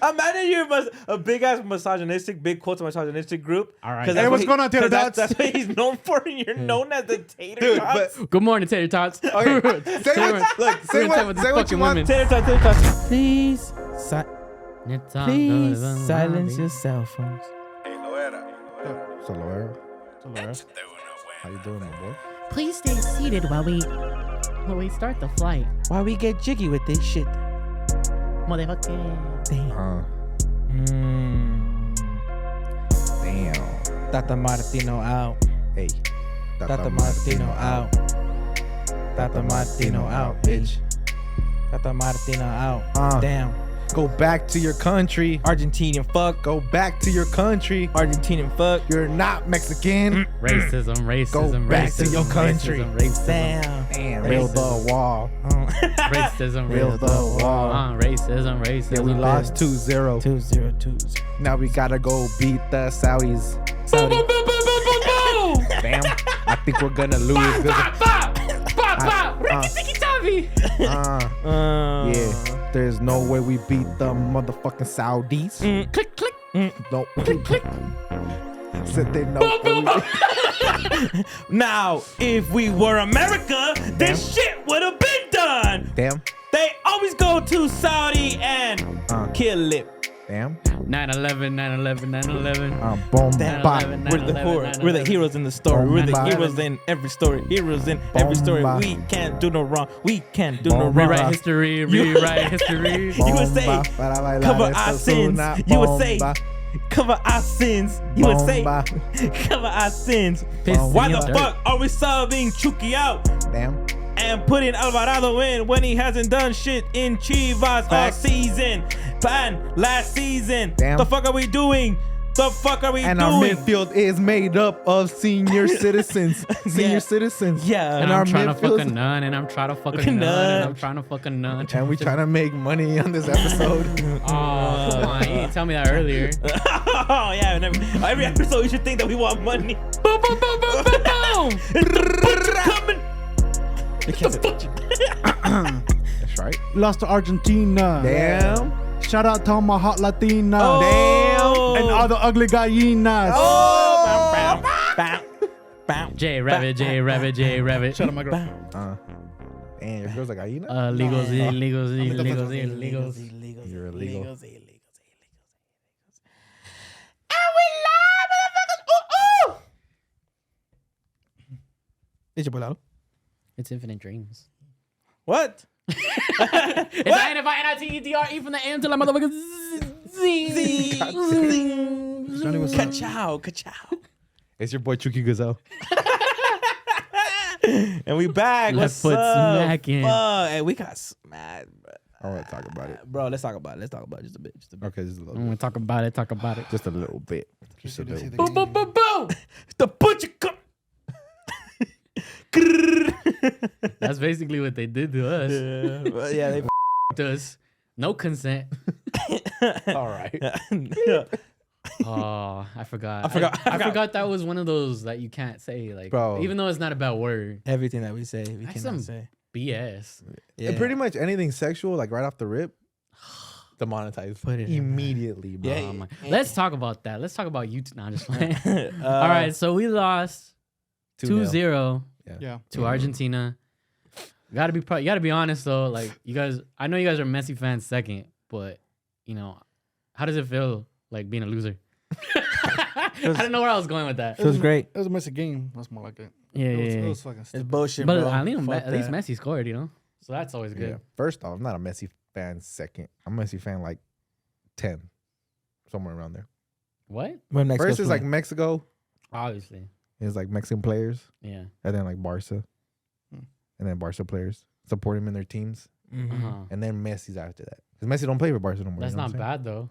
Imagine you're a big ass misogynistic, big quotes misogynistic group. All right. Hey, what's going on, Tater Tots? That's what he's known for. And you're known as the Tater Tots. Good morning, Tater Tots. Okay. Say what you want. Tater Tots. Please silence your cell phones. So, Loera. How you doing, my boy? Please stay seated while we start the flight. Why we get jiggy with this shit? Motherfucker. Damn. Damn. Tata Martino out. Hey. Tata Martino out. Tata Martino out, bitch. Tata Martino out. Damn. Go back to your country. Argentinian fuck. Go back to your country. Argentinian fuck. You're not Mexican. Racism. Go back to your country. Damn. Build the wall. Racism. Build the wall. Racism. Yeah, we lost 2-0. 2-0. Now we gotta go beat the Saudis. Damn. I think we're gonna lose. Yeah. There's no way we beat the motherfucking Saudis. Click, click. No. Click, click. Said they know. Now, if we were America, this shit would have been done. Damn. They always go to Saudi and kill it. Damn. 9/11. Bomba. We're the heroes in the story. We're the heroes in every story. Heroes in every story. We can't do no wrong. We can't do no wrong. Rewrite history. You would say, cover our sins. You would say, cover our sins. You would say, cover our sins. Why the fuck are we subbing Chucky out? Damn. And putting Alvarado in when he hasn't done shit in Chivas all season. Plan last season. Damn. The fuck are we doing? The fuck are we doing? And our midfield is made up of senior citizens. Citizens. Yeah. And I'm trying to fuck a nun. And I'm trying to fuck a nun. And I'm trying to fuck a nun. And we trying to make money on this episode. Oh, come on. You didn't tell me that earlier. Oh, yeah. Every episode you should think that we want money. Boom, boom, boom, boom, boom, boom. It's the butcher coming. That's right. Lost to Argentina. Damn. Shout out to all my hot Latinas. Damn. And all the ugly gallinas. J Rabbit. Shut up, my girl. And your girl's like, Aina? Legals. You're illegal. And we live, motherfuckers. Ooh. It's your boy Lalo. It's Infinite Dreams. What? It's INFINITEDRE from the A to the motherfucker Z. Johnny, what's up? Ka-chow. It's your boy Chucky Gazelle. And we back. Left What's foot up? smacking. Fuck. Hey, we got smacked, bro. I want to talk about it. Bro, let's talk about it. Just a bit. Okay, just a little I'm gonna bit. talk about it. Just a little bit. Just a little bit. Boom, boom, boom, boom. The butcher come. That's basically what they did to us. Yeah, they To us. No consent. All right. Oh, I forgot. I forgot that was one of those that you can't say. Like, Bro. even though it's not a bad word. everything that we say, we That's cannot some say. BS. Yeah. And pretty much anything sexual, like right off the rip, demonetized. Put it in, immediately, bro. Yeah. Let's talk about that. Let's talk about YouTube. Nah, I'm just playing. All right, so we lost 2-0 Yeah. to Argentina. You gotta be honest though. Like you guys, I know you guys are Messi fans second, but you know, how does it feel like being a loser? I don't know where I was going with that. Feels great. It was a messy game. That's more like it. Yeah, It yeah. was fucking It's stupid. bullshit, But bro. at least Fuck that. Messi scored, you know, so that's always good. Yeah. First off, I'm not a Messi fan second. I'm a Messi fan like 10. Somewhere around there. What? When Mexico's First is like playing. Mexico. Obviously, It's like Mexican players. yeah. And then like Barca. And then Barca players. Support him in their teams. Uh-huh. And then Messi's after that. Because Messi don't play for Barca no more. That's you know not what I'm saying? bad though.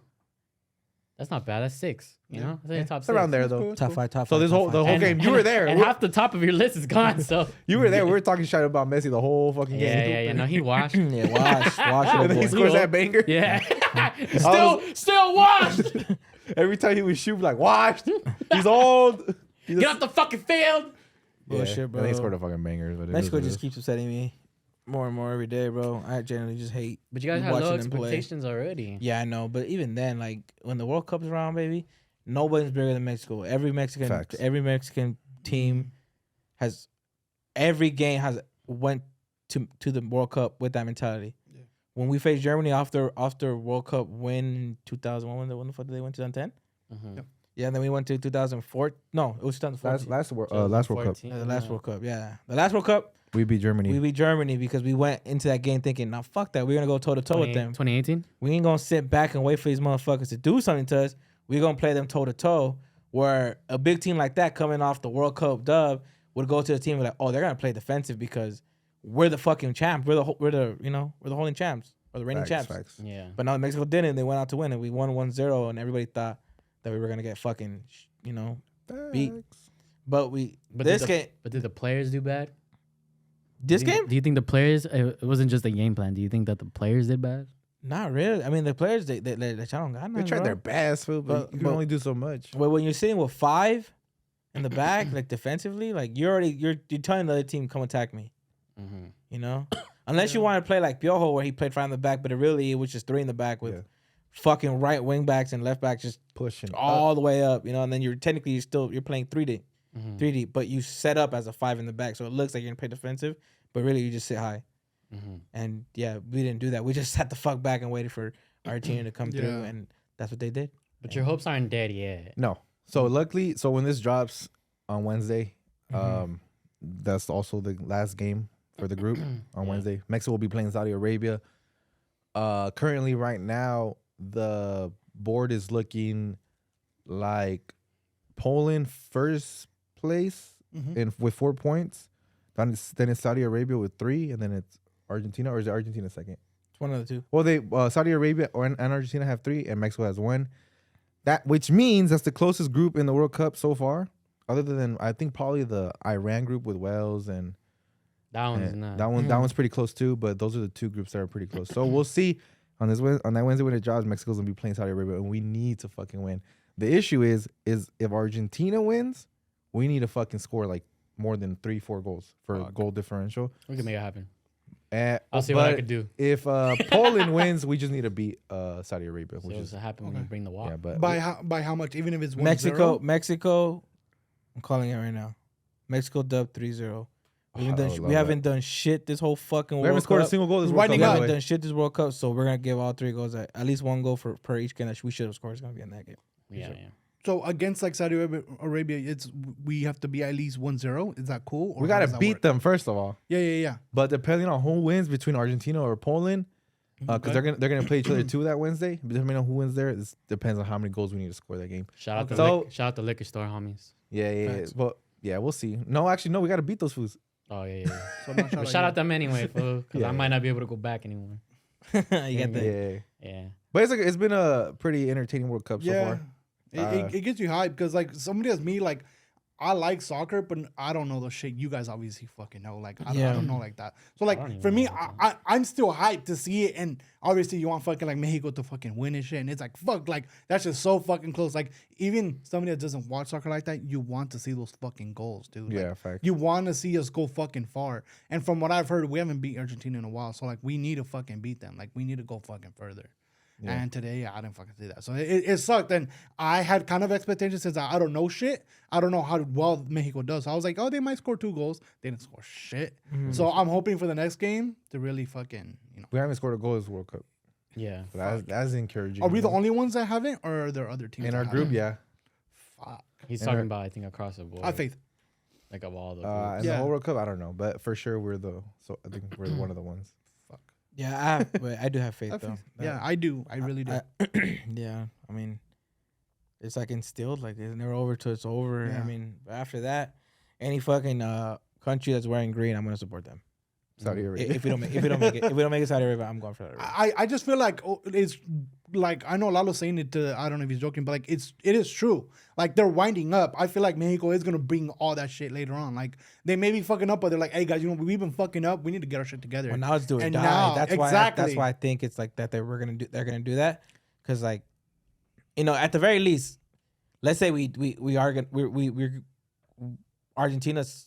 That's not bad. That's 6. You know, I think top It's 6. around there though. Top five. So this whole game, you were there. and half the top of your list is gone. So You were there. We were talking shit about Messi the whole fucking game. yeah. No, he washed. Yeah, wash And it, then he boy. scores that banger. Yeah, still washed. Every time he would shoot, like, washed. He's old. Get off the fucking field. Bullshit, bro. And they scored a fucking banger. But Mexico just keeps upsetting me. more and more every day, bro. I generally just hate. But you guys had low watching them play. expectations already. Yeah, I know. But even then, like when the World Cup's around, baby, nobody's bigger than Mexico. Every Mexican team has every game has went to the World Cup with that mentality. Yeah. When we faced Germany after World Cup win 2001, when the fuck did they win 2010? Mm-hmm. Yep. Yeah, and then we went to 2004. No, it was 2014. Last World Cup. Yeah, the last World Cup. Yeah, the last World Cup. We beat Germany. We beat Germany because we went into that game thinking, "Now fuck that, we're gonna go toe to toe with them." 2018. We ain't gonna sit back and wait for these motherfuckers to do something to us. We're gonna play them toe to toe. Where a big team like that coming off the World Cup dub would go to the team and be like, "Oh, they're gonna play defensive because we're the fucking champs. We're the holding champs or the reigning champs." Facts. Yeah. But now Mexico didn't. They went out to win, and we won 1-0, and everybody thought that we were gonna get fucking beat. But did the players do bad? This game? Do you think the players? It wasn't just a game plan. Do you think that the players did bad? Not really. I mean, the players they don't got They tried their best, fool, but you can only do so much. Well, when you're sitting with 5 in the back, like defensively, like you're telling the other team come attack me. Mm-hmm. You know, unless you want to play like Piojo, where he played 5 in the back, but it was just 3 in the back with fucking right wing backs and left backs just pushing all the way up. You know, and then you're playing 3D. 3D, but you set up as a 5 in the back, so it looks like you're gonna play defensive, but really you just sit high. Mm-hmm. And yeah, we didn't do that. We just sat the fuck back and waited for our team to come through, and that's what they did. But your hopes aren't dead yet. No. So luckily, when this drops on Wednesday, that's also the last game for the group on Wednesday. Mexico will be playing Saudi Arabia. Currently, right now, the board is looking like Poland first place with 4 points. Then it's Saudi Arabia with 3, and then it's Argentina, or is it Argentina second? It's one of the two. Well, they Saudi Arabia and Argentina have 3, and Mexico has 1. Which means that's the closest group in the World Cup so far, other than I think probably the Iran group with Wales and that one's pretty close too. But those are the 2 groups that are pretty close. So we'll see on that Wednesday when it drops. Mexico's gonna be playing Saudi Arabia, and we need to fucking win. The issue is if Argentina wins, we need to fucking score like more than 3-4 goals for a goal differential. We can make it happen. I'll see what I could do. If Poland wins, we just need to beat Saudi Arabia. So what's happen when you bring the walk? Yeah, but by how much? Even if it's 1-0? Mexico. I'm calling it right now. Mexico dub 3-0. We haven't done shit this whole fucking World Cup. We haven't scored a single goal this World Cup. We haven't done shit this World Cup, so we're gonna give all 3 goals. At least 1 goal per each game that we should have scored is gonna be in that game. Yeah. So against like Saudi Arabia, we have to be at least 1-0. Is that cool? Or we gotta beat them first of all. Yeah. But depending on who wins between Argentina or Poland, because they're gonna play each other too that Wednesday. Depending on who wins there, it depends on how many goals we need to score that game. Shout out the liquor store homies. Yeah. But yeah, we'll see. No, actually, no, we gotta beat those fools. Oh yeah. So shout out them anyway, fool, because I might not be able to go back anymore. You get that? Yeah. But it's been a pretty entertaining World Cup so far. It gets you hyped because like somebody as me, like I like soccer, but I don't know the shit you guys obviously fucking know. Like I don't know like that. So like for me, I'm still hyped to see it, and obviously you want fucking like Mexico to fucking win and shit, and it's like fuck, like that's just so fucking close. Like even somebody that doesn't watch soccer like that, you want to see those fucking goals, dude. Yeah, like, fact. You want to see us go fucking far, and from what I've heard, we haven't beat Argentina in a while, so like we need to fucking beat them. Like we need to go fucking further. Yeah. And today, I didn't fucking see that. So it sucked. And I had kind of expectations since I don't know shit. I don't know how well Mexico does. So I was like, oh, they might score 2 goals. They didn't score shit. Mm-hmm. So I'm hoping for the next game to really fucking, We haven't scored a goal this World Cup. Yeah. So that's encouraging. Are we the only ones that haven't? Or are there other teams in our group? Yeah. Fuck. He's talking about, I think, across the board. I have faith. Like of all the in the whole World Cup, I don't know. But for sure, I think we're one of the ones. Yeah, I do have faith though. Yeah, I do. I really do. Yeah, I mean, it's like instilled. Like it's never over till it's over. Yeah. I mean, after that, any fucking country that's wearing green, I'm gonna support them. Saudi Arabia. If we don't make it Saudi Arabia, I'm going for Saudi Arabia. I just feel like it's like I know Lalo's saying it. I don't know if he's joking, but like it is true. Like they're winding up. I feel like Mexico is gonna bring all that shit later on. Like they may be fucking up, but they're like, hey guys, we've been fucking up. We need to get our shit together. Well, now it's do or and die. Now, that's why I think it's like that. They're gonna do that because like, at the very least, let's say we're Argentina's.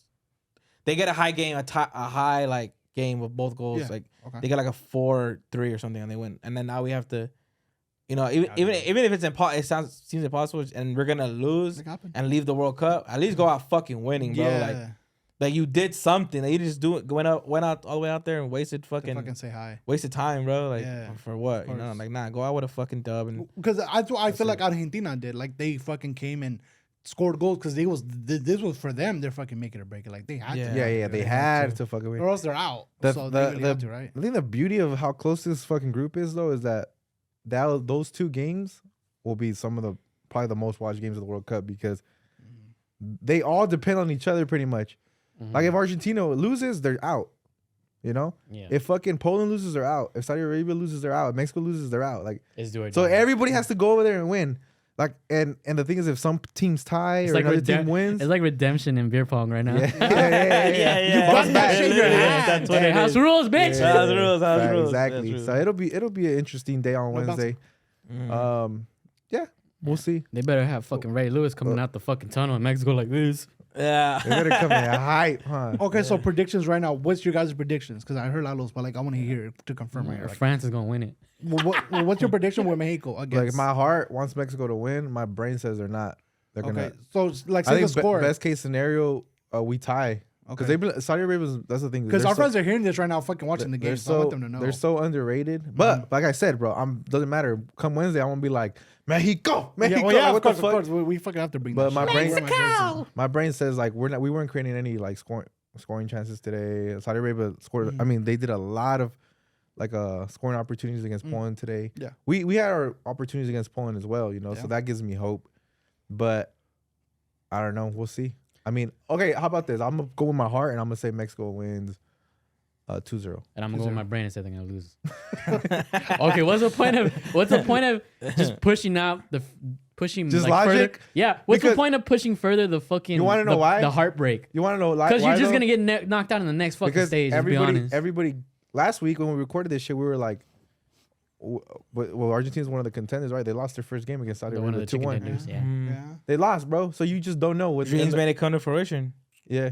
They get a high game, a high like game with both goals. Yeah. Like Okay. they got like a 4-3 or something, and they win. And then now we have to, even if it's it seems impossible, and we're gonna lose and leave the World Cup. At least go out fucking winning, bro. Yeah. Like you did something. Like you just went out all the way out there and wasted fucking say hi. wasted time, bro. Like for what? Of course. Like go out with a fucking dub. And Because I feel like Argentina did. Like they fucking came and scored goals because this was for them. They're fucking making or break it. Like they had to. Yeah. They had to fucking win. Or else they're out. So they really have to, right? I think the beauty of how close this fucking group is, though, is that those 2 games will be some of the probably the most watched games of the World Cup because they all depend on each other pretty much. Like if Argentina loses, they're out. You know, if fucking Poland loses, they're out. If Saudi Arabia loses, they're out. If Mexico loses, they're out. Like so, everybody has to go over there and win. Like and the thing is, if some teams tie or another team wins, it's like redemption in beer pong right now. Yeah. You got that shit in your hand. That's what it is. House rules, bitch. House rules. Exactly. So it'll be an interesting day on Wednesday. Yeah, we'll see. They better have fucking Ray Lewis coming out the fucking tunnel in Mexico like this. Yeah. They better come in hype, huh? Okay, so predictions right now. What's your guys' predictions? Because I heard Lalo's, but like I want to hear it to confirm right here. Like, France is gonna win it. What's your prediction with Mexico against? Like my heart wants Mexico to win. My brain says they're not. They're gonna. So like I say the think score. best case scenario, we tie. Because they've been Saudi Arabia's. That's the thing. Because our friends are hearing this right now, fucking watching the game. So I want them to know. They're so underrated. But like I said, bro, doesn't matter. Come Wednesday, I won't be like Mexico. Of course. We fucking have to bring. But that my brain says like we weren't creating any like scoring chances today. Saudi Arabia scored. I mean, they did a lot of like scoring opportunities against Poland today. Yeah, we had our opportunities against Poland as well. You know, so that gives me hope. But I don't know. We'll see. I mean, okay, how about this? I'm going to go with my heart, and I'm going to say Mexico wins 2-0. And I'm going to go with my brain and say they're going to lose. Okay, what's the point of just pushing just like logic? Further? Yeah, what's the point of pushing further the fucking... You want to know why? The heartbreak. You want to know why? Because you're just going to get knocked out in the next fucking stage, to be honest. Everybody, last week when we recorded this shit, we were like, well, Argentina's one of the contenders, right? They lost their first game against Saudi Arabia 2-1. Yeah. They lost, bro. So you just don't know what dreams made it come to fruition. Yeah.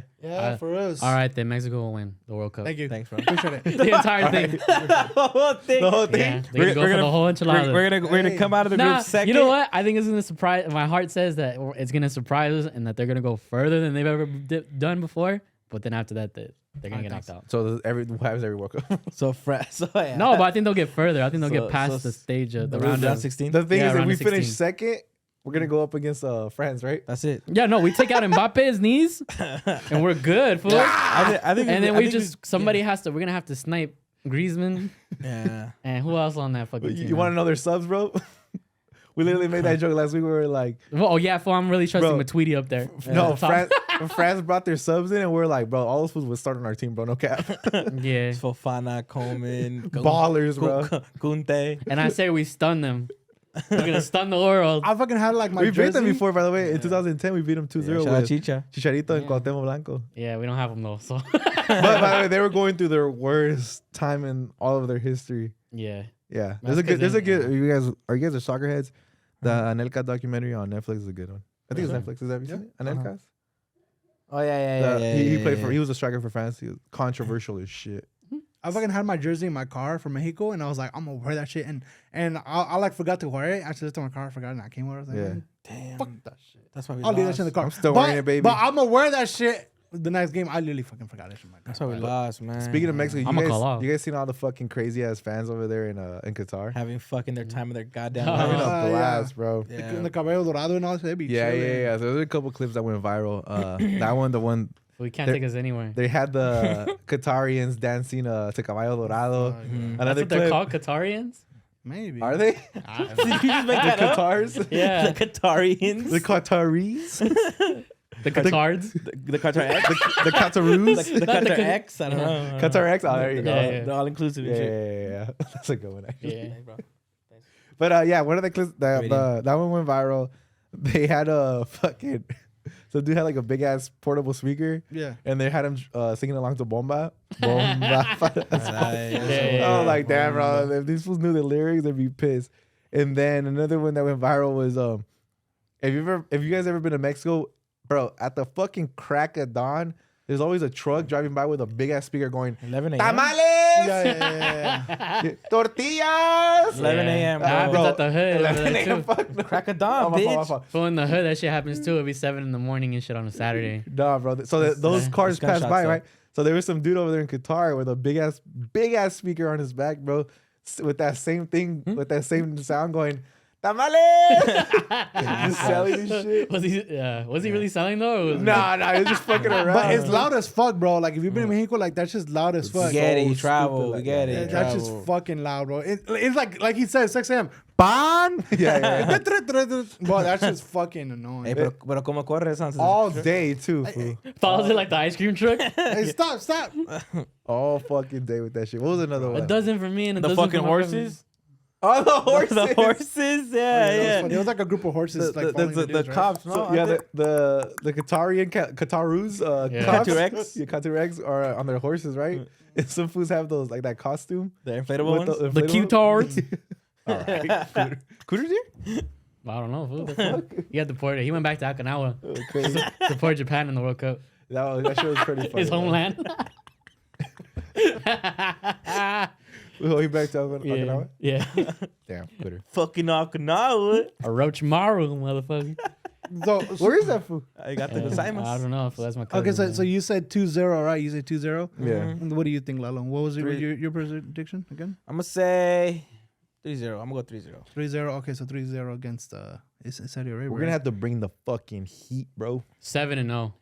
For us. All right, then Mexico will win the World Cup. Thank you. Thanks, bro. Appreciate it. The entire thing. The whole thing. Yeah, they're gonna go for the whole enchilada. We're gonna come out of the group second. You know what? I think it's gonna surprise. My heart says that it's gonna surprise us and that they're gonna go further than they've ever done before. But then after that, they're gonna get knocked out. So what happens every World Cup? No, but I think they'll get further. I think they'll get past the stage of the round of 16. The thing is, if we finish second, we're gonna go up against France, right? That's it. Yeah, no, we take out Mbappe's knees, and we're good, fool. I think. And then we're gonna have to snipe Griezmann. Yeah. And who else on that fucking team? You want to know their subs, bro? We literally made that joke last week. We were like, "Oh yeah, fool, I'm really trusting Matuidi up there." No, France brought their subs in, and we're like, bro, all those fools would start on our team, bro. No cap. Yeah, Fofana, Coleman, ballers, bro. Kunte. And I say we stun them. We're gonna stun the world. I fucking had like my. We beat them before, by the way. In 2010, we beat them 2-0 with Chicharito and Cuauhtémoc Blanco. Yeah, we don't have them though. So, but by the way, they were going through their worst time in all of their history. Yeah. There's a good. Are you guys are soccer heads? The Anelka documentary on Netflix is a good one. I think it's Netflix. Have you seen it? Anelka? Oh yeah. He played for. He was a striker for France. He was controversial as shit. I fucking had my jersey in my car from Mexico, and I was like, I'm gonna wear that shit, and I like forgot to wear it. I just left it in my car, I forgot, and I came with it. Yeah. Damn. Fuck that shit. That's why we I'll leave that shit in the car. I'm still wearing it, baby. But I'm gonna wear that shit the next game. I literally fucking forgot that shit in my car. That's why we lost, man. Speaking of Mexico, you guys seen all the fucking crazy ass fans over there in Qatar? Having fucking their time of their goddamn Having a lives. blast, bro. Yeah. In the Cabello Dorado and all that. Yeah. So there's a couple clips that went viral. The one. We can't take us anywhere. They had the Qatarians dancing to Caballo Dorado. That's what they're called, Qatarians? Maybe. Are they? Did you just make that up? Qatars? Yeah. The Qatarians. The Qataris? The Qatards? The Qatar X. The Qataroos? The Qatar X. I don't know. Qatar X? Oh, there you go. Yeah. The all-inclusive and shit. Yeah. That's a good one, actually. Yeah. But one of the clips, that one went viral. They had a fucking... So dude had like a big ass portable speaker. Yeah. And they had him singing along to Bomba. Bomba. I was like, damn, bro. If these fools knew the lyrics, they'd be pissed. And then another one that went viral was have you guys ever been to Mexico? Bro, at the fucking crack of dawn, there's always a truck driving by with a big ass speaker going 11 a.m. tamales, tortillas. 11 a.m. That happens bro. at the hood. 11 a.m. Fuck no. Crack of dawn, bitch. Well, in the hood, that shit happens too. It'll be 7 in the morning and shit on a Saturday. Nah, bro. So those cars gunshots, passed by, though. right? So there was some dude over there in Qatar with a big ass speaker on his back, bro, with that same thing, with that same sound going, tamales! Just selling this shit. Was he really selling though? Or was Nah, he was just fucking around. But it's loud as fuck, bro. Like if you've been in Mexico, like that's just loud as fuck. We get it, so you travel. stupid, We like, get yeah, it. That's travel. just fucking loud, bro. It's like he said, 6 a.m. Pan. Yeah. Bro, that's just fucking annoying. Hey, pero como corre Santos? All day, too, fool. Follows it like the ice cream truck. Hey, stop. All fucking day with that shit. What was another one? A dozen for me and a The dozen fucking for my horses? Oh, the horses. The horses? Yeah. It was like a group of horses, like following The dudes, right? cops, no? So, yeah, the Qatarian Qataroos, Yeah. cops, Qatar-X? yeah, Qatar-X are on their horses, right? And some fools have those like that costume. The inflatable with ones? The Q-tards. All right, Cooter's here. I don't know. Who the fuck? He got deported. He went back to Okinawa. Crazy. Support Japan in the World Cup. That shit was pretty funny. His homeland. Oh, he back to Okinawa. Yeah. Damn, Cooter. Fucking Okinawa. A roach maru, motherfucker. So, Where is that fool? I got the I Gosaimas. don't know. That's my cousin. okay, so you said 2-0, right? You said 2-0. Yeah. And what do you think, Lalo? What was Three. your prediction again? I'm going to say 3-0. I'm going to go 3-0. 3-0. Okay, so 3-0 against Saudi Arabia. We're gonna have to bring the fucking heat, bro. 7-0.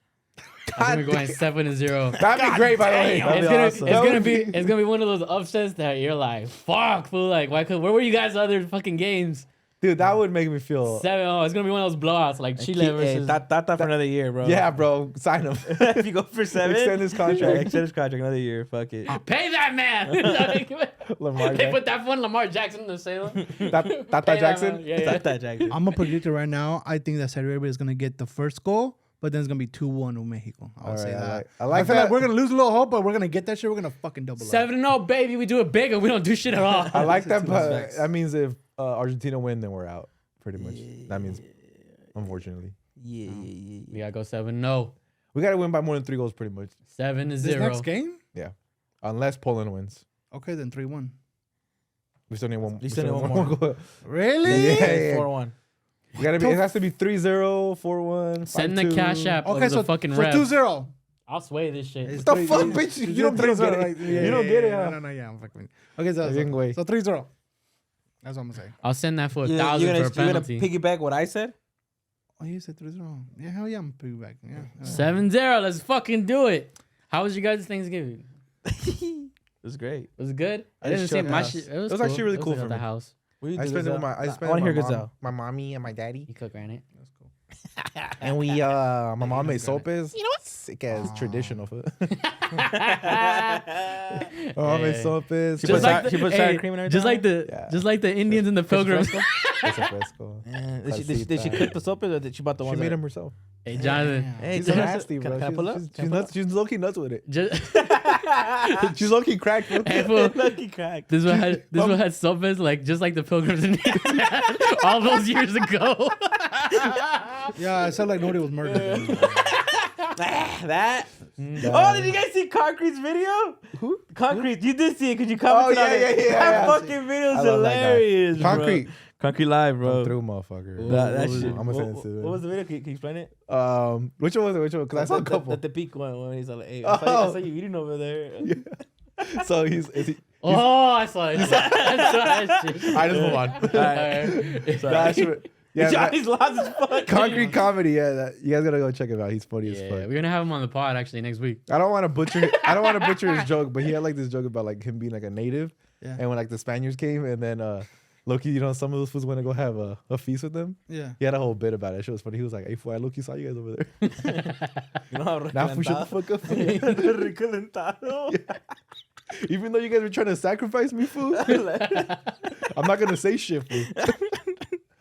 I think we're going 7-0. That'd be great, by the way. It's That'd gonna, be it's gonna be one of those upsets that you're like, fuck, fool. Like, where were you guys other fucking games? Dude, that would make me feel. 7-0. It's gonna be one of those blowouts like Chile versus. Tata for another year, bro. Yeah, bro. Sign him. If you go for 7, Extend his contract. Extend his contract another year. Fuck it. Pay that man. Lamar They Jackson. put that one Lamar Jackson in the sale. Tata Jackson. Yeah. Tata Jackson. I'm gonna predict it right now. I think that Saudi Arabia is gonna get the first goal, but then it's gonna be 2-1 with Mexico. I'll All say right, that. I like feel that. like we're gonna lose a little hope, but we're gonna get that shit. We're gonna fucking double up. 7-0, baby. We do it big, and we don't do shit at all. I like that, but Facts. that means if Argentina win, then we're out. Pretty much. That means, unfortunately, Yeah. We gotta go 7-0. we gotta win by more than 3 goals. Pretty much. 7-0. This next game? Yeah, unless Poland wins, Okay, then 3-1. we still need one. You still need one more. goal. Really? Yeah. 4-1. We gotta be. It has to be 3-0, 4-1. Send the 5-2. cash app. Okay, of so the fucking so ref. 2-0. I'll sway this shit. It's The three- fuck, you- bitch? you You don't did get 3-0, it. right? You don't get it, huh? No, yeah, I'm fucking. Okay, so Bien, güey. 3-0. That's what I'm gonna say. I'll send that for You're 1,000 for a gonna penalty. piggyback what I said? Oh, you said 3-0. Yeah, hell yeah, I'm piggyback. Yeah. 7-0. Let's fucking do it. How was your guys' Thanksgiving? It was great. Was it good? I I didn't just see showed my the shit. house. It was It was cool. actually really It was cool like for at the me. house. I spent it with my. I spent it want to with hear my Gazelle. my mommy and my daddy, You cook granite. and we. My mom made sopes. You know what? Sick as traditional food. My mom made sopes. She put sour cream in her just tongue? like the Yeah. just like the Indians and the pilgrims. Queso fresco. Did she cook the soap or did she bought the She ones? made that- them herself. Hey Jonathan, Hey, She's can I- nasty, bro. Can I pull up? She's nuts. She's low-key nuts with it. just She's low-key cracked. Bro. hey, fool, Lucky crack. this one had sopes like just like the pilgrims and Indians had all those years ago. Yeah, it sounded like nobody was murdered. That. Oh, did you guys see Concrete's video? Who? Concrete, you did see it because you commented on it. yeah. That fucking video is I love that guy. hilarious, bro. Concrete. Concrete live, bro. Through motherfucker. That shit. I'm gonna send it to What was the video? Can you explain it? Which one was it? Which one? Because I saw a couple. The peak one when he's like, hey, I saw you eating over there. So is he? Oh, I saw it. I saw that shit. I just move on. Alright. That shit- yeah, Johnny's lost his fuck. concrete comedy. Yeah, you guys gotta go check him out. He's funny as Yeah, fuck. we're gonna have him on the pod actually next week. I don't want to butcher. I don't want to butcher his joke, but he had like this joke about like him being like a native, Yeah. and when like the Spaniards came, and then Loki, you know, some of those fools want to go have a feast with them. Yeah. He had a whole bit about it. That shit was funny. He was like, "Hey, fool, I Loki saw you guys over there." You know how Now, fool, shut the fuck up. fool. Recalentado. Even though you guys were trying to sacrifice me, fool, I'm not gonna say shit, fool.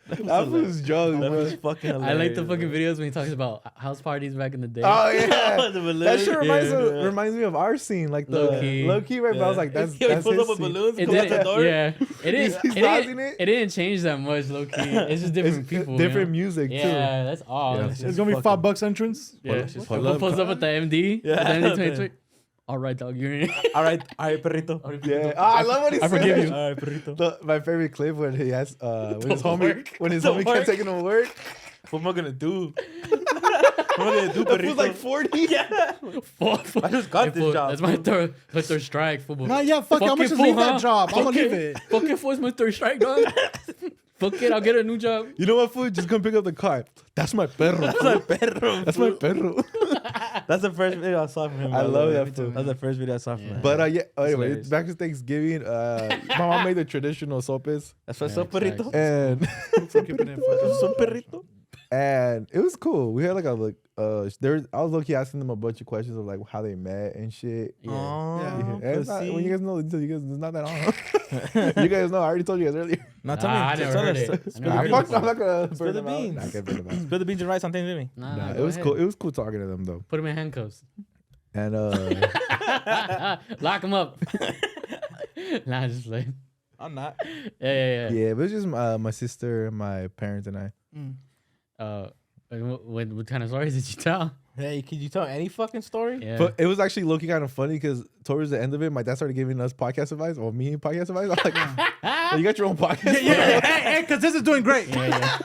That was drunk, That bro. was fucking hilarious. I like the fucking videos when he talks about house parties back in the day. Oh yeah, The balloons. that shit Yeah. reminds me of our scene, like the Low-key. low key, right? But I was like, that's He always his pulls up a scene. balloon, It come out the didn't, door. yeah. It didn't. He's It pausing didn't, it. it didn't change that much, low key. It's just different It's people. different you know? music too. Yeah, that's all. Yeah. It's It's gonna be $5 entrance. Yeah. Just Who pull up. pulls up with the MD? Yeah. With the MD 2020? All right, dog. You're in. All right, perrito. Yeah, I love what he I said. forgive you. All right, perrito. My favorite clip when he has when his Don't homie work. when his Don't homie kept work. taking him to work. What am I gonna do? What am I gonna do, That perrito? was like 40. Yeah. I just got this job. That's my third strike. Football. No, yeah, fuck it. I'm gonna just leave that job. I'm gonna leave it. Fuck it, fool. It's my third strike, dog. Fuck it. I'll get a new job. You know what, fool? Just come pick up the car. That's my perro. That's my perro. That's my perro. That's the first video I saw from him. I by the love way. that fool. That's the first video I saw from him. But yeah. Anyway, hilarious. back to Thanksgiving. My mom made the traditional sopes, That's what's up, perrito. and For keeping it fucking- Son perrito. and it was cool. We had like I was low-key asking them a bunch of questions of like how they met and shit. Yeah. Oh, And it's not, pussy. when you guys know, it's not that long. You guys know. I already told you guys earlier. Nah, tell Nah, I me. never tell heard us. it. I Spill never the heard beans. it. I'm not gonna Spill burn the them out. beans. Nah, I can't burn them out. Spill the beans and rice on Thanksgiving. Nah, Nah, go it was ahead. cool. It was cool talking to them though. Put him in handcuffs. And Lock him up. Nah, just like. I'm not. Yeah. yeah, but it was just my sister, my parents, and I. What kind of stories did you tell? Hey, could you tell any fucking story? Yeah. But it was actually looking kind of funny because towards the end of it, my dad started giving us podcast advice, or me podcast advice. I'm like, "Oh, you got your own podcast. Yeah, hey, because this is doing great. yeah.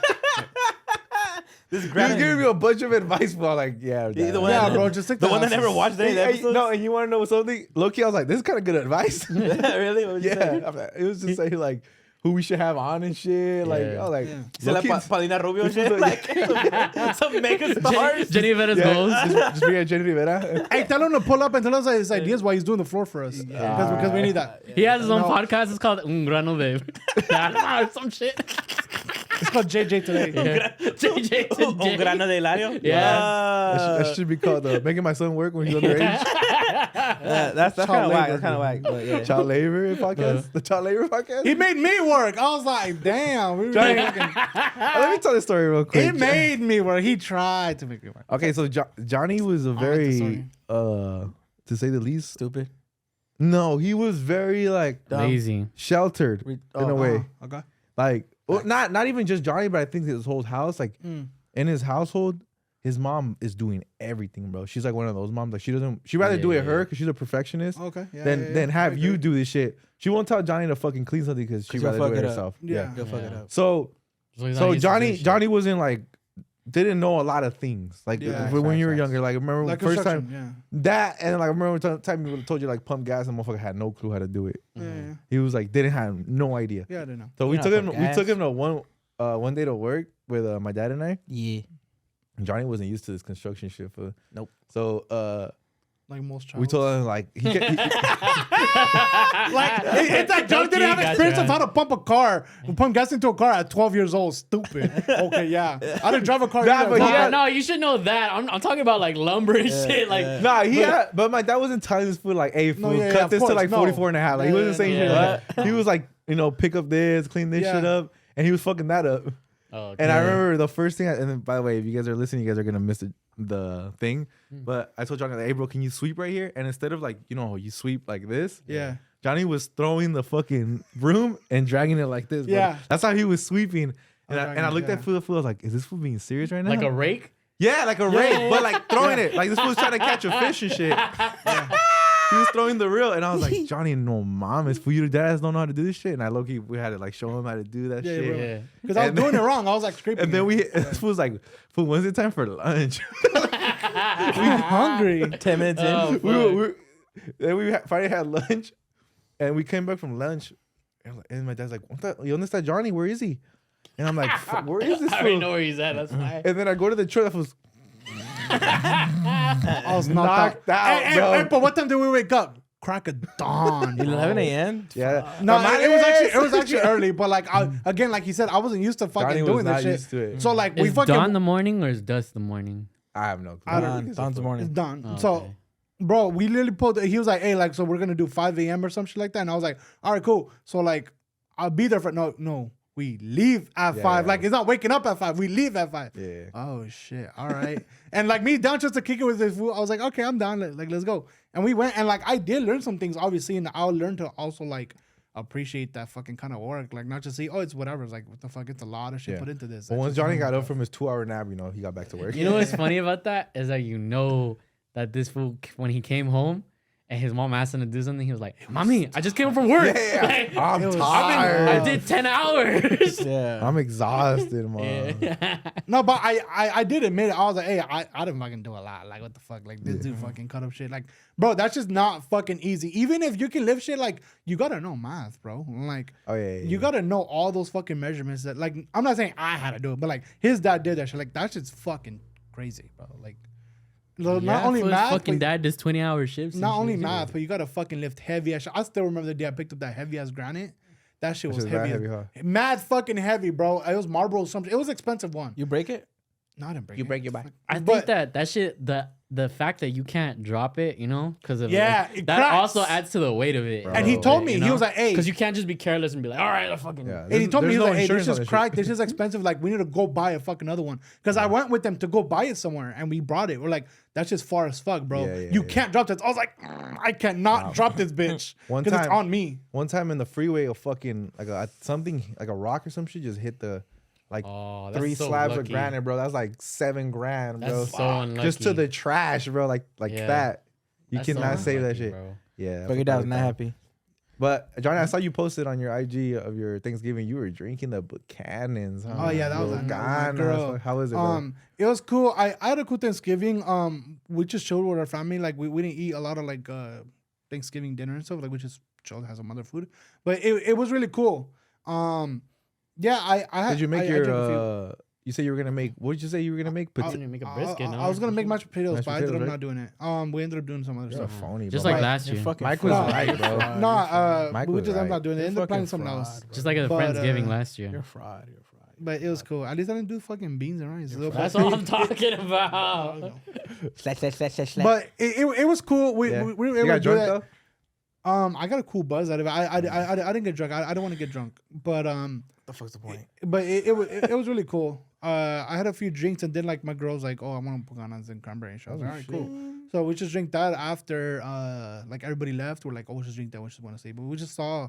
This He was grand. giving me a bunch of advice, but I'm like, yeah, The Dad. one Yeah, that- bro, just take The the one that never watched any of the Hey, episodes. no, and you want to know something? Low-key, I was like, this is kind of good advice. Really? What was you Yeah, saying? I'm like, it was just saying like who we should have on and shit. Like, Yeah. I was like, Yeah. Say like low-key, Paulina Rubio this shit, was like some mega stars. Jenny Vetta's yeah, goals. just bring a Jenny Rivera. Hey, tell him to pull up and tell us his ideas while he's doing the floor for us. Because we need that. He has his own No. podcast. It's called Un Grano Babe. Some shit. It's called JJ today. Yeah. JJ Un today. grano de Hilario. Yeah. That should be called making my son work when he's underage. That's Child kind of whack. labor. That's kind of whack. But yeah. Child labor podcast. The child labor podcast. He made me work. I was like, damn. We Johnny- really fucking- Let me tell this story real quick. He made me work. He tried to make me work. Okay, so Johnny was a like the very, story. to say the least, Stupid. no, he was very like Lazy. sheltered in a way. Okay. Like, well, not even just Johnny, but I think his whole house, like in his household, his mom is doing everything, bro. She's like one of those moms. Like she'd rather do it her because she's a perfectionist Okay. Yeah, than have I you agree. do this shit. She won't tell Johnny to fucking clean something because she'd you'll rather do fuck it it up. herself. Yeah. Go fuck it Yeah. up. So he's not so used to Johnny this shit. Johnny wasn't like didn't know a lot of things. Like Yeah, when you were facts. younger, like remember Like the first construction, time that and like I remember time people told you like pump gas and motherfucker had no clue how to do it. Yeah. Yeah. He was like didn't have no idea. Yeah, I don't know. So we Yeah, took him pump we gas. took him to one day to work with my dad and I. Yeah. Johnny wasn't used to this construction shit. Nope. So Like most child. we told him like he Like it's like John didn't have Gotcha. experience of how to pump a car, pump gas into a car at 12 years old. Stupid. Okay, yeah. I didn't drive a car. Nah, either. but he No, had- no, you should know that. I'm talking about like lumber and shit. Like, nah he had, but my dad wasn't telling this fool like hey fool, No, yeah, cut of this to course, like no. 44 and a half. Like he Yeah, wasn't saying yeah, shit yeah. like that. He was like pick up this, clean this Yeah. shit up, and he was fucking that up. oh, And I remember the first thing, and then by the way, if you guys are listening, you guys are gonna miss the thing. Hmm. But I told Johnny, like, hey bro, can you sweep right here? And instead of like, you sweep like this, Yeah. Johnny was throwing the fucking broom and dragging it like this. Bro. Yeah. That's how he was sweeping. And Oh, I looked yeah. at fool, I was like, is this fool being serious right now? like a rake. yeah, like a rake, but like throwing it. Like this fool's trying to catch a fish and shit. He was throwing the reel, and I was like, Johnny, no mames, for you, dads don't know how to do this shit. And I low-key, we had to like show him how to do that Yeah, shit. bro. Yeah. Because I was And doing it wrong. I was like scraping. And then it. this fool's like, fool, when's it time for lunch? I'm hungry. 10 minutes in. Oh, Then we finally had lunch, and we came back from lunch, and my dad's like, you understand Johnny? Where is he? And I'm like, where is this I already fool? know where he's at. That's why. And then I go to the truck, that was I was knocked out, Hey, bro. hey, but what time did we wake up? Crack of dawn. 11 a.m. Yeah. No, But it was actually early, but like again, like he said, I wasn't used to fucking Johnny was doing this not shit. used to it. So like we Is fucking dawn the morning or is dusk the morning? I have no clue. I don't- Dawn's the it's morning. done. Oh, So okay. bro, we literally pulled. He was like, "Hey, like, so we're gonna do 5 a.m. or some shit like that." And I was like, "All right, cool." So like, I'll be there for no. We leave at 5. Like, it's not waking up at 5. We leave at 5. Yeah. Oh, shit. All right. And, like, me down just to kick it with this food, I was like, okay, I'm down. Like, let's go. And we went, and, like, I did learn some things, obviously, and I'll learn to also, like, appreciate that fucking kind of work. Like, not just say, oh, it's whatever. It's like, what the fuck? It's a lot of shit put into this. But once Johnny got up from his 2-hour nap, he got back to work. You know what's funny about that is that that this fool, when he came home, and his mom asked him to do something, he was like, "Mommy, I just came home from work. Like, I'm tired. I did 10 hours." Yeah. I'm exhausted, man. Yeah. No, but I did admit it. I was like, hey, I didn't fucking do a lot. Like, what the fuck? Like, this dude fucking cut up shit. Like, bro, that's just not fucking easy. Even if you can lift shit, like, you gotta know math, bro. Like, you gotta know all those fucking measurements that, like, I'm not saying I had to do it, but, like, his dad did that shit. Like, that's just fucking crazy, bro. Like, not only math, fucking dad does 20-hour shifts. Not only math, but you gotta fucking lift heavy ass shit. I still remember the day I picked up that heavy ass granite. That shit was heavy. Mad fucking heavy, bro. It was marble or something. It was expensive one. You break it? No, I didn't break it. You break your back. I think that shit, the fact that you can't drop it, because of it that cracks. also adds to the weight of it. Bro. And he told me, he was like, hey. Because you can't just be careless and be like, all right, let's fucking. Yeah, And he told me, he was like, hey, this is is cracked. This is expensive. Like, we need to go buy a fucking other one. Because I went with them to go buy it somewhere, and we brought it. We're like, that's just far as fuck, bro. You can't drop this. I was like, I cannot drop this bitch. Because it's on me. One time in the freeway, a fucking, like a rock or some shit just hit the, like, 3 slabs of granite, bro. That's like $7,000, bro. That's so unlucky. Just to the trash, bro. Like that. You cannot save that shit. Bro. Yeah. But your dad was not happy. But Johnny, I saw you posted on your IG of your Thanksgiving. You were drinking the Buchanan's. Huh? Oh yeah, that was a girl. How was it, bro? It was cool. I had a cool Thanksgiving. We just chilled with our family. Like, we didn't eat a lot of, like, Thanksgiving dinner and stuff. Like, we just chilled, had some other food. But it was really cool. Yeah, I had. Did you make your? You said you were gonna make. What did you say you were gonna make? I was gonna make a brisket. I was gonna make mashed potatoes, but I ended up right? not doing it. We ended up doing some other stuff. Phony, Just bro. like last year. Mike was right, bro. No, we was just ended right. up doing it. Ended up planning something else. Just like at the Friendsgiving last year. You're fried. But it was cool. At least I didn't do fucking beans and rice. That's what I'm talking about. But it was cool. We were able to do that. I got a cool buzz out of it. I didn't get drunk. I don't want to get drunk. But the fuck's the point? But it was really cool. I had a few drinks and then, like, my girl's like, oh, I want Buchanan's and cranberry. And she was like, all right, cool. So we just drink that after like everybody left. We're like, oh, we just drink that. We just want to say, but we saw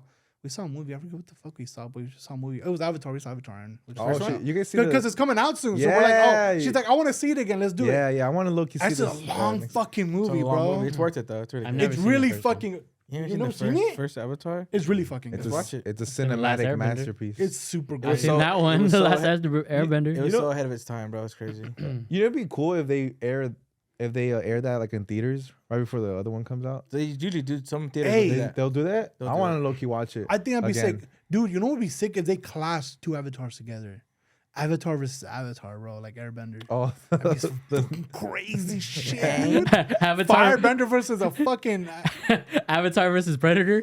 a movie. I forget what the fuck we saw, but we just saw a movie. It was Avatar. We saw Avatar. And Shit. You can see because it's coming out soon. So we're like, oh, she's like, I want to see it again. Let's do it. Yeah. I want to look. That's a long fucking movie, bro. It's worth it though. It's really good. It's really fucking. You never seen it? First Avatar? It's really fucking good. Watch it. It's a cinematic masterpiece. It's super good. I've seen that one, The Last Airbender. It was so ahead of its time, bro. It's crazy. You know, it'd be cool if they air that like in theaters right before the other one comes out. They usually do some theaters. Hey, They'll do that. I want to low key watch it. I think I'd be again. sick, dude. You know what would be sick if they clash 2 Avatars together. Avatar versus Avatar, bro, like Airbender. Oh, That'd be some fucking crazy shit, dude. Avatar Firebender versus a fucking Avatar versus Predator.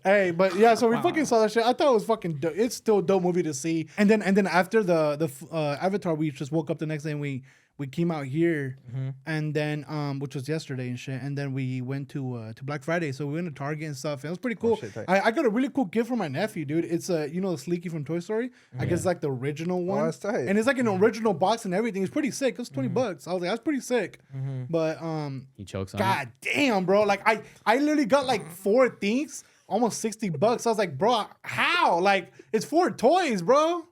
Hey, but yeah, so we fucking saw that shit. I thought it was fucking dope. It's still a dope movie to see. And then after the Avatar, we just woke up the next day and we came out here, and then which was yesterday and shit. And then we went to Black Friday, so we went to Target and stuff. It was pretty cool. I got a really cool gift from my nephew, dude. It's the Sleeky from Toy Story. I guess like the original one. Oh, that's tight. And it's like an original box and everything. It's pretty sick. It was $20. I was like, that's pretty sick. But He chokes on God damn, bro. Like I literally got like 4 things, almost $60. I was like, bro, how? Like, it's 4 toys, bro.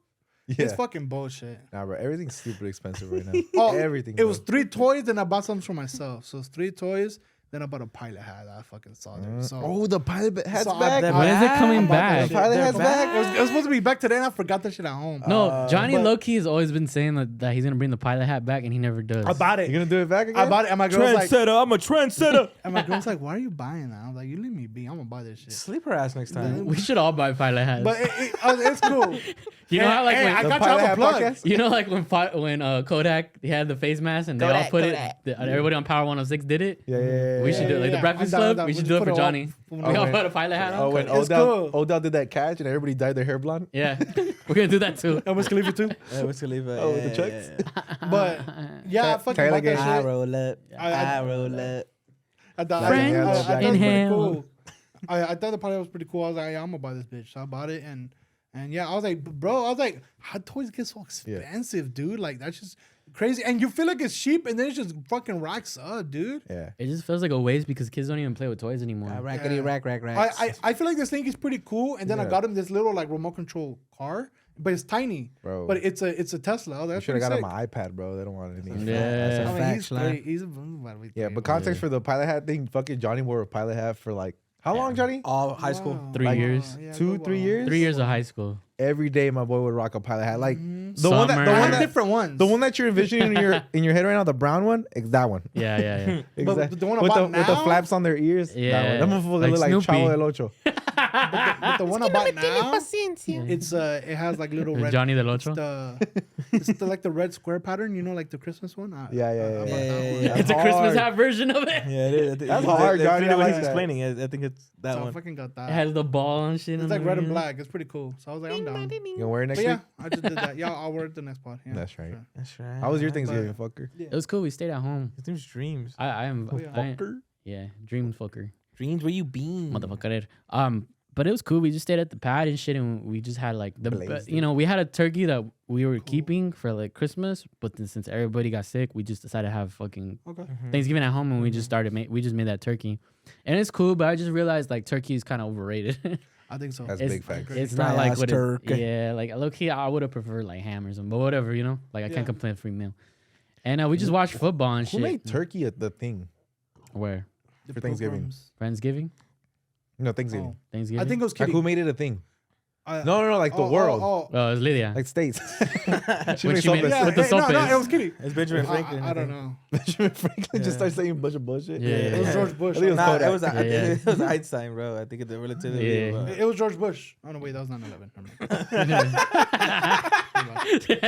Yeah. It's fucking bullshit. Nah, bro. Everything's super expensive right now. Oh, Everything. It was 3 toys, then I bought some for myself. So it's 3 toys. Then I bought a pilot hat that I fucking saw there. So, the pilot hat's So back. When is it coming back? The pilot hat's back. It was supposed to be back today, and I forgot that shit at home. No, Johnny but- Loki has always been saying that he's gonna bring the pilot hat back, and he never does. I bought it. You gonna do it back again? I bought it, and my girl's like, I'm a trendsetter. and my girl's like, why are you buying that? I was like, you leave me be. I'm gonna buy this shit. Sleep her ass next time. We should all buy pilot hats. But it's cool. you know how like Hey, when, I got Pilot you a Hat plug. podcast? you know like when Kodak he had the face mask and they all put everybody on Power 106 did it. Yeah. We should do it like the Breakfast I'm down, Club. I'm down. We We'll should just do it put for it Johnny. on. We all put a pilot hat Oh, on. when It's cool. Odell did that catch and everybody dyed their hair blonde. Yeah, we're gonna do that too. And Wiz Khalifa too. What's gonna leave it? Oh, with the chucks? But yeah, I fucking Taylor bought that gave- shit. I roll up. I I roll up. I thought Friends, it was pretty inhale. cool. I thought the party was pretty cool. I was like, yeah, I'm gonna buy this bitch. So I bought it and yeah, I was like, bro, I was like, how toys get so expensive, dude? Like that's just crazy. And you feel like it's cheap, and then it just fucking racks up, dude. Yeah. It just feels like a waste because kids don't even play with toys anymore. Rackety rack. I feel like this thing is pretty cool, and then I got him this little like remote control car, but it's tiny, Bro. But it's a Tesla. I should have got him my iPad, bro. They don't want anything. Yeah. I mean, he's great. He's Yeah, but context for the pilot hat thing, fucking Johnny wore a pilot hat for like how long, Johnny? All high school. 3 years. Yeah, 3 years? 3 years of high school. Every day, my boy would rock a pilot hat. Like the Summer. one that, I had different ones. the one that you're envisioning in your head right now, the brown one, that one. Yeah. But the one I with bought with the now? flaps on their ears. Yeah. that one. That motherfucker Like look like Snoopy. Chavo del Ocho. But the one I bought now, it's it has like little red. Johnny del Ocho. It's like the red square pattern, you know, like the Christmas one. Yeah. It's a Christmas hat version of it. Yeah, it is. That's hard, Johnny. I What like he's that. explaining it. I think it's that So I one. fucking got It that. has the ball and shit. It's on like the red and rear. black. It's pretty cool. So I was like, I'm down. You gonna wear it next But yeah, week? I just did that. Yeah, I'll wear it the next pod. Yeah, That's right. sure. That's right. How was your Thanksgiving, fucker? It was cool. We stayed at home. His name's Dreams. I am. Fucker. Yeah, dream fucker. Dreams, where you been? Motherfucker. But it was cool. We just stayed at the pad and shit, and we just had like Blazed we had a turkey that we were keeping for like Christmas, but then since everybody got sick, we just decided to have fucking Okay. Thanksgiving at home, and we just we just made that turkey, and it's cool. But I just realized like turkey is kind of overrated. I think so. That's It's- big facts. It's Dry not like ass what turkey. yeah, like low key, I would have preferred like ham or something, but whatever, you know. Like I can't complain free meal. And we just watched football and Who shit. made turkey the thing Where for Thanksgiving? Friendsgiving, No, Thanksgiving. Oh. Thanksgiving. I think it was Like Kitty. who made it a thing? No, like the world, Oh, it's Lydia. like states. She When makes she all made- this. Yeah, with the no, sopes. it was Kitty. It's Benjamin Franklin. I don't know. Benjamin Franklin just starts saying a bunch of bullshit. Yeah. It was George Bush. I think it was Nah, Kodak. it was, Yeah, yeah. it was Einstein, bro. I think it's the relativity. Yeah. of, It was George Bush. Oh no, wait, that was 9/11.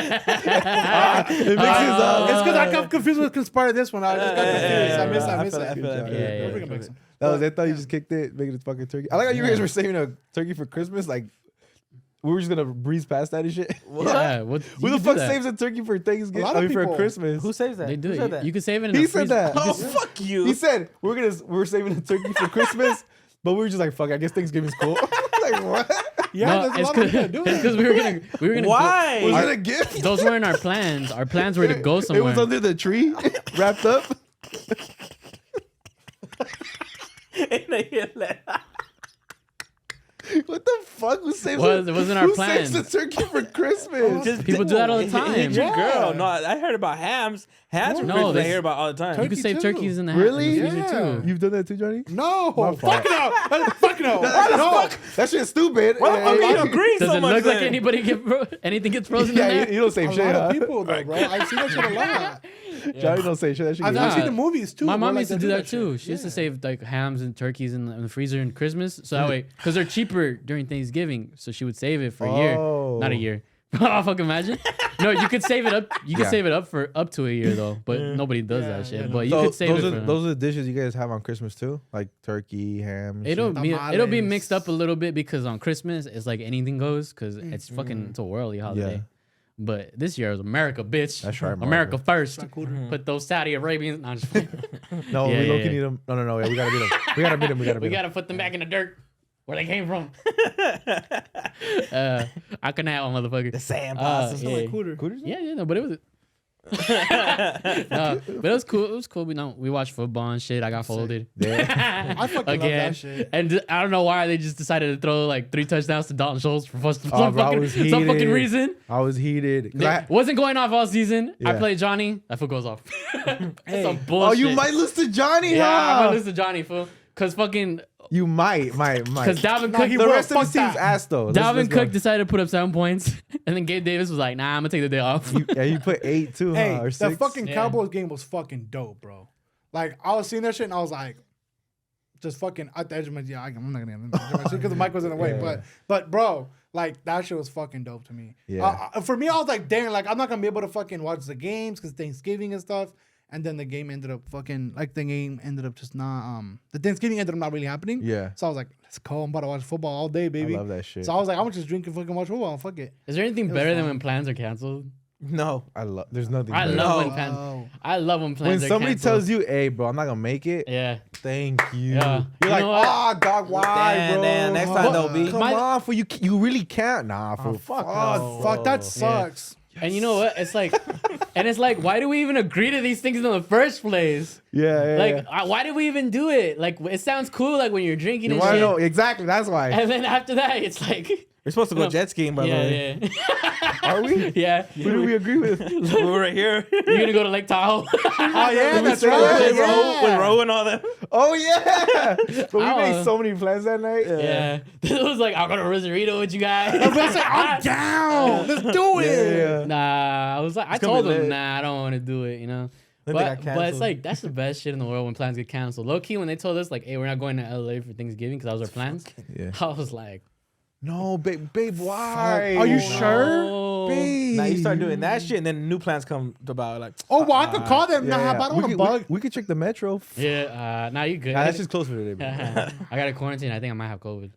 It mixes up. It's because I got confused with conspire this one. I just got confused. I missed I feel it. it. Yeah. We're gonna mix them. That was it. I thought you just kicked it, making it fucking turkey. I like how you guys were saving a turkey for Christmas. Like we were just gonna breeze past that and shit. Yeah, what? Who the fuck saves a turkey for Thanksgiving? A lot of I mean, for people. Christmas. Who says that? They do Who said it. that? You can save it in He the said freezer. that. Oh, fuck you. He said we're saving a turkey for Christmas, but we were just like, fuck. I guess Thanksgiving's cool. Like what? Yeah, No, there's a it's lot of people that do because it. we were gonna. Why? Was it a gift? Those weren't our plans. Our plans were to go It somewhere. was under the tree, wrapped up. What the fuck? Who saves? It wasn't our Who plans. saves the turkey for Christmas? People do that all the time. Hit your Yeah. girl. No, I heard about hams. Hams No, are Christmas. I this- hear about all the time. You can Turkey save too. turkeys in the Really? in the freezer Yeah. too. You've done that too, Johnny? No, fault. fuck no, fuck no. No. That shit's stupid. Why the fuck are you agreeing Does so it much look like then? anything gets frozen Yeah, in there? you don't save A shit, lot huh? of people though, bro. I've seen that shit a lot. Johnny don't say shit. That shit I've gets- seen the movies too. My where, mom like, used to they do that too. shit. She used to Yeah. save like hams and turkeys in the freezer in Christmas, so that way, because they're cheaper during Thanksgiving, so she would save it for a year, not a year. Oh, fuck! Imagine. No, you could save it up. You could Yeah. save it up for up to a year though, but nobody does Yeah, that shit. yeah, But you So could save those it. are For those are the dishes you guys have on Christmas too, like turkey, ham. and It'll shit? be Tamales. mixed up a little bit because on Christmas it's like anything goes because it's fucking it's a worldly holiday. Yeah. But this year is America, bitch. That's right, America first. Charcuterie. Put those Saudi Arabians. No, I'm just playing. No, Yeah, we yeah, low-key yeah. need them. No. Yeah, we gotta beat them. We gotta beat them. We gotta We beat them. gotta put them back in the dirt where they came from. I couldn't have one, motherfucker. Sand Uh, pasta. yeah. Cooter. Yeah, no, but it was. No, but it was cool. It was cool. We watched football and shit. I got folded. Yeah. I fucking love Again, that shit. and I don't know why they just decided to throw like 3 touchdowns to Dalton Schultz for some, Oh, bro, I fucking, was some fucking heated. reason. I was heated. 'Cause I- Wasn't going off all season. I Yeah. played Johnny. That foot goes off. That's some oh, bullshit. you might lose to Johnny, Yeah, I'm huh? gonna listen to Johnny, fool. Cause fucking, You might. cause Dalvin No, Cook, he The will. rest of the Fuck team's that. ass though. Dalvin Let's go. Cook decided to put up 7 points, and then Gabe Davis was like, "Nah, I'm gonna take the day off." Yeah, you put 8 too, Hey, huh? Or the 6. fucking Yeah. Cowboys game was fucking dope, bro. Like I was seeing that shit and I was like, just fucking at the edge of my I'm not gonna get my shit because the mic was in the way. Yeah. But bro, like that shit was fucking dope to me. Yeah. For me, I was like, dang, like I'm not gonna be able to fucking watch the games because Thanksgiving and stuff. And then the game ended up just not the Thanksgiving ended up not really happening. Yeah. So I was like, let's go. I'm about to watch football all day, baby. I love that shit. So I was like, I'm gonna just drink and fucking watch football. Fuck it. Is there anything was better than fun. when plans are canceled? No, There's nothing. I better. love when plans. I love when plans. When are somebody canceled. tells you, "Hey, bro, I'm not gonna make it." Yeah. Thank you. Yeah. You're You like, know what? "Ah, dog, why, Damn, bro? damn, next time though, B. Come on, for you really can't. Nah, for fuck fuck, Fuck, that sucks. And you know what? It's like, why do we even agree to these things in the first place? Yeah, Like, why did we even do it? Like, it sounds cool, like when you're drinking You and want to shit. know exactly? That's why. And then after that, it's like, we're supposed to go jet skiing, by the way. yeah. Are we? Yeah. Who do we agree with? We were right here. You're gonna go to Lake Tahoe. Oh yeah, that's say right. that? Yeah. With Ro and all that. Oh yeah. But we Oh. made so many plans that night. Yeah. It was like, I'll go to Rosarito with you guys. I'm down. Let's do it. Yeah. Nah, I was like, I gonna told be them, lit. nah, I don't want to do it, you know. Then they But got it's canceled. like, that's the best shit in the world when plans get canceled. Low key, when they told us, like, hey, we're not going to LA for Thanksgiving because that was our plans, Yeah. I was like, No, babe, why? Are you oh, sure? no. Babe. Now you start doing that shit, and then new plans come about. Like, Oh, well, I could call them. Yeah, Nah, yeah. but I don't we want to could, bug. we could check the metro. Yeah, nah, you good. Nah, that's just close for today, bro. I got a quarantine. I think I might have COVID.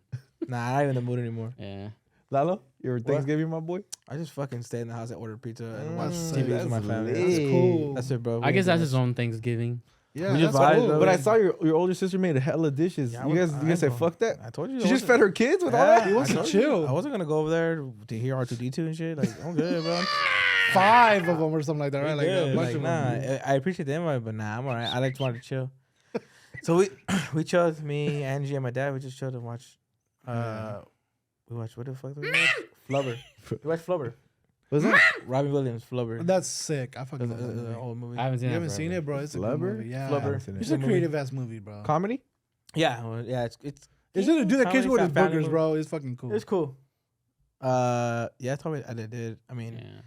nah, I'm not even in the mood anymore. Yeah. Lalo, your Thanksgiving, my boy. I just fucking stayed in the house and ordered pizza and watched Mm, TV with my that's family. lit. That's cool. That's it, bro. I guess that's his own Thanksgiving. Yeah, We just that's vibed, cool. bro. But I saw your older sister made a hella dishes. Yeah, you guys say bro. fuck that. I told you. She just fed her kids with all Yeah, that. He wants I to told chill. you. I wasn't gonna go over there to hear R2D2 and shit. Like, I'm good, bro. 5 of them or something like that, right? Like Yeah, a bunch of nah, them. I appreciate the invite, but nah, I'm alright. I like wanted to chill. So we chilled. Me, Angie, and my dad. We just chilled and watched. We watched what the fuck did we watch? Flubber. We watched Flubber. What's that? Robbie Williams, Flubber. That's sick. I fucking It's love that an movie. old movie. I haven't seen You it. haven't seen it, bro? It's a good Flubber? movie. Yeah. Flubber. It's a creative ass movie, bro. Comedy? Yeah, well, yeah. It's It's just a dude that kids comedy, with his family boogers, movie. bro. It's fucking cool. It's cool. Yeah, I told me I did. I mean, Yeah.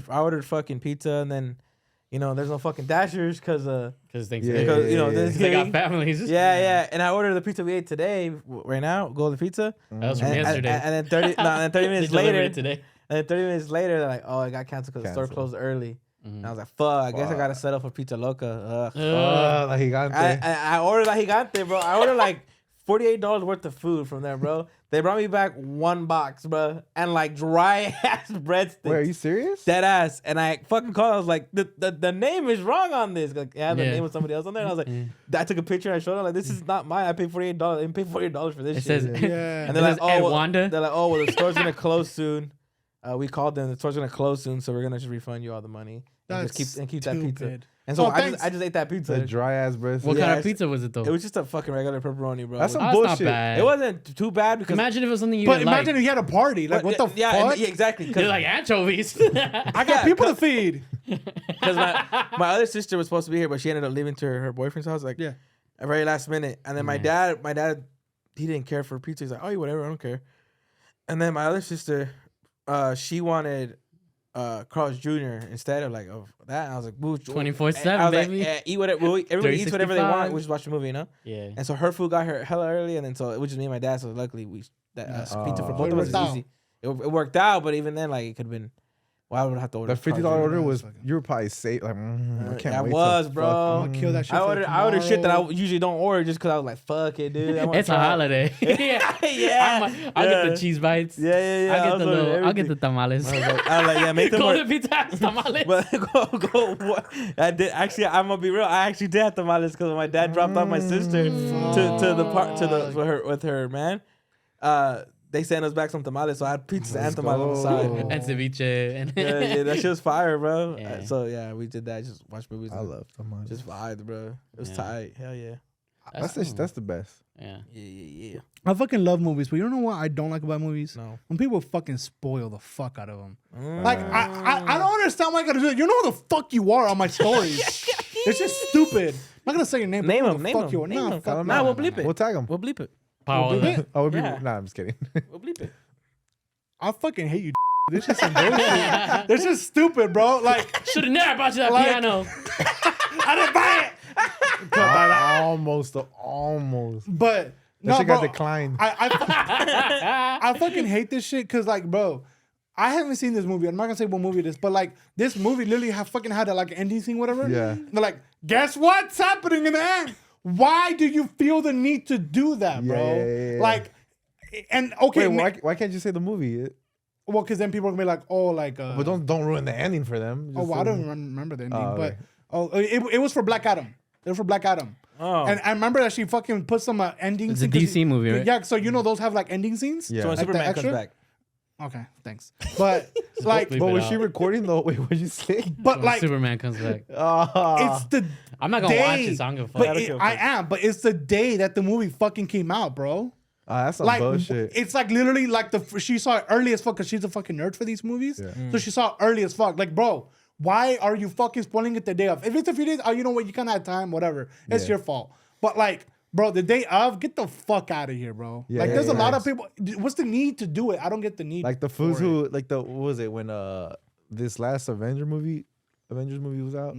I ordered fucking pizza, and then, there's no fucking Dashers because Because Yeah. Thanksgiving. this They got families. yeah, and I ordered the pizza we ate today right now, Golden Pizza, That was from and, yesterday. and then 30 minutes They delivered later, it today. and then 30 minutes later, they're like, oh, it got canceled because the store Canceled. closed early. Mhm. And I was like, fuck, I guess I Fuck. gotta settle for Pizza Loca. Ugh. La Gigante. I ordered La Gigante, bro. I ordered like $48 worth of food from there, bro. They brought me back one box, bro, and like dry ass breadsticks. Wait, are you serious? Dead ass. And I fucking called. I was like, the name is wrong on this. Like, the Yeah. name of somebody else on there. And I was like, I took a picture. I showed her like, this is not mine. I paid $48. I didn't pay $48 for this It shit. says, Yeah. and it they're says like, Ed well, Wanda. they're like, oh, well, the store's gonna close soon. We called them. The store's gonna close soon, so we're gonna just refund you all the money and That's just keep that pizza. stupid. And so Oh, I thanks. just ate that pizza. The dry ass breast. What Yeah, kind of it's- pizza was it though? It was just a fucking regular pepperoni, bro. That's some That's not bullshit. bad. It wasn't too bad because Imagine if it was something you But didn't imagine like. if you had a party. Like, what the yeah, fuck? yeah, exactly. You're like anchovies. I got people to feed. Because my other sister was supposed to be here, but she ended up leaving to her boyfriend's house like Yeah. at very last minute. And then my dad, he didn't care for pizza. He's like, oh, whatever, I don't care. And then my other sister, she wanted Carl's Jr. instead of of that. And I was like, 24/7, I was baby. Like, eat whatever. Everybody eats whatever they 365. want. We just watch the movie, you know. Yeah. And so her food got her hella early, and then so it was just me and my dad. So luckily pizza for Oh. both It of us is worked out. easy. It worked out, but even then, it could have been. Well, I would have to order The $50 Carl's Jr. order was Fucking- you were probably safe. Like, I can't I wait. was, till bro. fuck- I'm gonna kill that shit. I for ordered shit that I tomorrow. usually don't order just because I was like, fuck it, dude. I wanna It's a try it. holiday. yeah. Yeah. I'll get Yeah. the cheese bites. Yeah. I'll get the tamales. I was like, yeah, make them Golden work. pizza has tamales. But go. What? I did actually. I'm gonna be real. I actually did have tamales because my dad dropped off my sister to the park with her man. They sent us back some tamales, so I had pizzas and tamales on the go. side. and ceviche. And Yeah, that shit was fire, bro. Yeah. So yeah, we did that. Just watch movies. I love tamales. Just vibed, bro. It was Yeah. tight. Hell yeah. That's the best. yeah. Yeah. I fucking love movies, but you don't know what I don't like about movies? No. When people fucking spoil the fuck out of them. Mm. Like, I don't understand why I gotta do it. You know who the fuck you are on my stories. It's just stupid. I'm not gonna say your name. but Name who him, the name fuck him, you are. name Nah, him. fuck Nah, no. we'll bleep it. We'll tag him. We'll bleep it. Paola. Oh, we'll be. Yeah. Nah, I'm just kidding. We'll bleep it. I fucking hate you. This is some bullshit. This is stupid, bro. Like, Should have never bought you that Like- piano. I didn't buy it. Almost. But That no, shit bro, got declined. I fucking hate this shit because, like, bro, I haven't seen this movie. I'm not gonna say what movie it is, but like, this movie literally fucking had a like ending scene, whatever. Yeah. And they're like, guess what's happening in the end? Why do you feel the need to do that, bro? Yeah. Like, and okay, Wait, why can't you say the movie? Well, because then people are gonna be like, oh, like. But don't ruin the ending for them. Oh, well, I don't remember the ending, but it was for Black Adam. It was for Black Adam. Oh. And I remember that she fucking put some ending. It's a DC movie, right? Yeah, so those have like ending scenes. Yeah. So when Like Superman the comes extra? back. Okay, thanks. But like, Leave But it was out. she recording though? Wait, what did you say? but When like, Superman comes back. it's the. I'm not gonna watch day, it, so I'm gonna fuck. But I am. But it's the day that the movie fucking came out, bro. That's some Like bullshit. it's like literally like she saw it early as fuck because she's a fucking nerd for these movies. Yeah. So she saw it early as fuck. Like, bro, why are you fucking spoiling it the day of? If it's a few days, oh, you know what? You kind of have time, whatever. It's your fault. But like, bro, the day of, get the fuck out of here, bro. Yeah, like, there's a lot of nice. people. What's the need to do it? I don't get the need. Like the fools for it. who like what was it when this last Avengers movie was out?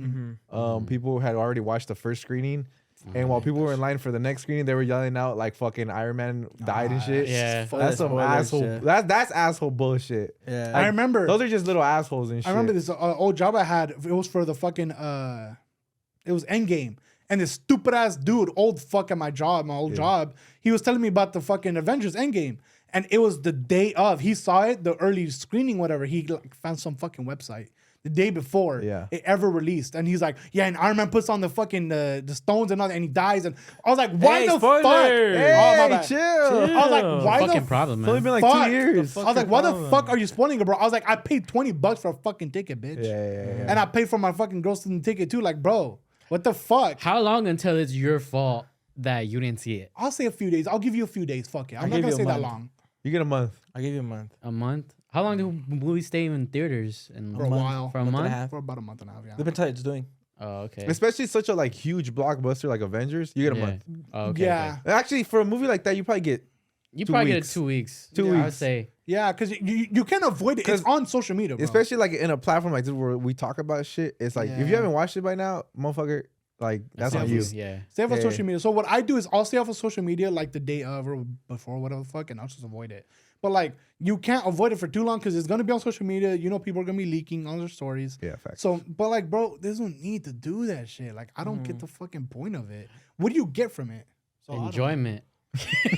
People had already watched the first screening. And while people were in line for the next screening, they were yelling out like fucking Iron Man died and shit. Yeah. That's some Spoilers, asshole. yeah. That's asshole bullshit. Yeah. I remember. Those are just little assholes and shit. I remember this old job I had. It was for the fucking it was Endgame. And this stupid ass dude, old fuck at my old job, he was telling me about the fucking Avengers Endgame. And it was the day of. He saw it, the early screening, whatever. He like found some fucking website the day before it ever released. And he's like, yeah, and Iron Man puts on the fucking the stones and all that, and he dies. And I was like, why the spoilers. fuck? Hey, Oh, my bad. chill. I was like, why Fucking the problem, It's only man. been like fuck? 2 years. I was like, why the fuck are you spoiling it, bro? I was like, I paid $20 for a fucking ticket, bitch. Yeah. And I paid for my fucking girls season ticket too. Like, bro, what the fuck? How long until it's your fault that you didn't see it? I'll say a few days. I'll give you a few days. Fuck it. I'm not give gonna you a say that month. long. You get a month. I'll give you a month. A month? How long do movies stay in theaters? And For a while. For a Month and a month? half. For about a month and a half, yeah. They've been telling you it's doing. Oh, okay. Especially such a like huge blockbuster like Avengers. You get a Yeah. month. Oh, okay, Yeah. okay. Actually, for a movie like that, you probably get You 2 probably weeks. get it 2 weeks. 2 I would weeks. say. Yeah, because you can't avoid it. It's 'Cause on social media, bro. especially like in a platform like this where we talk about shit. It's like if you Yeah. haven't watched it by now, motherfucker, like that's on you. Yeah. Stay off of Yeah. social media. So what I do is I'll stay off of social media like the day of or before, whatever the fuck, and I'll just avoid it. But like you can't avoid it for too long because it's gonna be on social media. You know, people are gonna be leaking on their stories. Yeah, facts. So, but like, bro, there's no need to do that shit. Like, I don't get the fucking point of it. What do you get from it? So I don't know. Enjoyment.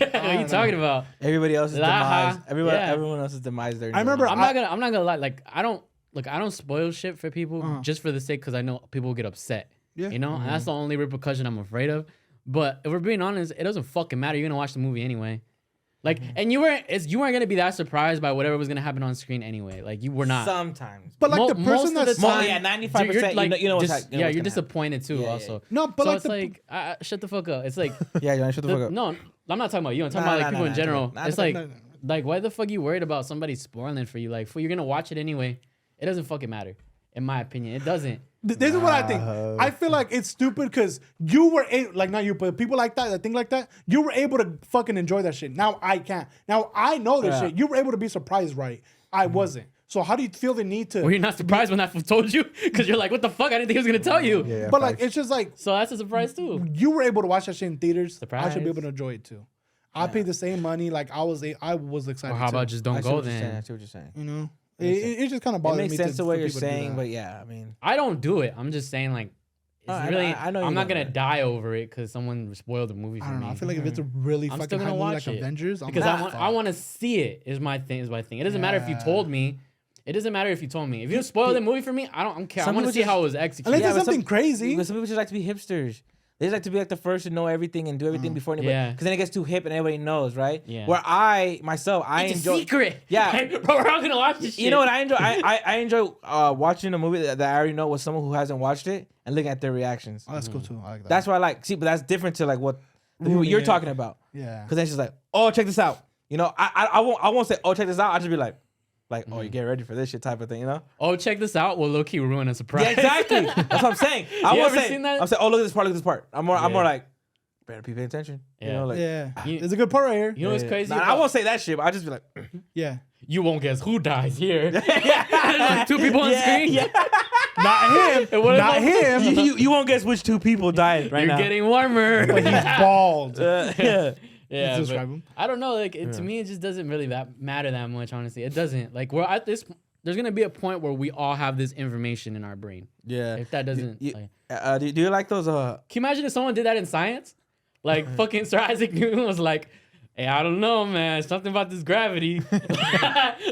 What are you talking about? Everybody else's Laha. demise. Yeah. Everyone else's demise. They're I remember I'm not gonna lie. Like I don't spoil shit for people just for the sake because I know people will get upset. Yeah. You know, and that's the only repercussion I'm afraid of. But if we're being honest, it doesn't fucking matter. You're gonna watch the movie anyway. Like, and you weren't gonna be that surprised by whatever was gonna happen on screen anyway. Like you were not. Sometimes. But like the Most person of the that's time, yeah, 95%. you're, like, you know what's dis- hap- you know yeah, what's you're gonna disappointed too. Yeah, yeah. Also, No, but so like it's the like shut the fuck up. It's like Yeah, Johnny, shut the fuck up. no, I'm not talking about you. I'm talking Nah, about like nah, people nah, in general. nah, It's nah, like nah, nah. like why the fuck you worried about somebody spoiling it for you? Like, you're gonna watch it anyway. It doesn't fucking matter, in my opinion. It doesn't. This is what I think. I feel like it's stupid because you were like not you, but people like that think like that. You were able to fucking enjoy that shit. Now I can't. Now I know this shit. You were able to be surprised, right? I wasn't. So how do you feel the need to? Well, you're not surprised when I told you because you're like, what the fuck? I didn't think he was gonna tell you. Yeah, But like facts. it's just like So that's a surprise too. you were able to watch that shit in theaters. I Surprise. should be able to enjoy it too. I paid the same money. Like I was excited. Or how about too. just I don't see go what you're saying. I then? see what you're saying. you know? It just kind of It bothers me. makes sense to what for you're people to do saying, that. but yeah, I mean, I don't do it. I'm just saying like. It's I really, know you I'm not know gonna that. die over it because someone spoiled the movie for I don't me. know. I feel like if it's a really I'm fucking still high gonna movie watch like it Avengers, I'm because like, I want to see it. Is my thing. It doesn't matter if you Yeah. told me. It doesn't matter if you told me. If you spoil the movie for me, I don't care. I Some want to people see just- how it was executed. unless Yeah, it's but something crazy. because some people just like to be hipsters. They just like to be like the first to know everything and do everything before anybody. Yeah. Because then it gets too hip and everybody knows, right? Yeah. Where I it's enjoy. a secret. Yeah. Bro, we're all gonna watch this shit. You know what I enjoy? I enjoy watching a movie that I already know with someone who hasn't watched it and looking at their reactions. Oh, that's cool too. I like that. That's what I like. See, but that's different to like what the people Ruining you're it. talking about. yeah. Because then she's like, oh, check this out. You know, I won't say, oh, check this out. I'll just be like, oh, you get ready for this shit type of thing, you know? Oh, check this out. Well, low key ruin a surprise. Yeah, exactly. That's what I'm saying. I You won't ever say, seen that? I'm saying, oh, look at this part, look at this part. I'm more Yeah. like, better be paying attention. You Yeah. know, like, Yeah. You- There's a good part right here. You know what's crazy? Nah, I about- won't say that shit, but I'll just be like, Yeah. You won't guess who dies here. There's like 2 people on screen. Yeah. Not him. And what Not about- him. you won't guess which 2 people died right You're now. getting warmer. But he's bald. Yeah. Yeah, Let's but describe him. I don't know. Like to me, it just doesn't really matter that much. Honestly, it doesn't. Like we're at this. There's gonna be a point where we all have this information in our brain. Yeah. If that doesn't, You- like, do you like those? can you imagine if someone did that in science? Like fucking Sir Isaac Newton was like, Hey, I don't know, man. Something about this gravity.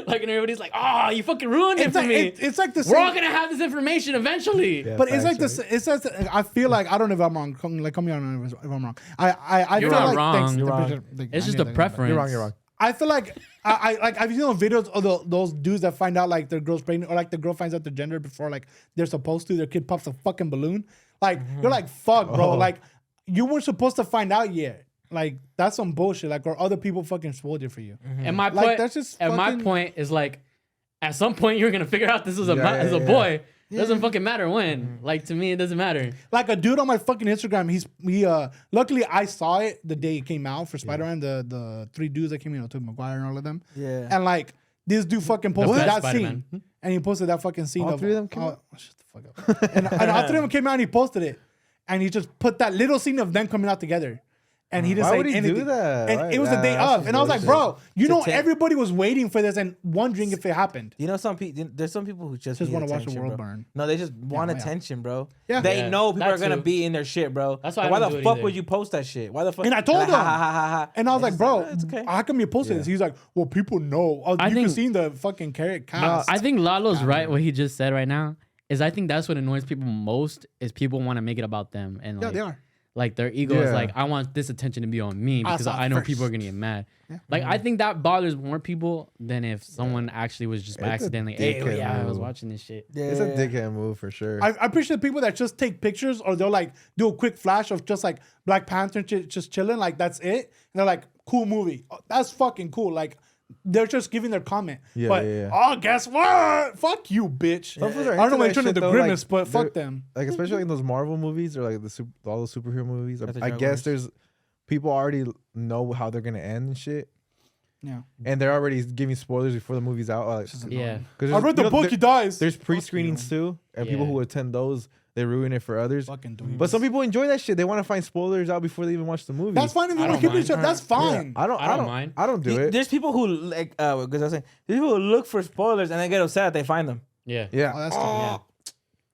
Like, and everybody's like, "Oh, you fucking ruined it for me." It's like the We're all gonna have this information eventually. Yeah, but it's like facts, this. It's just, I feel like I don't know if I'm wrong. Come me on if I'm wrong. I You're feel not like wrong. You're wrong. It's just a preference. You're wrong. I feel like I like I've seen those videos of those dudes that find out like their girl's pregnant, or like the girl finds out their gender before like they're supposed to. Their kid pops a fucking balloon. Like you're like, fuck, bro. Like you weren't supposed to find out yet. Like that's some bullshit. Like, or other people fucking spoiled it for you. And my Like, point, that's just and my fucking- point is like, at some point you're gonna figure out this is a Yeah, boy. Doesn't fucking matter when. Like, to me, it doesn't matter. Like a dude on my fucking Instagram, he luckily I saw it the day it came out for Spider-Man, the 3 dudes that came in, Tobey Maguire and all of them. Yeah. And like this dude fucking posted best that Spider-Man. scene. And he posted that fucking scene All of 3 of them came out? shut the fuck up. and all 3 of them came out and he posted it. And he just put that little scene of them coming out together. And he just Why like would he anything. do that? And Why- it was the day that's of. And I was like, bullshit. bro, you know, take- everybody was waiting for this and wondering if it happened. You know, there's some people who just Just need want to watch the attention, world bro. burn. No, they just want yeah. attention, bro. Yeah. They Yeah, know people that are gonna too. be in their shit, bro. That's why Like, I why don't the do it fuck either. would you post that shit? Why the fuck? And I told like, him. ha, ha, ha, ha, ha. And I was like, It's bro, it's okay. how come you posted this? He's like, well, people know. Oh, I you think- can see the fucking carrot cast. I think Lalo's right. What he just said right now is, I think that's what annoys people most is people want to make it about them and Yeah, like, they are. like their ego is Yeah. like, I want this attention to be on me because saw it I know first. people are gonna get mad. Like, I think that bothers more people than if someone actually was just by It's a accidentally, hey, dickhead yeah, I was move. watching this shit. Yeah. It's a dickhead move for sure. I appreciate people that just take pictures or they'll like do a quick flash of just like Black Panther just chilling, like that's it. And they're like, cool movie. Oh, that's fucking cool. Like they're just giving their comment. Yeah, but yeah. oh, guess what? Fuck you, bitch. Some fools are I don't know into why that you're turning shit, the though, grimace, like, but fuck they're- them. Like especially in those Marvel movies or like all the superhero movies. That's the I guess Jaguars. there's people already know how they're gonna end and shit, Yeah. and they're already giving spoilers before the movie's out. Like, Yeah. 'cause I read the book, he dies. There's Fuck pre-screenings too, and people Yeah. who attend those, they ruin it for others. Fucking dweebs. But some people enjoy that shit. They want to find spoilers out before they even watch the movie. That's fine if you I want to don't keep it shut. mind. That's Yeah. fine. I don't mind. I don't do it. There's people who like, because I was saying, there's people who look for spoilers and then get upset that they find them. Yeah. Yeah. Oh, that's Yeah.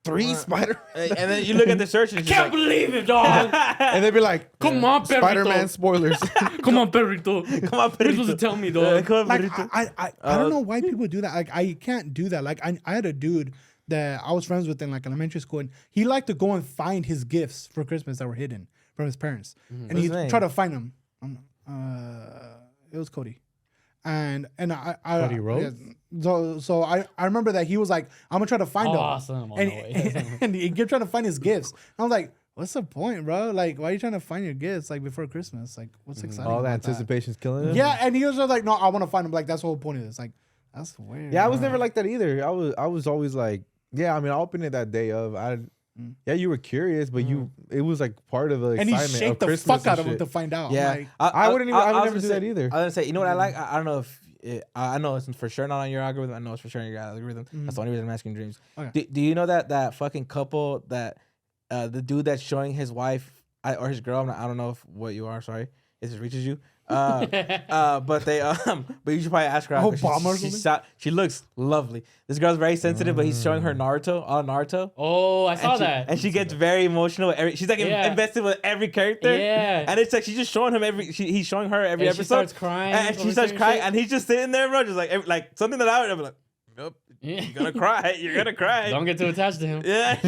3 Spider. And then you look at the search and it's just Can't like, believe it, dog. And they'd be like, Come on, Perrito. Spider-Man spoilers. Come on, Perrito. come on, You're supposed to tell me, dog. Come on, Like Perrito. I don't know why people do that. Like I can't do that. Like I had a dude that I was friends with in like elementary school, and he liked to go and find his gifts for Christmas that were hidden from his parents, and What's he'd his name? try to find them. It was Cody, and I Cody Rhodes? So I remember that he was like, I'm gonna try to find them. Awesome. Oh, And, no way. and he kept trying to find his gifts. I was like, what's the point, bro? Like, why are you trying to find your gifts like before Christmas? Like, what's exciting? All the about that? anticipation's killing them. Yeah, and he was just like, no, I want to find them. Like, that's the whole point of this. Like, that's weird. Yeah, I was bro. never like that either. I was always like, yeah, I mean, I opened it that day of. Yeah, you were curious, but it was like part of the And he excitement shaked of the Christmas fuck out of and him to shit. find out. Yeah, Like, I would never was do gonna that say- either. I was gonna say, you know what I like? I don't know if I know it's for sure not on your algorithm. I know it's for sure on your algorithm. That's the only reason I'm asking Dreams. Okay. Do you know that fucking couple that the dude that's showing his wife or his girl? I don't know what you are. Sorry, if it reaches you. But they but you should probably ask her out. 'cause Obama or something? she looks lovely. This girl's very sensitive, but he's showing her Naruto, all Naruto. Oh, I saw that. And she gets very emotional. She's like Yeah. invested with every character. Yeah. And it's like she's just showing him he's showing her every And she episode. starts crying And she over starts certain crying, shit. and he's just sitting there, bro, just like something that I would be like, nope, Yeah. you're gonna cry. You're gonna cry. Don't get too attached to him. Yeah.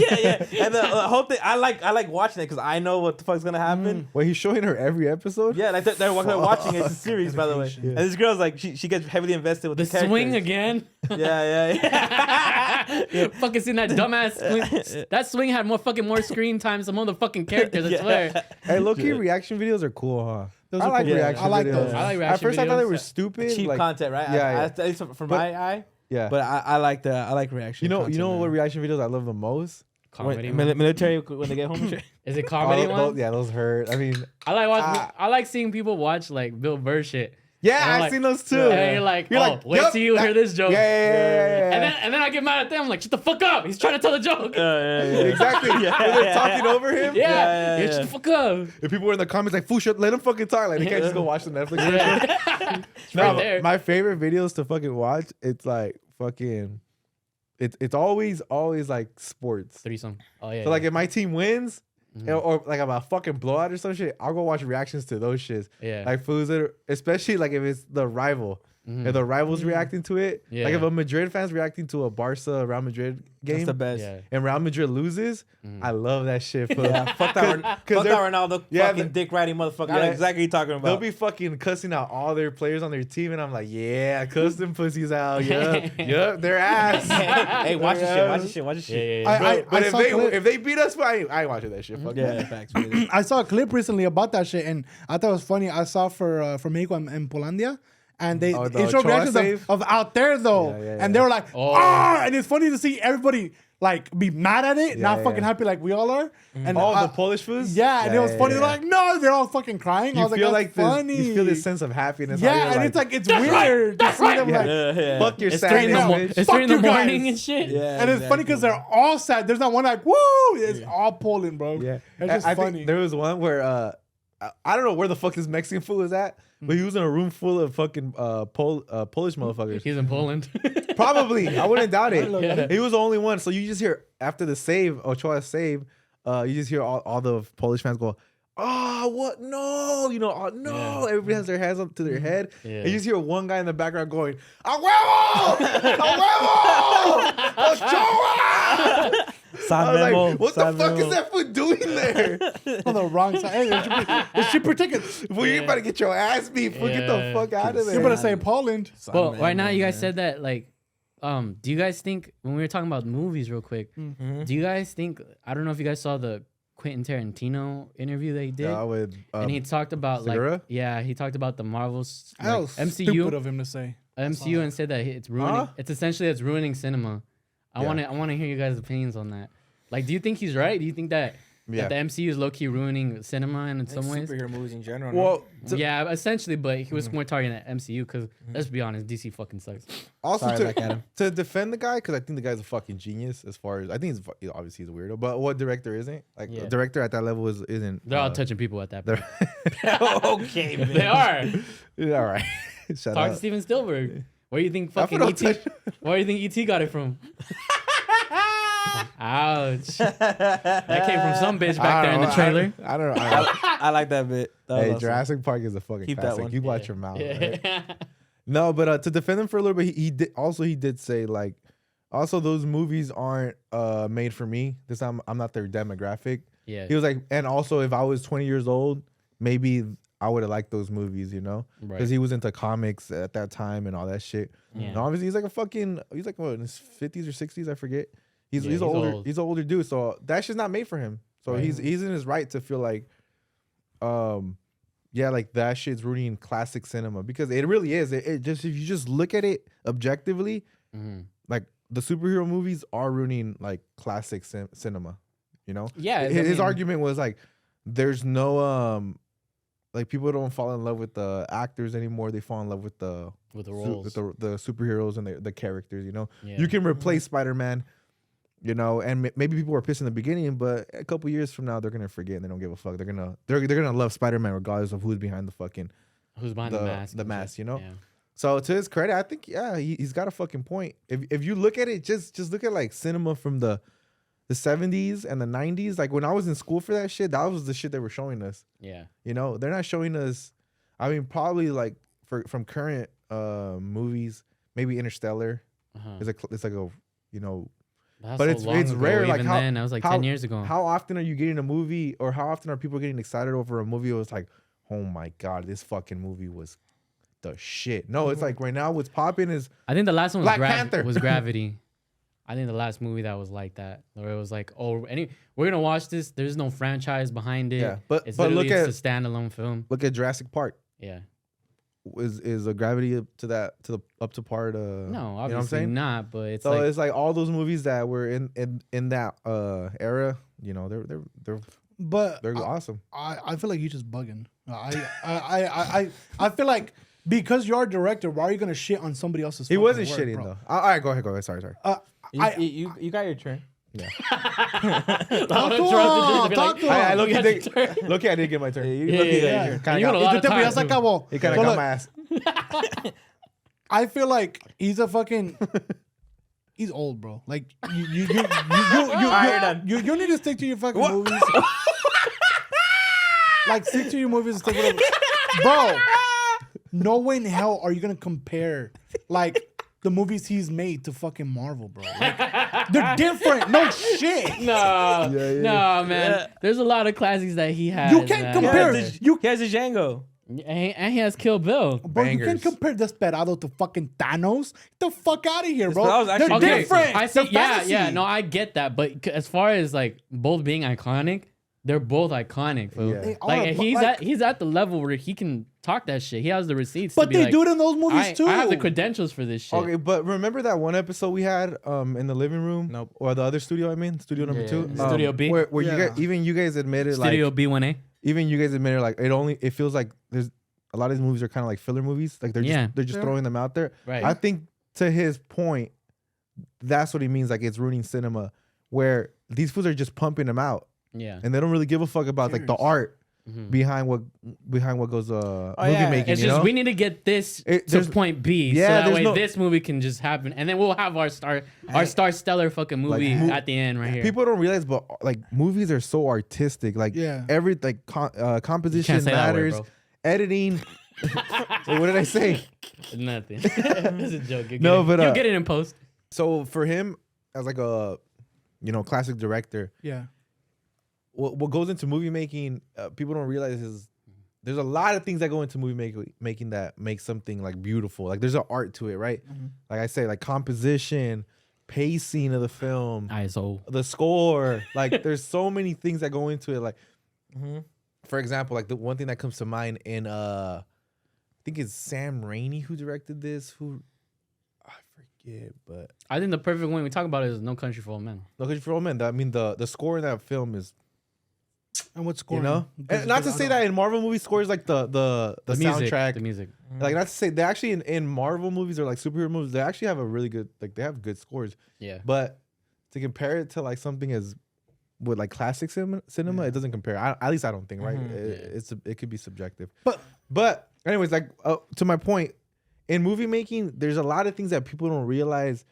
And the whole thing, I like watching it because I know what the fuck's gonna happen. Wait, he's showing her every episode? Yeah, like they're watching it. It's a series, by the way. Dedication. And this girl's like, she gets heavily invested with The the swing characters. again. Yeah. Fucking seen that dumbass swing. That swing had more screen time than some other fucking characters, I swear. Hey, low-key reaction videos are cool, huh? Those I are like cool. reaction I like videos. those. I like At reaction first I thought they videos. were stupid. Cheap like, content, right? Yeah, At least from my eye. yeah. But I like reaction. you know content, man. what reaction videos I love the most? Comedy. Military when they get home. Is it comedy Oh, ones? those hurt. I mean, I like seeing people watch like Bill Burr shit. yeah, And I'm I've like- seen those too. And you're like, wait yup, till you hear this joke. Yeah. And then I get mad at them. I'm like, shut the fuck up. He's trying to tell a joke. Exactly. When they're talking over him. Yeah, shut the fuck up. If people were in the comments like, "Fool, let him fucking talk." Like they can't just go watch the Netflix version. It's right No, there. my favorite videos to fucking watch, it's like fucking, it's always like sports. Threesome. Oh yeah. So like if my team wins, or like about fucking blowout or some shit, I'll go watch reactions to those shits. Yeah. Like fools that are, especially like if it's the rival. If the rivals reacting to it, like if a Madrid fan's reacting to a Barca Real Madrid game, That's the best. and Real Madrid loses, I love that shit. Yeah, fuck that Ronaldo, fucking dick riding motherfucker. I know exactly what you're talking about. They'll be fucking cussing out all their players on their team, and I'm like, yeah, cuss them pussies out. Yup, their ass. Hey, watch this shit. Yeah. But if they beat us, I ain't watching that shit. Fuck facts. I saw a clip recently about that shit, and I thought it was funny. I saw for Mexico and Polandia. And they showed reactions of out there though, and they were like, "Ah!" And it's funny to see everybody like be mad at it, not fucking happy like we all are. And all the Polish foods, and it was funny. They're like, "No," they're all fucking crying. I was like, funny. You feel this sense of happiness. Yeah, and it's like it's weird. That's right. Fuck your sadness. It's 3 in the morning and shit. Yeah, and it's funny because they're all sad. There's not one like, "Woo!" It's all Poland, bro. Yeah, it's just funny. There was one where I don't know where the fuck this Mexican fool is at. But he was in a room full of fucking Polish motherfuckers. He's in Poland. Probably. I wouldn't doubt it. He was the only one. So you just hear, after the save, Ochoa's save, you just hear all the Polish fans go, "Oh, what? No." You know, "Oh, no." Yeah. Everybody has their hands up to their head. Yeah. And you just hear one guy in the background going, "A huevo! A huevo! Ochoa!" I was like, what the fuck is that fool doing there? On the wrong side. Hey, it's cheaper tickets. Well, you better get your ass beat. Get the fuck out of there. You better say Poland. Well, right now you guys said that, like, do you guys think, when we were talking about movies real quick, do you guys think, I don't know if you guys saw the Quentin Tarantino interview that he did. Yeah, with, and he talked about Segura? he talked about the Marvel's MCU. Stupid of him to say. MCU and said that it's ruining. It's essentially ruining cinema. I want to hear you guys' opinions on that. Like, do you think he's right? Do you think that the MCU is low key ruining cinema in some ways? Superhero movies in general. Well, yeah, essentially, but he was more targeting at MCU because let's be honest, DC fucking sucks. Also, to defend the guy, because I think the guy's a fucking genius. As far as I think, obviously he's a weirdo. But what director isn't? Like, a director at that level isn't. They're all touching people at that point. Okay, man. They are. Yeah, all right. Talk to Steven Spielberg. Where do you think fucking ET? Where do you think ET got it from? Ouch. That came from some bitch back there in the trailer. I don't know. I like that bit. Hey, Jurassic Park is a fucking classic. You watch your mouth. Yeah. Right? No, but to defend him for a little bit, he did say, like, also those movies aren't made for me. This time I'm not their demographic. Yeah. He was like, and also if I was 20 years old, maybe I would have liked those movies, you know? Because he was into comics at that time and all that shit. Yeah. And obviously he's like what, in his 50s or 60s, I forget. He's an older dude, so that shit's not made for him. So he's in his right to feel like, like that shit's ruining classic cinema, because it really is. It just, if you just look at it objectively, like the superhero movies are ruining like classic cinema. You know? Yeah. His argument was like, there's no like people don't fall in love with the actors anymore. They fall in love with the roles, the superheroes and the characters. You know, you can replace Spider-Man. You know, and maybe people were pissed in the beginning, but a couple years from now they're gonna forget and they don't give a fuck. They're gonna love Spider-Man regardless of who's behind the mask. The mask, you know. Yeah. So to his credit, I think he's got a fucking point. If you look at it, just look at like cinema from the 70s and the 90s. Like when I was in school for that shit, that was the shit they were showing us. Yeah. You know, they're not showing us. I mean, probably like from current movies, maybe Interstellar. It's like a you know. But it's rare. Like how then, I was like 10 years ago. How often are you getting a movie, or how often are people getting excited over a movie? It was like, oh my god, this fucking movie was the shit. No, it's like right now what's popping is, I think the last one was was Gravity. I think the last movie that was like that, where it was like, oh, we're gonna watch this. There's no franchise behind it. Yeah, but it's a standalone film. Look at Jurassic Park. Yeah. Is a Gravity up to part? No, obviously not. But it's it's like all those movies that were in that era. You know, they're awesome. I feel like you're just bugging. I feel like because you're a director, why are you gonna shit on somebody else's? He wasn't shitting though. All right, go ahead. Sorry. You got your turn. Yeah. Talk to him. I look at I didn't get my turn. You look at your turn. He kind of got my ass. I feel like he's a fucking. He's old, bro. Like you need to stick to your fucking movies. Like, stick to your movies and stick with it. Bro, no way in hell are you going to compare, like, the movies he's made to fucking Marvel, bro. Like, they're different. No shit. No, no, man. Yeah. There's a lot of classics that he has. You can't compare. He has a Django. And he has Kill Bill. Bro, you can't compare Desperado to fucking Thanos. Get the fuck out of here, bro. Desperado's actually They're okay, different. I see. They're Yeah, fantasy. yeah. No, I get that. But as far as like both being iconic, they're both iconic, fool. Yeah. They are, Like but, he's at the level where he can talk that shit. He has the receipts. But to be they like, do it in those movies too. I have the credentials for this shit. Okay, but remember that one episode we had in the living room? Nope. Or the other studio, I mean, studio number Yeah, 2? Studio B. Where you Yeah. guys, even you guys admitted, Studio like, B1A. even you guys admitted, like, it feels like there's a lot of these movies are kind of like filler movies. Like, they're just Yeah. throwing them out there. Right. I think to his point, that's what he means. Like, it's ruining cinema, where these fools are just pumping them out, Yeah. and they don't really give a fuck about like the art Mhm. behind what goes movie yeah. making. It's you just know? we need to get this to there's- point B, Yeah, so that there's way no- this movie can just happen, and then we'll have our star stellar fucking movie at the end right here. People don't realize, but like movies are so artistic. Like Yeah. every like composition say that word, matters, bro. editing. So what did I say? Nothing. It's a joke. But, you'll get it in post. So for him, as like a classic director, Yeah. what goes into movie making, people don't realize is there's a lot of things that go into movie making that make something like beautiful. Like there's an art to it, right? Like I say, like composition, pacing of the film, ISO. the score. Like there's so many things that go into it. Like, for example, like the one thing that comes to mind in I think it's Sam Raimi who directed this. Who I forget, but I think the perfect one we talk about is No Country for Old Men. No Country for Old Men. I mean, the score in that film is, And what's scoring? you know, and not to say that in Marvel movie scores like the music, soundtrack. the music. Like not to say they actually in Marvel movies or like superhero movies, they actually have a really good, like they have good scores. Yeah. But to compare it to like something as with like classic cinema, it doesn't compare. At least I don't think, right? It could be subjective. But anyways, like to my point, in movie making, there's a lot of things that people don't realize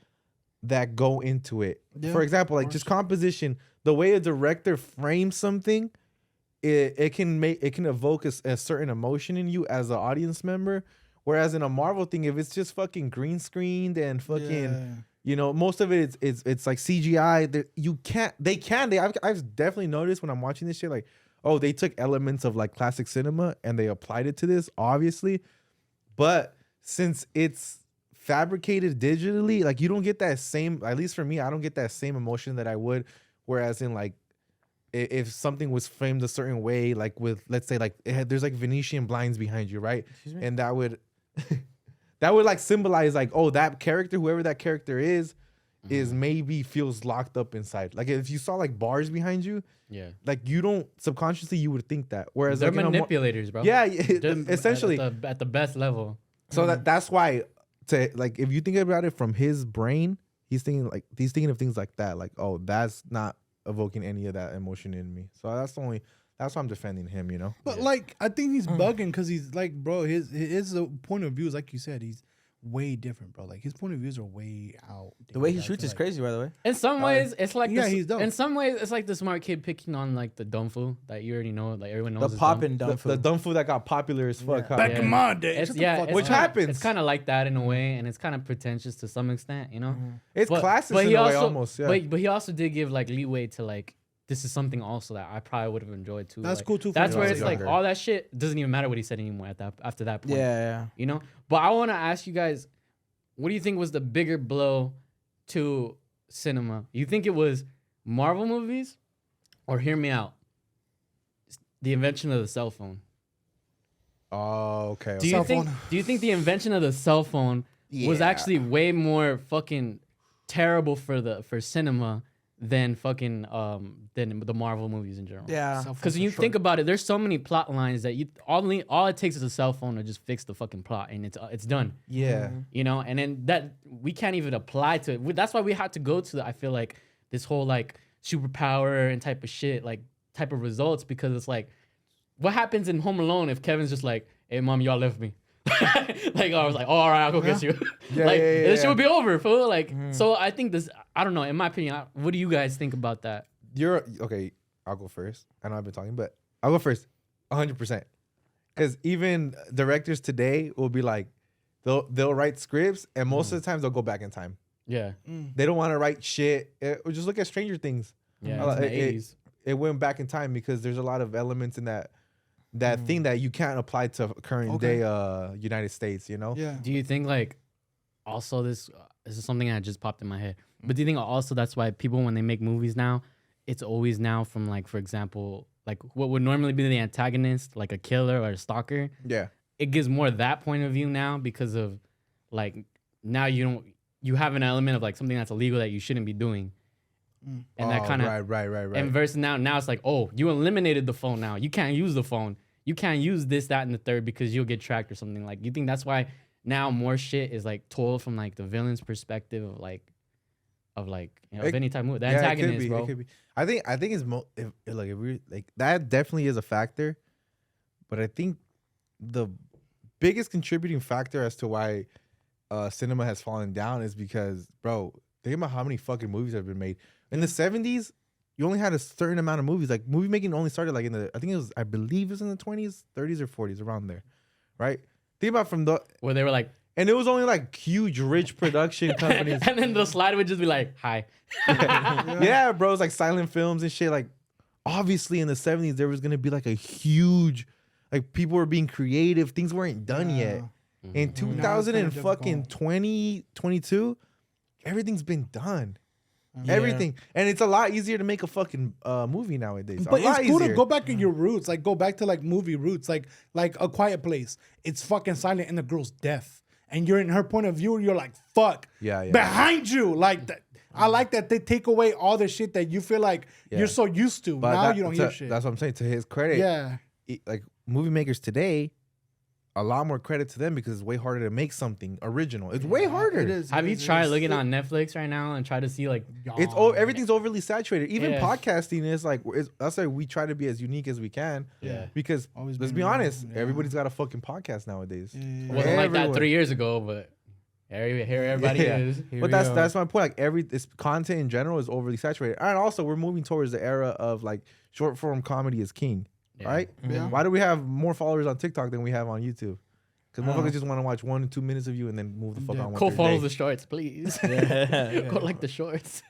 that go into it. Yeah, For example, like just composition, the way a director frames something, it can evoke a certain emotion in you as an audience member. Whereas in a Marvel thing, if it's just fucking green screened and fucking, you know, most of it it's like CGI. I've definitely noticed when I'm watching this shit, like, oh, they took elements of like classic cinema and they applied it to this, obviously. But since it's fabricated digitally, like you don't get that same, at least for me, I don't get that same emotion that I would. Whereas in like, if something was framed a certain way, like with, let's say like there's like Venetian blinds behind you, right? And that would like symbolize like, oh, that character, whoever that character is maybe feels locked up inside. Like if you saw like bars behind you, like you don't subconsciously you would think that. Whereas they're like manipulators, bro. Yeah, They're essentially at the best level. So that's why like if you think about it from his brain, he's thinking of things like that. Like, oh, that's not evoking any of that emotion in me. So that's why I'm defending him, you know. But like, I think he's bugging because he's like, bro, his point of view is like you said, he's way different, bro. Like his point of views are way out. The way he shoots is crazy, by the way. In some ways, it's like he's dope. In some ways, it's like the smart kid picking on like the dumb fool that you already know, like everyone knows. The poppin' dumb The fool. dumb fool that got popular as fuck. Back in my day, It's, shut the yeah, fuck it's Which up. kinda- happens. It's kind of like that in a way, and it's kind of pretentious to some extent, you know. It's classist in he a way also, almost. Yeah. But he also did give like leeway to like this is something also that I probably would have enjoyed too. That's like, cool too. That's for where him. it's like younger. all that shit doesn't even matter what he said anymore after that point. Yeah. You know. But I want to ask you guys, what do you think was the bigger blow to cinema? You think it was Marvel movies, or hear me out, the invention of the cell phone? Oh, okay. Do Cell you think? phone. Do you think the invention of the cell phone was actually way more fucking terrible for cinema than fucking than the Marvel movies in general? Yeah. Because when you think about it, there's so many plot lines that all it takes is a cell phone to just fix the fucking plot, and it's done. Yeah. You know, and then that we can't even apply to it. That's why we had to go to I feel like this whole like superpower and type of shit, like type of results, because it's like, what happens in Home Alone if Kevin's just like, hey mom, y'all left me? Like I was like, oh, all right, I'll go get you. Like this shit would be over, fool. Like so I think this, I don't know, in my opinion, what do you guys think about that? You're okay. I'll go first. I know I've been talking, but I'll go first. 100%. Because even directors today will be like, they'll write scripts, and most of the times they'll go back in time. Yeah. They don't want to write shit. Or just look at Stranger Things. Yeah. It's in the 80s. It went back in time because there's a lot of elements in that thing that you can't apply to current day United States, you know? Yeah. Do you think like also this is something that just popped in my head, but do you think also that's why people, when they make movies now, it's always now from like, for example, like what would normally be the antagonist, like a killer or a stalker? Yeah. It gives more that point of view now because of like now you have an element of like something that's illegal that you shouldn't be doing. And that kind of right. And versus now it's like, oh, you eliminated the phone now. You can't use the phone. You can't use this, that, and the third because you'll get tracked or something. Like, you think that's why now more shit is like told from like the villain's perspective of like you know, of any type of movie. The antagonist, it bro. could be. I think it's if we like that definitely is a factor, but I think the biggest contributing factor as to why cinema has fallen down is because, bro, think about how many fucking movies have been made. In the 70s, you only had a certain amount of movies. Like, movie making only started like I believe it was in the 20s, 30s, or 40s, around there, right? Think about where they were like, and it was only like huge, rich production companies. and then the slide would just be like, hi. Yeah, bro, it's like silent films and shit. Like, obviously in the 70s, there was gonna be like a huge, like, people were being creative. Things weren't done yet. In 2022, everything's been done. Everything, and it's a lot easier to make a fucking movie nowadays. But it's cool to go back in your roots, like go back to like movie roots, like A Quiet Place. It's fucking silent and the girl's deaf, and you're in her point of view, and you're like, fuck, behind you, like that. I like that they take away all the shit that you feel like you're so used to. But now you don't hear shit. That's what I'm saying. To his credit, like movie makers today, a lot more credit to them because it's way harder to make something original. It's way harder. It is. Have you tried looking on Netflix right now and try to see like everything's overly saturated. Even podcasting is like, that's why we try to be as unique as we can. Yeah. Because let's be honest, everybody's got a fucking podcast nowadays. It wasn't like that 3 years ago, but here everybody is. But that's my point. Like this content in general is overly saturated, and also we're moving towards the era of like short form comedy is king. Right? Yeah. Why do we have more followers on TikTok than we have on YouTube? Because motherfuckers just want to watch 1 or 2 minutes of you and then move the fuck on. Go follow the shorts, please. Go like the shorts.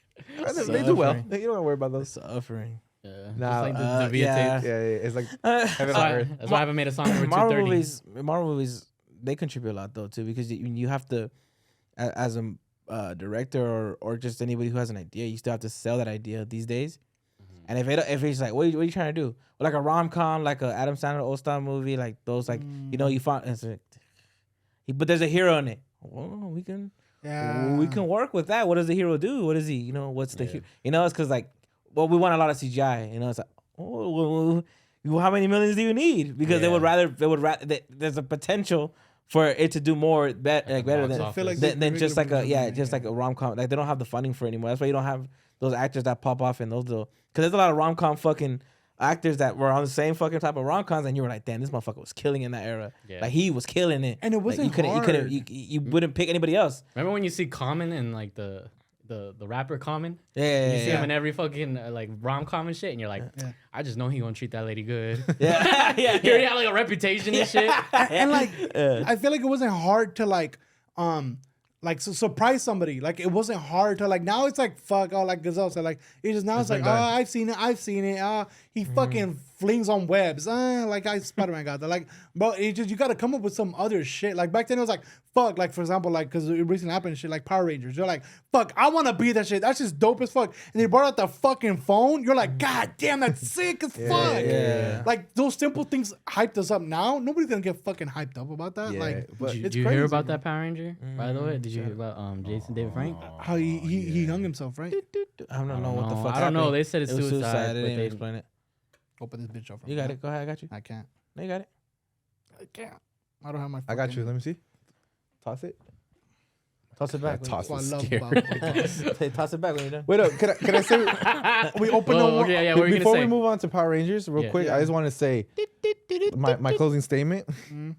They do well. You don't worry about those. Suffering. Yeah. Nah, just like the Via tapes. Yeah, it's like That's why I haven't made a song over 230. Marvel movies, they contribute a lot though too, because you have to, as a director or just anybody who has an idea, you still have to sell that idea these days. And if it's like, what are you trying to do? Like a rom-com, like a Adam Sandler old-style movie, like those, like, you know, you find, but there's a hero in it. Well, we can work with that. What does the hero do? What is he? You know, what's the hero? You know, it's because like, well, we want a lot of CGI. You know, it's like, well, how many millions do you need? Because they would rather there's a potential for it to do more better than just like a rom-com. Like they don't have the funding for it anymore. That's why you don't have those actors that pop off in those little, because there's a lot of rom-com fucking actors that were on the same fucking type of rom-coms, and you were like, damn, this motherfucker was killing in that era. Yeah. Like he was killing it, and it wasn't hard. You wouldn't pick anybody else. Remember when you see Common and like the rapper Common? Yeah, you see him in every fucking like rom-com and shit, and you're like, I just know he gonna treat that lady good. He already had like a reputation and shit. And like, I feel like it wasn't hard to like surprise somebody. Like it wasn't hard to like, now it's like, fuck, like Gazelle said, like it's just now it's like, I've seen it. He fucking flings on webs. Like Spider-Man got that. Like, bro, it just, you got to come up with some other shit. Like back then it was like, fuck, like for example, like because it recently happened and shit, like Power Rangers. You're like, fuck, I want to be that shit. That's just dope as fuck. And they brought out the fucking phone. You're like, god damn, that's sick as fuck. Yeah. Like those simple things hyped us up. Now nobody's gonna get fucking hyped up about that. Like, did you hear about that Power Ranger? By the way, did you hear about Jason David Frank? How he hung himself, right? I don't know what the fuck. I don't know. They said it's suicide. They didn't explain it. Open this bitch up. You got it. Go ahead. I got you. I can't. No, you got it. I can't. I don't have my. I got you. Let me see. Toss it. Toss it back. Toss it. Toss it back when you're done. Wait up. Can I say? We open the before we move on to Power Rangers, real quick. I just want to say my closing statement. This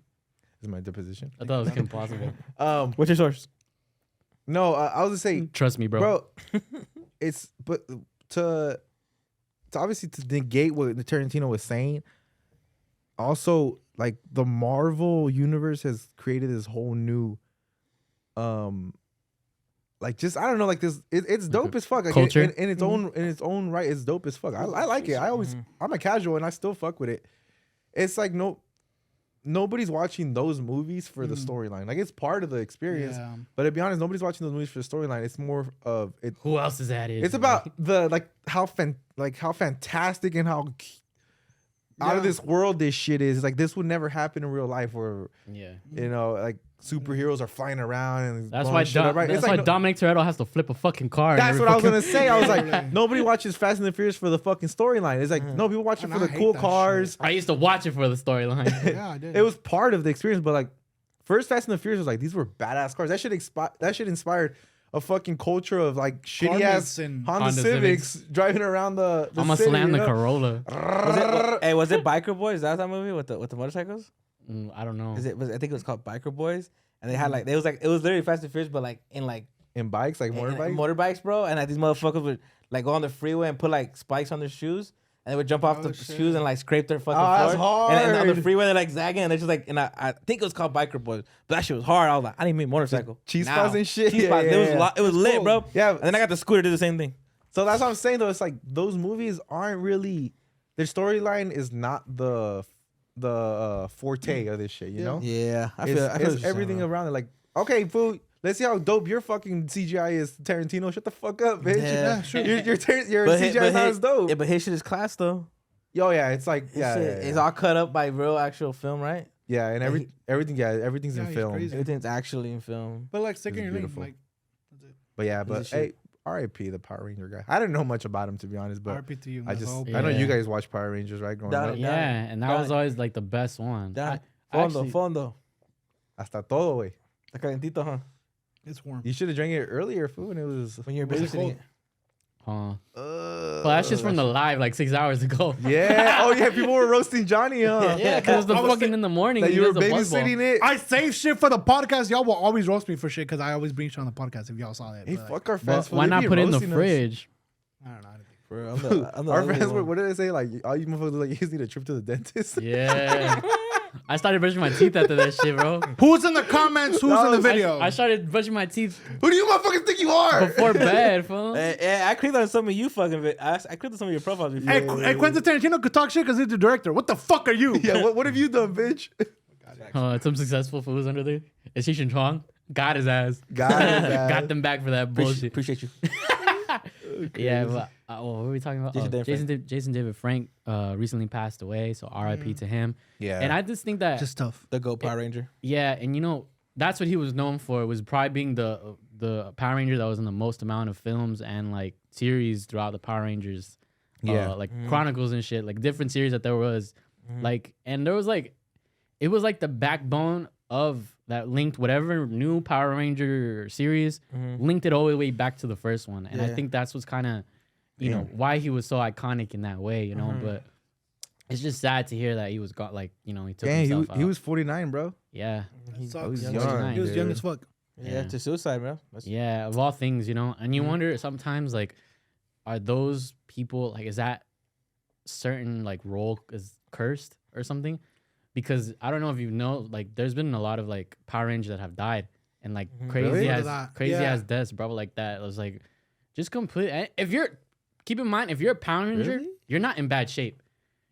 is my deposition. I thought it was impossible. What's your source? No, I was just saying. Trust me, bro. It's to obviously to negate what Tarantino was saying. also like the Marvel universe has created this whole new, like just I don't know, like this. It's dope as fuck. Like culture in its own right. It's dope as fuck. I like it. I'm a casual and I still fuck with it. It's like nobody's watching those movies for the storyline. Like it's part of the experience. Yeah. But to be honest, nobody's watching those movies for the storyline. It's more of it. Who else is added? It's about the how fantastic and how out of this world this shit is. Like this would never happen in real life, where like superheroes are flying around and that's why it's like Dominic Toretto has to flip a fucking car. That's what I was gonna say. I was like, nobody watches Fast and the Furious for the fucking storyline. It's like no, people watch it for the cool cars. I used to watch it for the storyline. Yeah, I did. It was part of the experience, but like first Fast and the Furious was like these were badass cars. That shit inspired a fucking culture of like shitty ass Honda Civics driving around the I'm gonna city, slam the Corolla. Was it Biker Boys? Is that movie with the motorcycles? I don't know. I think it was called Biker Boys, and they had like it was literally Fast and Furious, but like in bikes, like motorbikes, motorbikes, bro. And like these motherfuckers would like go on the freeway and put like spikes on their shoes, and they would jump off the shoes and like scrape their fucking floor. That's hard. And on the freeway they're like zagging, and they're just like, and I think it was called Biker Boys, but that shit was hard. I was like, I didn't mean motorcycle. Cheese spots and shit. Cheese spots. It was lit, bro. Yeah. And then I got the scooter, did the same thing. So that's what I'm saying though. It's like those movies aren't really, their storyline is not the forte of this shit, you know? Yeah, I It's feel everything around it. Like, okay, fool, let's see how dope your fucking CGI is, Tarantino. Shut the fuck up, bitch. Yeah, sure. Your CGI is not as dope. Yeah, but his shit is class though. Yo, yeah, it's like It's all cut up by real actual film, right? Yeah, and everything's in he's film. crazy. Everything's actually in film. But like sticking your lane, beautiful. like But yeah, Piece of but shit. hey, R.I.P. the Power Ranger guy. I didn't know much about him, to be honest, but RP to you. I that's just all. I know Yeah. you guys watch Power Rangers, right? Growing Done up. it. Yeah, and that was always like the best one. Fondo. Hasta todo, way. Está calentito, huh? It's warm. You should have drank it earlier, fool, when it was. When you're Was it babysitting it. Well, that's just from the live like 6 hours ago. Yeah. Oh yeah, people were roasting Johnny, huh? Yeah, because it was the I was fucking in the morning. That he you were does the buzz ball. babysitting it. I save shit for the podcast. Y'all will always roast me for shit because I always bring shit on the podcast. If y'all saw that, Hey, but, like, fuck our But fans. fool. why They not be put it in the roasting us. fridge? I don't know. I don't think. Bro, I'm the Our ugly fans were. one. What did they say? Like, all you motherfuckers like, you just need a trip to the dentist. Yeah. I started brushing my teeth after that shit, bro. Who's in the comments? Who's in the video? I started brushing my teeth Who do you motherfuckers think you are? before bed, fool. I clicked on some of you fucking. I clicked on some of your profiles before. Hey, Quentin Tarantino could talk shit because he's the director. What the fuck are you? Yeah. What have you done, bitch? Some successful fools under there. Is he Chong? Got his ass. Got them back for that bullshit. Appreciate you. Yeah, but what were we talking about? Jason David Frank. Jason David Frank recently passed away, so R.I.P. to him. Yeah. And I just think that Just tough. The Go Power Ranger. yeah, and you know that's what he was known for. Was probably being the Power Ranger that was in the most amount of films and like series throughout the Power Rangers. Yeah. Like Chronicles and shit, like different series that there was. Like, and there was like, it was like the backbone of that linked whatever new Power Ranger series, linked it all the way back to the first one. And I Yeah. think that's what's kind of, you know, why he was so iconic in that way, you know. But it's just sad to hear that he was got like, you know, he took himself out. he was 49, bro. Yeah. Sucks. was Young. young, He was young dude. as fuck. Yeah, to suicide, bro. Yeah, of all things, you know. And you wonder sometimes, like, are those people, like, is that certain, like, role is cursed or something? Because I don't know if you know, like, there's been a lot of, like, Power Rangers that have died. And, like, crazy Really? as deaths, bro, like that. It was, like, just complete. If you're, keep in mind, if you're a Power Ranger, Really? you're not in bad shape.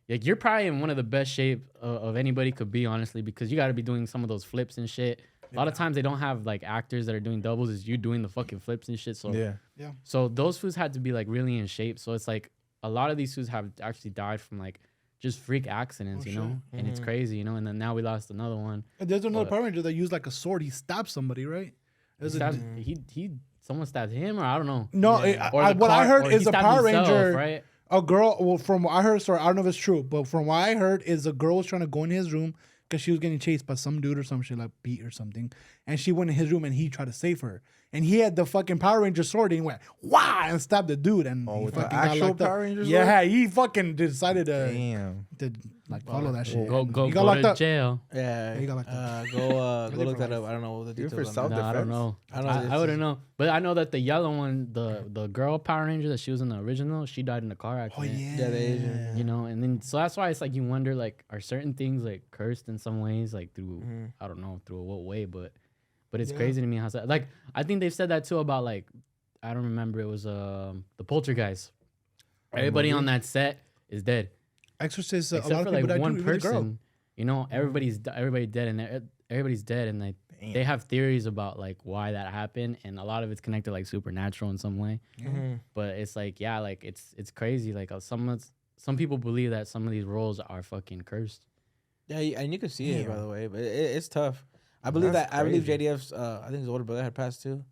Like, you're probably in one of the best shape of anybody could be, honestly, because you got to be doing some of those flips and shit. A lot of times they don't have like actors that are doing doubles. It's you doing the fucking flips and shit. So Yeah. So those foods had to be like really in shape. So it's like a lot of these foods have actually died from like just freak accidents, you know. And it's crazy, you know. And then now we lost another one. And there's another Power Ranger that used like a sword. He stabbed somebody, right? Someone stabbed him, or I don't know. No, what I heard is a Power Ranger. right? A girl. Well, from what I heard, sorry, I don't know if it's true, but from what I heard is a girl was trying to go in his room because she was getting chased by some dude or some shit, like beat or something. and she went in his room and he tried to save her. And he had the fucking Power Ranger sword and he went, wah, and stabbed the dude. And he with fucking the got actual locked up. Power Ranger sword? Yeah, he fucking decided Damn. to like follow that shit. Go And go he got go locked to up. jail. Yeah, he got locked go look that up. I don't know what the Even details for on that. No, I don't know. I don't know. I wouldn't know. But I know that the yellow one, the girl Power Ranger that she was in the original, she died in a car Oh accident. yeah, Yeah, the Asian. You know, and then so that's why it's like you wonder like are certain things like cursed in some ways like through I don't know through what way, but it's crazy to me how like I think they've said that too about like I don't remember it was the Poltergeist. Everybody on that set is dead Exorcist. A except lot for of people like died one too, even the girl. person. You know, everybody's dead and everybody's dead and they have theories about like why that happened and a lot of it's connected like supernatural in some way. But it's like yeah, like it's crazy. Like some people believe that some of these roles are fucking cursed. Yeah, and you can see it by the way, but it's tough. I believe I believe JDF's I think his older brother had passed too.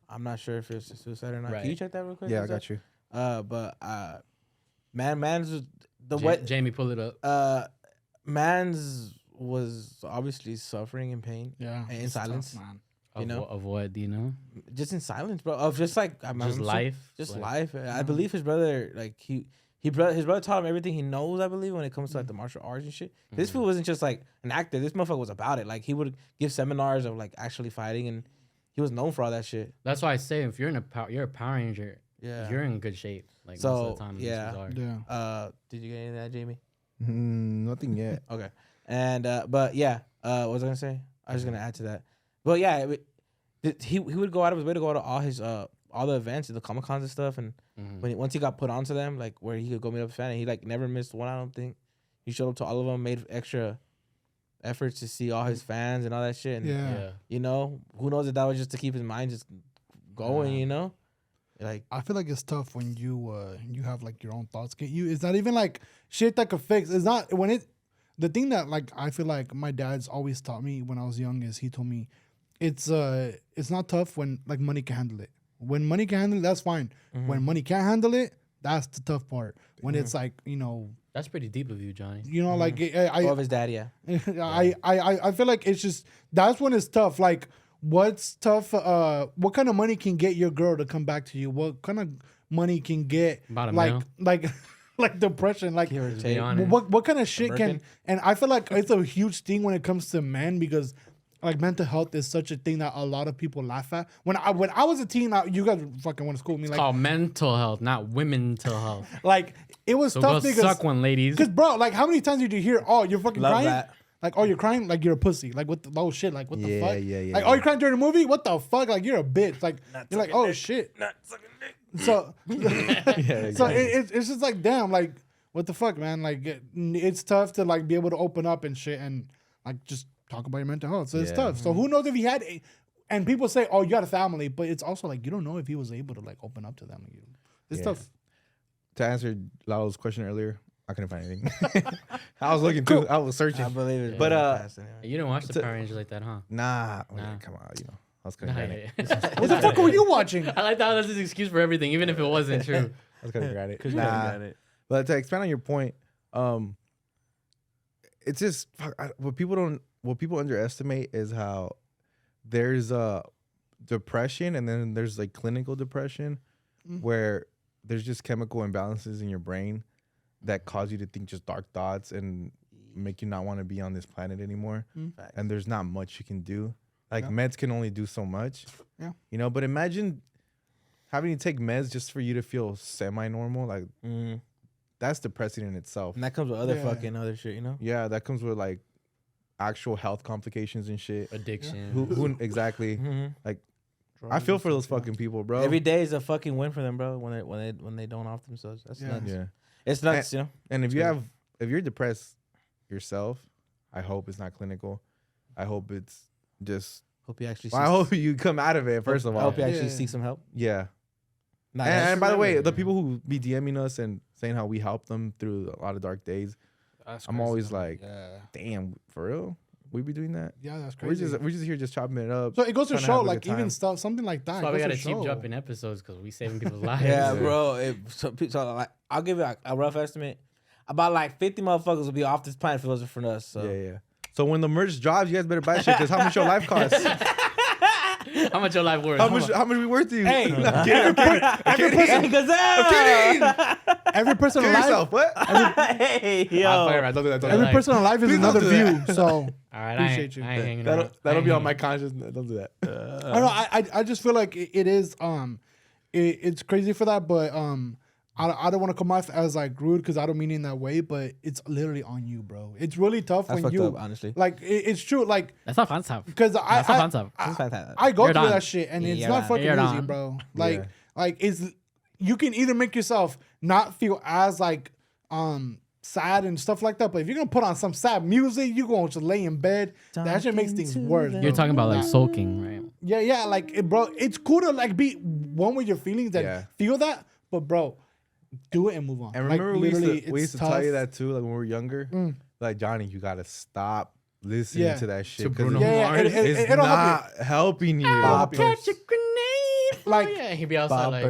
I'm not sure if it's a suicide or not. Right. Can you check that real quick? Yeah, I got you. But man's the way Jamie, pull it up. man's was obviously suffering in pain. Yeah, And in it's tough, silence. man. You know? Of what do you know? Just in silence, bro. Of just like Just life. just Like- life. I believe his brother, like his brother taught him everything he knows. I believe when it comes to like the martial arts and shit. This fool wasn't just like an actor. This motherfucker was about it. Like he would give seminars of like actually fighting, and he was known for all that shit. That's why I say if you're you're a Power Ranger, Yeah. you're in good shape. Like most So, of the time, yeah. these are. Yeah. Did you get any of that, Jamie? Nothing yet. Okay. And but yeah, what was I gonna say? I was gonna add to that. But yeah, he would go out of his way to go to all his all the events and the Comic Cons and stuff. And once he got put onto them, like where he could go meet up with fans, and he like never missed one. I don't think he showed up to all of them, made extra efforts to see all his fans and all that shit. And Yeah. you know, who knows if that was just to keep his mind just going. You know, like I feel like it's tough when you have like your own thoughts. It's not even like shit that could fix. It's not when it. The thing that like I feel like my dad's always taught me when I was young is he told me it's not tough when like money can handle it. When money can handle it, that's fine. When money can't handle it, that's the tough part. When it's like That's pretty deep of you, Johnny. like of his dad, yeah. I feel like it's just that's when it's tough. Like what's tough? What kind of money can get your girl to come back to you? What kind of money can get About a like mil. like depression? Like To be honest. what kind of shit Birkin? can? And I feel like it's a huge thing when it comes to men because like mental health is such a thing that a lot of people laugh at. When I was a teen, you guys fucking want to school me like Called mental health, not womental health. like it was So go tough because suck one, ladies. because bro, like how many times did you hear? Oh, you're fucking Love crying. that. Like, oh, you're crying. Like you're a pussy. Like what? Oh shit. Like what the Yeah, fuck? yeah, Like oh, you're crying during a movie. What the fuck? Like you're a bitch. Like you're like oh shit. So so it's just like damn. Like what the fuck, man? Like it's tough to like be able to open up and shit and like just talk about your mental health. So it's Yeah. tough. So who knows if he had? And people say, oh, you got a family, but it's also like you don't know if he was able to like open up to them. It's Yeah. tough. To answer Lalo's question earlier, I couldn't find anything. I was looking too. I was searching. I believe it. But, anyway. You didn't watch the Power Rangers like that, huh? Nah. Nah. Come on, I was cutting Nah, granted. yeah. What the fuck were you watching? I like that. That's his excuse for everything, even if it wasn't true. I was cutting granted. you got it. But to expand on your point, it's just what people underestimate is how there's depression and then there's like clinical depression where there's just chemical imbalances in your brain that cause you to think just dark thoughts and make you not want to be on this planet anymore. And there's not much you can do. Like meds can only do so much. Yeah. But imagine having to take meds just for you to feel semi-normal. Like that's depressing in itself. And that comes with other Yeah. fucking other shit, you know? Yeah, that comes with like actual health complications and shit. Addiction. Who exactly? Like, I feel for those fucking people, bro. Every day is a fucking win for them, bro. When they don't off themselves, that's Yeah. nuts. Yeah, It's nuts, you know. and if you're depressed yourself, I hope it's not clinical. I hope it's just. Hope you actually. I hope you come out of it first of I all. hope you actually Yeah. seek some help. Yeah. Nah, And by the way, the yeah. people who be DMing us and saying how we help them through a lot of dark days, I'm always like, damn, for real, we be doing that. Yeah, that's We're crazy. just here just chopping it up. So it goes to trying to show, have a like good time. even stuff, something like that. That's why we it gotta goes to keep show. dropping episodes because we saving people's lives. Yeah, Yeah. bro. So like, I'll give it a rough estimate. About like 50 motherfuckers will be off this planet if it wasn't for us. So. Yeah. So when the merch drops, you guys better buy shit because how much your life costs? How much your life worth? How much we worth to you? Hey, Hey, gazelle. every person Kill alive, yourself. What? Hey, yo. Don't do that. Don't do every that. person alive is Please don't another do view. that. So All right, Appreciate you. I ain't hanging around. That'll be on my conscience. Don't do that. I don't know. I just feel like it is it's crazy for that, but I don't want to come off as like rude because I don't mean it in that way, but it's literally on you, bro. It's really tough That's when fucked you up, honestly. like it's true, like That's not fun stuff. because That's not fun stuff. I go You're through done. that shit and it's You're not done. fucking You're easy, done. bro. Yeah. Like it's you can either make yourself not feel as like sad and stuff like that, but if you're gonna put on some sad music, you gonna just lay in bed. That shit makes things worse. You're bro. talking about like sulking, right? Yeah, like bro, it's cool to like be one with your feelings and Yeah. feel that, but bro, do it and move on. And Like, remember, we literally, used to it's tell you tough. that too, like when we were younger. Like Johnny, you gotta stop listening Yeah. to that shit To 'cause Bruno it's- Yeah, Mars. it's it'll help not helping you. help you. Catch a grenade. Like, Yeah, he'd be outside like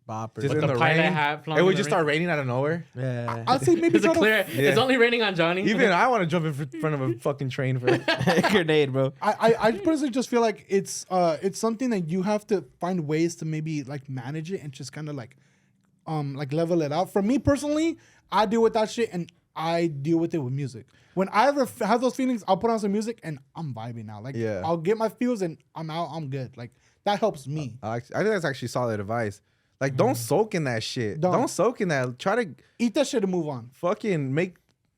Boppers. Just with in the the pilot rain. hat. It would just start raining out of nowhere. Yeah. I'd say maybe It's a try to- clear. It's only raining on Johnny. Even I want to jump in front of a fucking train for it. Grenade, bro. I personally just feel like it's something that you have to find ways to maybe like manage it and just kind of like level it out. For me personally, I deal with that shit and I deal with it with music. When I ever have those feelings, I'll put on some music and I'm vibing now. Like Yeah. I'll get my feels and I'm out. I'm good. Like that helps me. I think that's actually solid advice. Like, don't soak in that shit. Don't. Don't soak in that. Try to Eat that shit and move on. fucking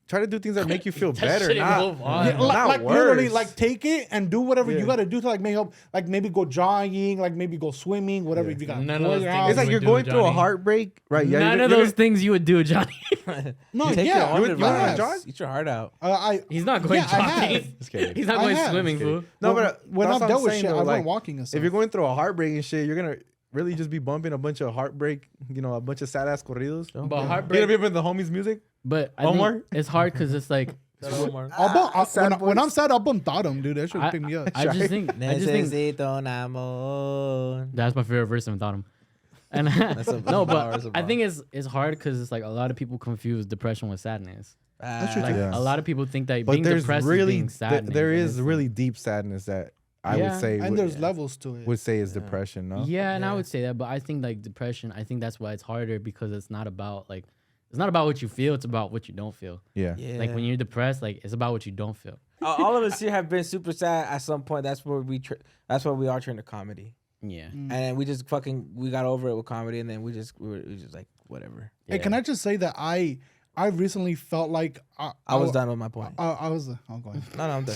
try to do things that make you feel That better. shit Not, move on. Yeah, not like worse. literally, like take it and do whatever Yeah. you gotta do to like make help. Like maybe go jogging, like maybe go swimming, whatever Yeah. you got. None of those things. It's like would you're do, going through a Johnny. heartbreak, right? Yeah, None of those things you would do, Johnny. No, Take yeah, your you own wanna yes. jog? Eat your heart out. He's not going Yeah, I jogging. have. Just kidding. He's not I going have. swimming, Just kidding. fool. No, When- but when that's I'm what done with saying, shit, though, I like, went walking and stuff. If you're going through a heartbreak and shit, you're gonna really just be bumping a bunch of heartbreak, a bunch of sad ass corridos. But You're gonna heartbreak. be bumping the homies music. But I One think more? it's hard because it's like I'll bump, sad when boys. I'm sad, I'll bump Tatum, dude. That should I, pick me up. I just think Necesito un amor. that's my favorite verse from Tatum. And a no, bar, but that's a I bar. think it's hard because it's like a lot of people confuse depression with sadness. That's true, Like Yeah. a lot of people think that But being there's depressed is really being sadness. there and is it's really like, deep sadness that I Yeah. would say And there's levels to it. would say is depression. No. yeah, and I would say that, but I think like depression. I think that's why it's harder because it's not about what you feel. It's about what you don't feel. Yeah. Like when you're depressed, like it's about what you don't feel. all of us here have been super sad at some point. That's where that's where we all turned to comedy, Yeah. and then we just we got over it with comedy, and then we were just like whatever. Hey, can I just say that I recently felt like I was done with my point. I was. I'm going. No, I'm done.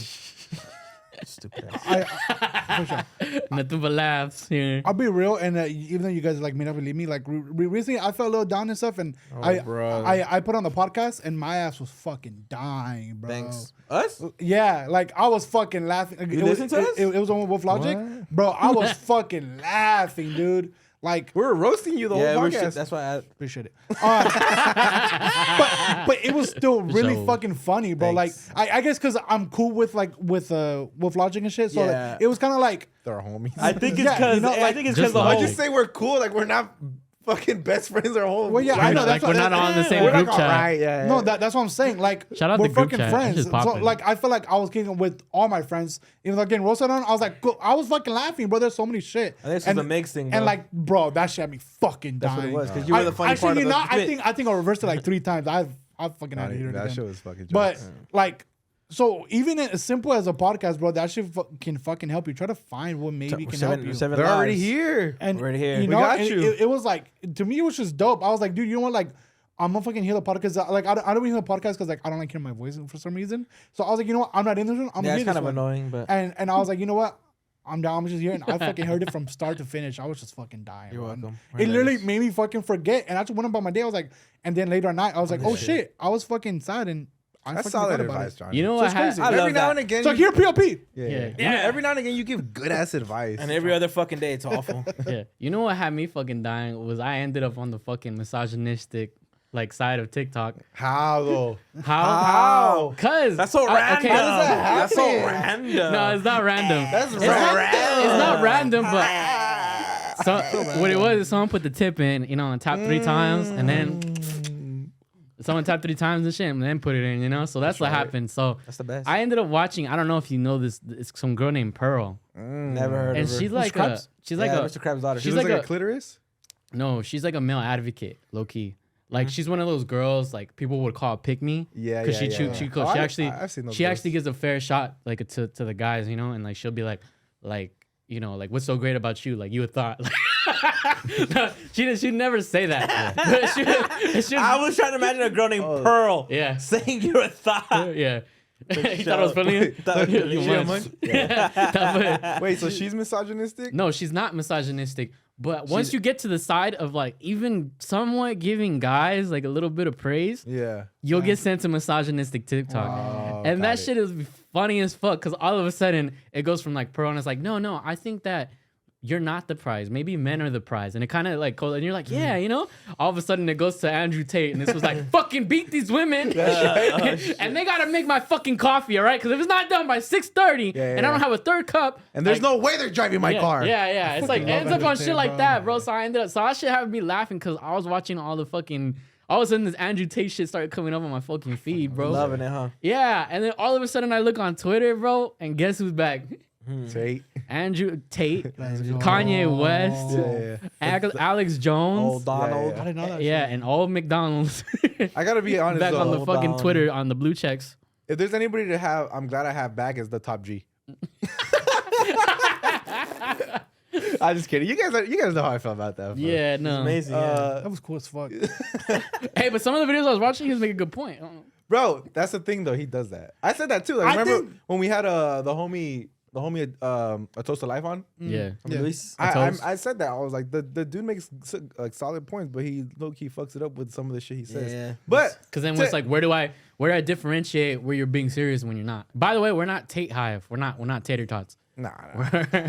Stupid ass. For sure. Nothing but laughs here. I'll be real, and even though you guys like may not believe me, like recently I felt a little down and stuff, and I put on the podcast, and my ass was fucking dying, bro. Thanks. Us? Yeah, like I was fucking laughing. You listen to us? It was on Wolf Logic, bro. I was fucking laughing, dude. Like We were roasting you the Yeah, whole we're podcast. shit. That's why I. appreciate it. But it was still really So, fucking funny, bro. thanks. Like I guess because I'm cool with Logic and shit, so Yeah. like, it was kind of like They're homies. I think it's Yeah, because you know, I like, think it's just because the like- Why'd whole. you say we're cool? Like we're not fucking best friends our whole. Well, yeah, We're I know not- that's like, we're what- not on the same we're group like, chat. all right, yeah. No, that's what I'm saying. Like, Shout out we're the group fucking chat. That friends. shit's So, popping. like, I feel like I was kicking with all my friends. Even though getting roasted on, I was like, go, I was fucking laughing, bro. There's so many shit. I think this was a mix thing, bro. And like, bro, that shit had me fucking That's dying. what it was because you were the funny actually, part of you the know, bit. I think I reversed it like 3 times. I fucking had to hear it that again. shit was fucking. But jokes. like, so even as simple as a podcast, bro, that shit can fucking help you. Try to find what maybe can help you. they're already here. And We're here. You We know, got and you. It was like, to me, it was just dope. I was like, dude, you know what? Like, I'm gonna fucking hear the podcast. Like, I don't hear the podcast because like I don't like hearing my voice for some reason. So I was like, you know what? I'm not in this one. I'm Yeah, gonna it's hear kind this of one. annoying, but And I was like, you know what? I'm down. I'm just here, and I fucking heard it from start to finish. I was just fucking dying. You're bro. welcome. It literally made me fucking forget, and I just went about my day. I was like, and then later at night, I was like, oh shit, I was fucking sad, and I That's fucking solid forgot about advice, it. John. You know So what? it's crazy. I love every now that. and again. So you- here, POP. yeah. Every now and again, you give good ass advice. and every other fucking day it's awful. Yeah. You know what had me fucking dying was I ended up on the fucking misogynistic like side of TikTok. How though? How? Cause That's so random. okay, That's so random. no, it's not random. That's It's not random, but so what it was is someone put the tip in, on top 3 times, and then someone tap 3 times and shit, and then put it in, you know. So that's what happened. So That's the best. I ended up watching. I don't know if you know this. It's some girl named Pearl, Never heard and of her. she's like a Mr. Krabs' daughter. She she's looks like like a clitoris. no, she's like a male advocate, low key. Like she's one of those girls like people would call pick me. Yeah, because yeah, she Oh, she actually I've seen those she girls. actually gives a fair shot like to the guys, you know, and like she'll be like you know, like what's so great about you? Like you would thought. No, she'd never say that. But I was trying to imagine a girl named Pearl yeah. saying you're a thought. Yeah. You thought it was funny? Wait, so she's misogynistic? No, she's not misogynistic. But once you get to the side of like even somewhat giving guys like a little bit of praise, Yeah. you'll get sent to misogynistic TikTok. And that shit is funny as fuck because all of a sudden it goes from like Pearl and it's like, no, I think that you're not the prize. Maybe men are the prize. And it kind of like goes, and you're like, yeah, you know? All of a sudden it goes to Andrew Tate and this was like, fucking beat these women. And they got to make my fucking coffee, all right? Because if it's not done by 6:30 and I don't have a third cup. And there's like, no way they're driving my car. Yeah. It's like, ends up on Andrew shit Tate, like bro. that, bro. So that shit had me laughing because I was watching all the fucking, all of a sudden this Andrew Tate shit started coming up on my fucking feed, bro. Loving it, huh? Yeah. And then all of a sudden I look on Twitter, bro, and guess who's back? Tate. Andrew Tate, Let's go. Kanye West, Yeah. Alex Jones. Old Donald. Yeah. I didn't know that. Yeah, and all McDonald's I gotta be honest back though. on the fucking Hold on. Twitter on the blue checks. If there's anybody to have, I'm glad I have back is the top G. I'm just kidding. You guys know how I felt about that. Yeah, no. Amazing. That was cool as fuck. Hey, but some of the videos I was watching, he was making a good point. Bro, that's the thing though. He does that. I said that too. Like, I remember think- when we had the homie a toast to life on? Yeah. Luis. I said that. I was like, the dude makes like solid points, but he low key fucks it up with some of the shit he says. Yeah. But Because then it's like, where do I differentiate where you're being serious and when you're not? By the way, we're not Tate Hive. We're not Tater Tots. nah,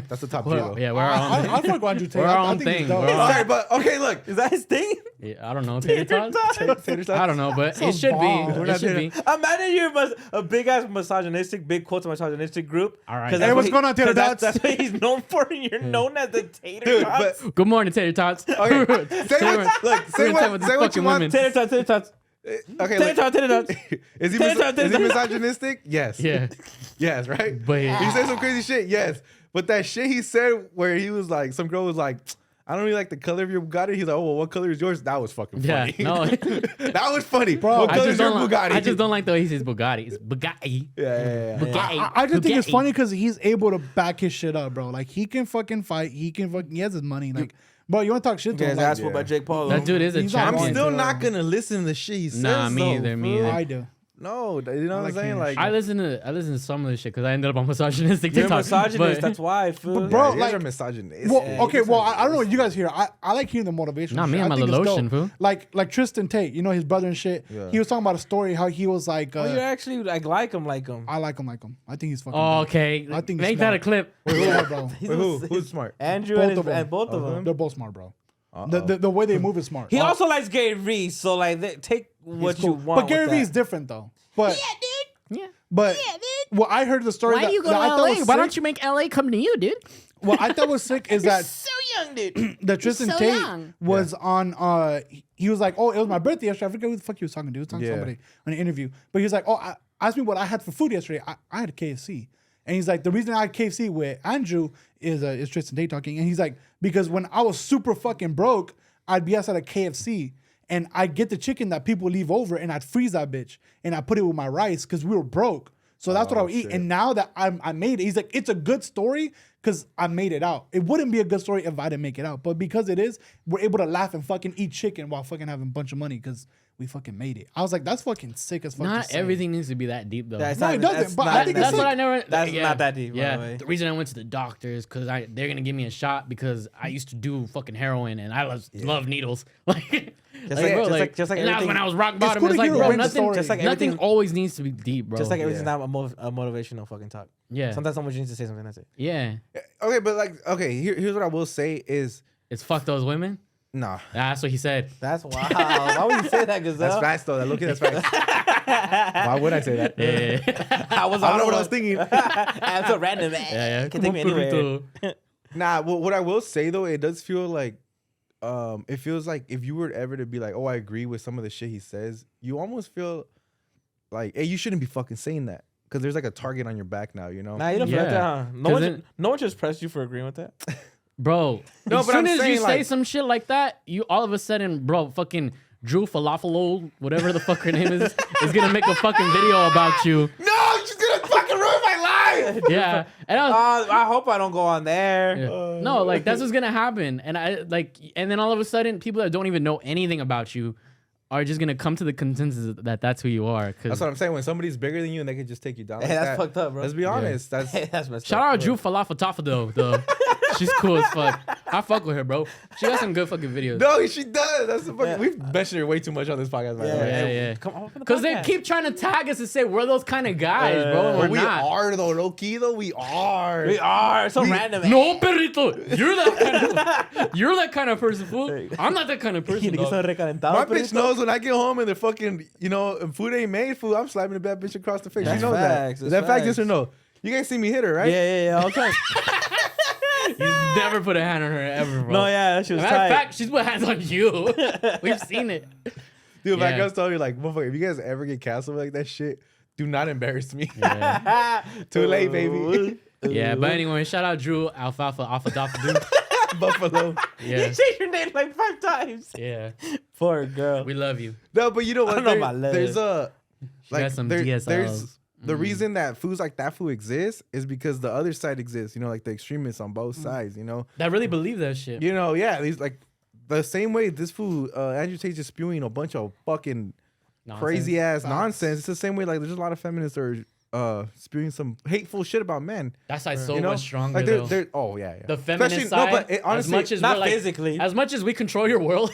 that's the top G though. Yeah, we're our own thing. I fuck with Andrew Tate. We're our I own think he's thing. dope. We're our- Sorry, but okay, look. Is that his thing? Yeah, I don't know. Tater Tots? Tater tots? I don't know, but it Sounds should bomb. be. We're It should be. Imagine you're a big ass misogynistic, big quote to misogynistic group. All right. 'Cause Hey, that's what's what going on, Tater 'cause Tots? That's what he's known for. And you're known as the Tater Dude, Tots. but Good morning, Tater Tots. okay, say what you fucking want. women. Tater Tots, Tater Tots. Okay, Tater Tots, Tater Tots. is he Tater tots, is he tater tots. misogynistic? Yes. Yeah. Yes, right? But He said some crazy shit, yes. But that shit he said where he was like, some girl was like, I don't really like the color of your Bugatti. He's like, oh, well, what color is yours? That was fucking yeah, funny. no. That was funny. Bro, What I color just is your don't. Bugatti? I just don't like the way he says Bugatti. It's Bugatti. Yeah. Bugatti. I just think it's Bugatti. funny because he's able to back his shit up, bro. Like he can fucking fight. He has his money. Like, bro, you want to talk shit to You him? guys Like, asked for by Jake Paul. That dude is a He's on I'm champion. still Yeah. not gonna listen to the shit he says. Nah, me though, either, me fool. either. I do. No, you know what I'm like saying? hearing Like, I listen to some of this shit because I ended up on misogynistic You're a TikTok. misogynist. but- That's why, fool. But bro, you guys like- are misogynist. Well, Yeah, okay, you well, guys I don't know what you guys hear. I like hearing the motivation. Nah, me, shit. I'm I a think it's Lotion, dope. fool. Like Tristan Tate, you know his brother and shit. Yeah. He was talking about a story how he was like, Oh, you actually like him. I like him. I think he's fucking. Oh, dope. okay. I think Make he's that smart. a clip. Yeah, bro. Wait, who's smart? Andrew Both and, of them. and both of them. They're both smart, bro. The way they move is smart. He also likes Gary Vee, so like, take what you want. But Gary with Vee that. is different though. But Yeah. but well, I heard the story. that, that I thought was sick. you make LA come to you, dude? What I thought was sick is that So young, dude. that Tristan so Tate young. was on. He was like, "Oh, it was my birthday yesterday." I forget who the fuck he was talking to. He was talking to Yeah. somebody on an interview, but he was like, "Oh, asked me what I had for food yesterday. I had KFC." And he's like, "The reason I had KFC with Andrew is Tristan Tate talking." And he's like, "Because when I was super fucking broke, I'd be outside of KFC." And I'd get the chicken that people leave over and I'd freeze that bitch and I'd put it with my rice because we were broke. So that's what I would eat. shit. And now that I made it, he's like, it's a good story because I made it out. It wouldn't be a good story if I didn't make it out. But because it is, we're able to laugh and fucking eat chicken while fucking having a bunch of money because we fucking made it. I was like, that's fucking sick as fuck. to Not say. everything needs to be that deep, though. That's No, not it even- doesn't, that's but not I think even it's That's that what deep. I never. That's not that deep, by Yeah, the way. the reason I went to the doctor is because they're gonna give me a shot because I used to do fucking heroin and I love needles. Like, just like and that was everything- when I was rock It's bottom. cool It's to like, hear bro, Wayne's nothing, story. Just like nothing everything- always needs to be deep, bro. Just like everything's Yeah. not a motivational fucking talk. yeah, Sometimes someone just needs to say something. That's it. yeah, Okay, but like, okay, here's what I will say is, it's fuck those women. nah, That's what he said. That's wow. Why would you say that, that's Gazelle? facts though. Look at that's facts. Why would I say that? Yeah, I was I don't know on what I was thinking. I'm so random. yeah. Can take me anywhere. Nah, what I will say though, it does feel like it feels like if you were ever to be like, oh, I agree with some of the shit he says, you almost feel like, hey, you shouldn't be fucking saying that. Because there's like a target on your back now, you know? Nah, you don't feel like that, huh? No one just pressed you for agreeing with that. Bro, No, as but soon I'm as you saying, say like- some shit like that, you all of a sudden, bro, fucking Drew Falafel, whatever the fuck her name is gonna make a fucking video about you. No, she's gonna fucking ruin my life. Yeah, and I hope I don't go on there. yeah. No, like that's what's gonna happen, and and then all of a sudden, people that don't even know anything about you are just gonna come to the consensus that that's who you are. That's what I'm saying. When somebody's bigger than you and they can just take you down, Hey, like that's that, fucked up, bro. Let's be honest. That's That's messed Shout up. out Drew Falafel Tafa though. She's cool as fuck. I fuck with her, bro. She got some good fucking videos. no, she does. That's the fucking. We've mentioned her way too much on this podcast, man. Yeah. Come on, Because they keep trying to tag us and say we're those kind of guys, bro. And But we're we not. are though, low key though. We are. We are so random. No, perrito. You're that kind of person, fool. I'm not that kind of person. Dog. My bitch knows when I get home and the fucking, and food ain't made, food, I'm slapping the bad bitch across the face. That's She knows facts, that. Is that's that fact, yes facts. or no? You guys see me hit her, right? Yeah, all the time. He's never put a hand on her ever, bro. No, yeah, that shit was Matter of tight. fact, she's put hands on you. We've seen it. Dude, my Yeah. girls told me, like, motherfucker, if you guys ever get canceled like that shit, do not embarrass me. Yeah. Too late, baby. Yeah, but anyway, shout out Drew Alfalfa dude. Buffalo. Yeah, You changed your name like 5 times. yeah. Poor girl. We love you. No, but you know what? don't know about love. There's a She got some DSLs. There's the reason that foods like that food exists is because the other side exists. Like the extremists on both sides. That really believe that shit. Yeah, these like the same way this food Andrew Tate's just spewing a bunch of fucking crazy ass nonsense. It's the same way like there's a lot of feminists that are spewing some hateful shit about men. That side's so much stronger. Like though. they're oh yeah. The feminist Especially- side, no, but honestly, as much as not we're like, physically. as much as we control your world,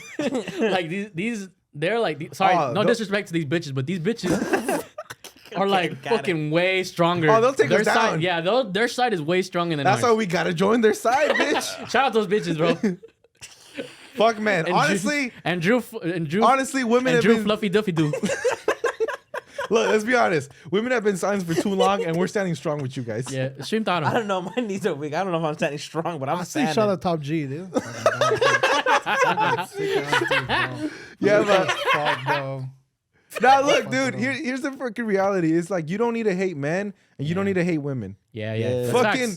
like these they're like, sorry, no disrespect to these bitches, but these bitches are like fucking way stronger. Oh, they'll take their us side, down. Yeah, their side is way stronger than That's ours. why we gotta join their side, bitch. Shout out those bitches, bro. Fuck man. And Honestly, Drew, honestly, women and have Drew been Fluffy Duffy Doo. look. Let's be honest. Women have been silent for too long, and we're standing strong with you guys. Yeah, stream thought I don't know. My knees are weak. I don't know if I'm standing strong, but I'm I see standing. shout out Top G, dude. Yeah, but Fuck, bro. now look, dude. Here's the freaking reality. It's like you don't need to hate men, and you don't need to hate women. Yeah. Yeah.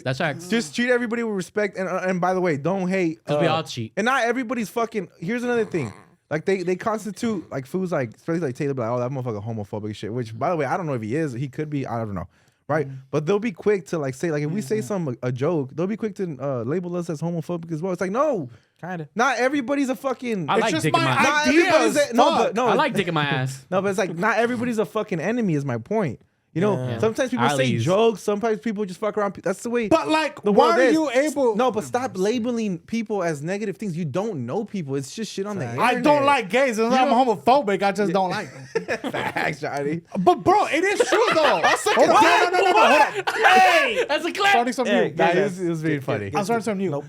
That's facts. Just treat everybody with respect, and by the way, don't hate. Because we all cheat. And not everybody's fucking. Here's another thing. Like they constitute like foods like especially like Tater be like, oh, that motherfucker homophobic shit. Which by the way, I don't know if he is. He could be. I don't know. Right? But they'll be quick to like say like if we say a joke, they'll be quick to label us as homophobic as well. It's like no, Kind of. not everybody's a fucking. I like just dick in my my not ideas. everybody's a, no, but no, I like dick in my ass. no, but it's like not everybody's a fucking enemy. Is my point. Yeah. Sometimes people say Allies. jokes. Sometimes people just fuck around. That's the way. But like, the why world are is. you able? No, but stop labeling people as negative things. You don't know people. It's just shit on the internet. I don't like gays. It's not I'm homophobic. I just don't like them. Facts, Johnny. But bro, it is true though. Hold on. No, hold on. Hey, that's a clip. Starting something new. Nah, it was very funny. I'm starting something new.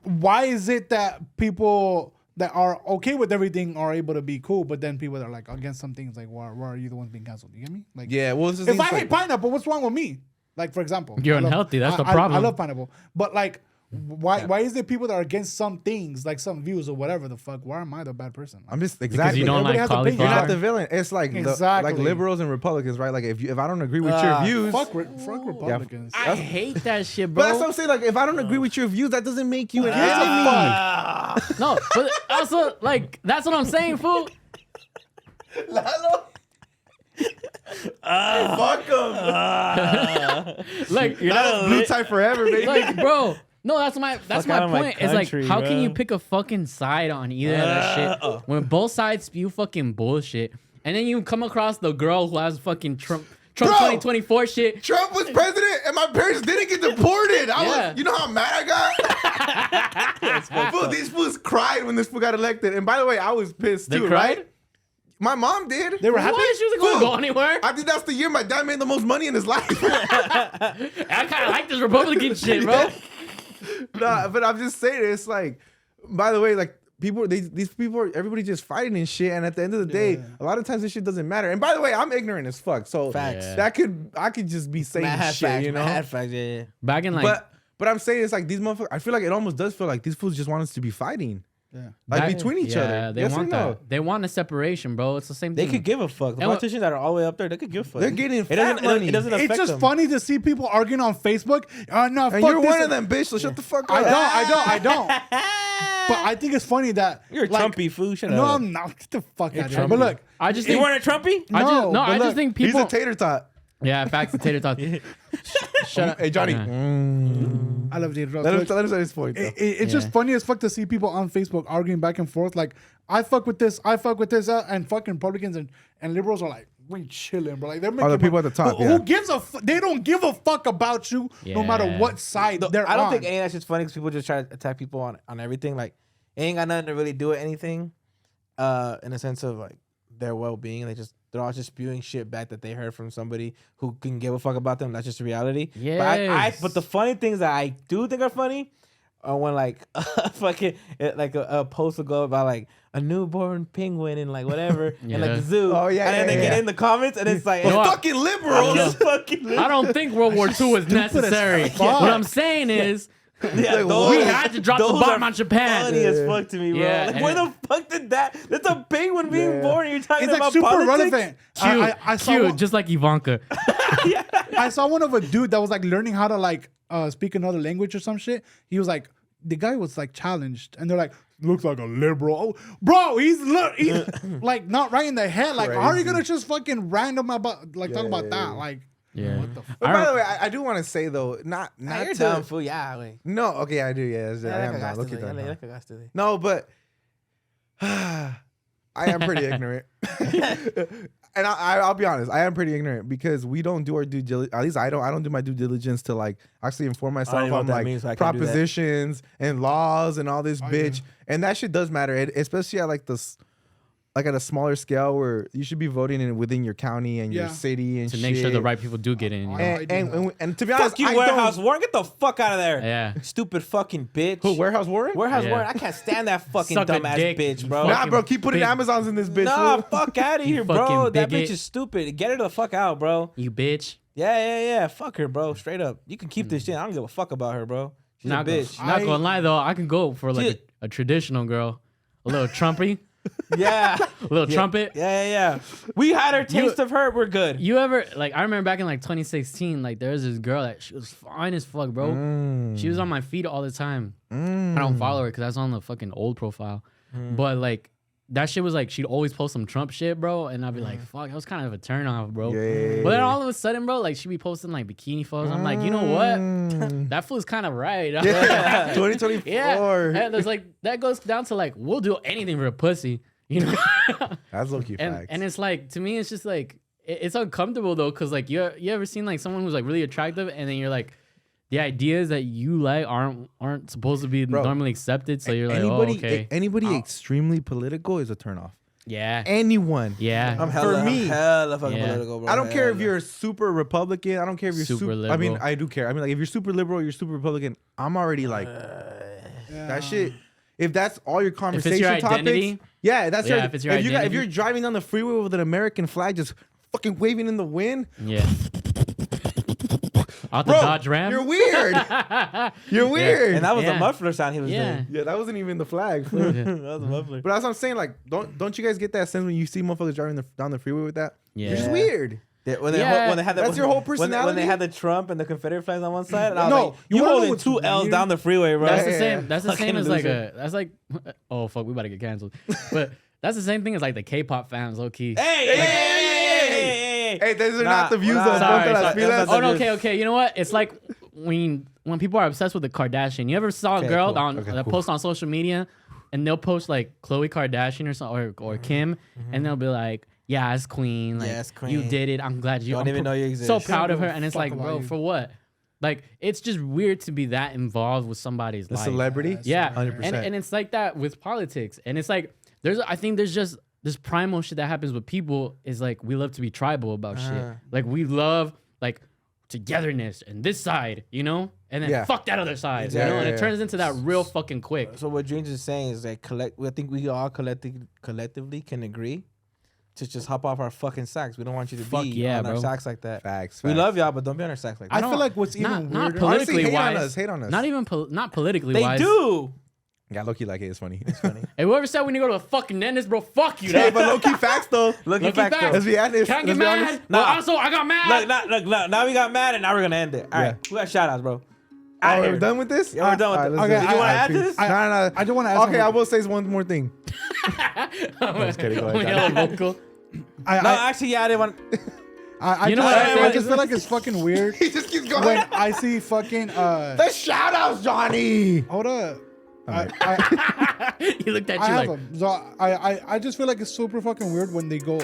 Why is it that people that are okay with everything are able to be cool, but then people that are like against some things, like why are you the ones being canceled? You get me? Like, Yeah, well, this is if I hate pineapple, what's wrong with me? Like, for example, You're I love- unhealthy, that's the I problem. love pineapple, but like, why is there people that are against some things, like some views or whatever the fuck? Why am I the bad person? I'm just Because exactly. you don't Everybody like has opinions. You're not cauliflower. the villain. It's like Exactly. like liberals and Republicans, right? Like if I don't agree with your views, fuck Republicans. I hate that shit, but bro. that's what I'm saying. Like if I don't agree with your views, that doesn't make you an enemy. No, but also like that's what I'm saying, fool. Lalo. Fuck them. Like you're not Blue tie forever, baby. like, bro. No, that's my Fuck out of my point. It's like, country, how can bro. you pick a fucking side on either of that shit when both sides spew fucking bullshit, and then you come across the girl who has fucking Trump Bro! 2024 shit. Trump was president and my parents didn't get deported. Yeah. You know how mad I got? Fool, these fools cried when this fool got elected. And by the way, I was pissed They too, cried? right? My mom did. They were happy. Why? She wasn't going to Fool. go anywhere. I think that's the year my dad made the most money in his life. I kind of like this Republican shit, bro. Nah, but I'm just saying, it's like, by the way, like, these people are everybody just fighting and shit, and at the end of the day, a lot of times this shit doesn't matter. And by the way, I'm ignorant as fuck, so Facts. I could just be saying Mad shit, facts, you know. mad facts, yeah. Back in like, But I'm saying it's like these motherfuckers. I feel like it almost does feel like these fools just want us to be fighting. Like between each other. They want that. They want a separation, bro. It's the same They thing. could give a fuck. The politicians that are all the way up there, they could give a fuck. They're getting it doesn't affect It's just them. funny to see people arguing on Facebook. No, and fuck you're this. one of them, bitch. So shut the fuck up. I don't. But I think it's funny that You're a Trumpy fool. Shut up. No, I'm not. Get the fuck out of here. Trumpy. But look, I just You think weren't a Trumpy? I just think people. He's a tater tot. Yeah, facts. The tater tot. Shut up. Hey, Johnny. I love the Let him say his point. It's just funny as fuck to see people on Facebook arguing back and forth. Like, I fuck with this, and fucking Republicans and liberals are like, we chilling, bro. Like, they're making the people at the top, Who gives a they don't give a fuck about you, no matter what side they're I don't on. think any of that shit's funny because people just try to attack people on everything. Like, it ain't got nothing to really do with anything in a sense of, like, their well-being. They're all just spewing shit back that they heard from somebody who can give a fuck about them. That's just the reality. Yes. But the funny things that I do think are funny are when like a post will go about like a newborn penguin and like whatever and like the zoo. Oh yeah. And then they get in the comments and it's like fucking liberals. I don't think World War II was necessary. What I'm saying is, yeah, we had to drop the bomb on Japan. Funny as fuck to me, bro. Yeah, like, where the fuck did that? That's a penguin being born. And you're talking it's about like super politics? relevant. I saw Cute, one, just like Ivanka. I saw one of a dude that was like learning how to like speak another language or some shit. He was like, the guy was like challenged, and they're like, looks like a liberal. Oh, bro, he's like not right in the head. Like, how are you gonna just fucking random about like talk about that? Like, Yeah. what the fuck? But by the way, I do want to say though, not You're to dumb fool. Yeah, güey. no. Okay, I do. Yeah, I am not. Look at that. No, but I am pretty ignorant. And I'll be honest, I am pretty ignorant because we don't do our due diligence. At least I don't do my due diligence to like actually inform myself on like propositions and laws and all this bitch. And that shit does matter, especially at like this. Like at a smaller scale where you should be voting within your county and your city and to shit. make sure the right people do get in. And to be honest, Fuck you, Warehouse Warren. Get the fuck out of there. Yeah. Stupid fucking bitch. Who, Warehouse Warren? Warren. I can't stand that fucking Suck a dumbass dick. bitch, bro. Nah, bro, keep putting Amazons in this bitch. Nah, fool. fuck out of here, bro. fucking That bigot. bitch is stupid. Get her the fuck out, bro. You bitch. Yeah. Fuck her, bro. Straight up. You can keep this shit. I don't give a fuck about her, bro. She's a bitch. Not gonna lie though, I can go for like a traditional girl, a little Trumpy, Yeah. a little trumpet. Yeah. We had our taste of her. We're good. You ever like? I remember back in like 2016, like there was this girl that she was fine as fuck, bro. She was on my feed all the time. I don't follow her because that's on the fucking old profile. But like that shit was like she'd always post some Trump shit, bro, and I'd be like, fuck, that was kind of a turn off, bro. Yeah. But then all of a sudden, bro, like she'd be posting like bikini photos. I'm like, you know what? That fool's kind of right. Yeah. 2024. Yeah, and there's like that goes down to like we'll do anything for a pussy, you know. That's low-key facts. And it's like to me, it's just like it's uncomfortable though, cause like you ever seen like someone who's like really attractive, and then you're like the ideas that you like aren't supposed to be normally accepted, so you're like, anybody extremely political is a turnoff. Yeah. Anyone. Yeah. I'm hella fucking political, bro. I don't care if you're super Republican. I don't care if you're super liberal. I mean, I do care. I mean, like if you're super liberal, you're super Republican. I'm already like that shit. If that's all your conversation your topics, identity, that's if it's your identity. If you're driving down the freeway with an American flag just fucking waving in the wind, Yeah. Out the Dodge Ram. you're weird. You're weird. And that was the muffler sound he was doing. Yeah, that wasn't even the flag. That was a muffler. But that's what I'm saying. Like, don't you guys get that sense when you see motherfuckers driving down the freeway with that? Yeah. You're just weird. Yeah, when they had That's your whole when personality? they had the Trump and the Confederate flags on one side, and I was No, like, you you wanna know holding what's 2 L's weird? down the freeway, bro. That's the Yeah. same. That's the Fucking same as like loser. that's like oh fuck, we about to get canceled. But that's the same thing as like the K-pop fans, low key. Hey, Hey, those are not the views of Sorry, Ponte Las sorry. Pilas. Oh no, okay. You know what? It's like when people are obsessed with the Kardashian. You ever saw a girl that post on social media, and they'll post like Khloe Kardashian or something, or Kim, and they'll be like, "Yes, queen. Like, Yes, queen. you did it. I'm glad you. Don't even know you exist. So proud of her." And it's Fuck like, about bro, you. for what? Like, it's just weird to be that involved with somebody's The life. celebrity? Yeah, 100%. and it's like that with politics, and it's like I think there's just this primal shit that happens with people is like we love to be tribal about shit. Like we love like togetherness and this side, you know, and then fuck that other side, you know, and it turns into that real fucking quick. So what dreamz is saying is that I think we all collectively can agree to just hop off our fucking sacks. We don't want you to be on our sacks like that. Facts. We love y'all, but don't be on our sacks like that. I feel like what's even not weirder. politically Honestly, wise. hate on us. Not even not politically They wise. do. Yeah, low-key like it. It's funny. Hey, whoever said we need to go to a fucking dentist, bro, fuck you. Hey, but low-key facts, though. Low-key facts, though. Let's be honest. Can't get mad. Nah. Well, also, I got mad. Look, now we got mad and now we're going to end it. All right. Who got shout outs, bro? Oh, we're done with this? Yeah, we're done with this. Let's Okay, do it. you want to add to this? No. I just want to ask. Okay, I will say one more thing. I'm just kidding, go ahead, vocal. Actually, yeah, I didn't want. You know what I just feel like it's fucking weird He just keeps going. when I see fucking The shout-outs, Johnny. hold up. He looked at I you have like, them. So I just feel like it's super fucking weird when they go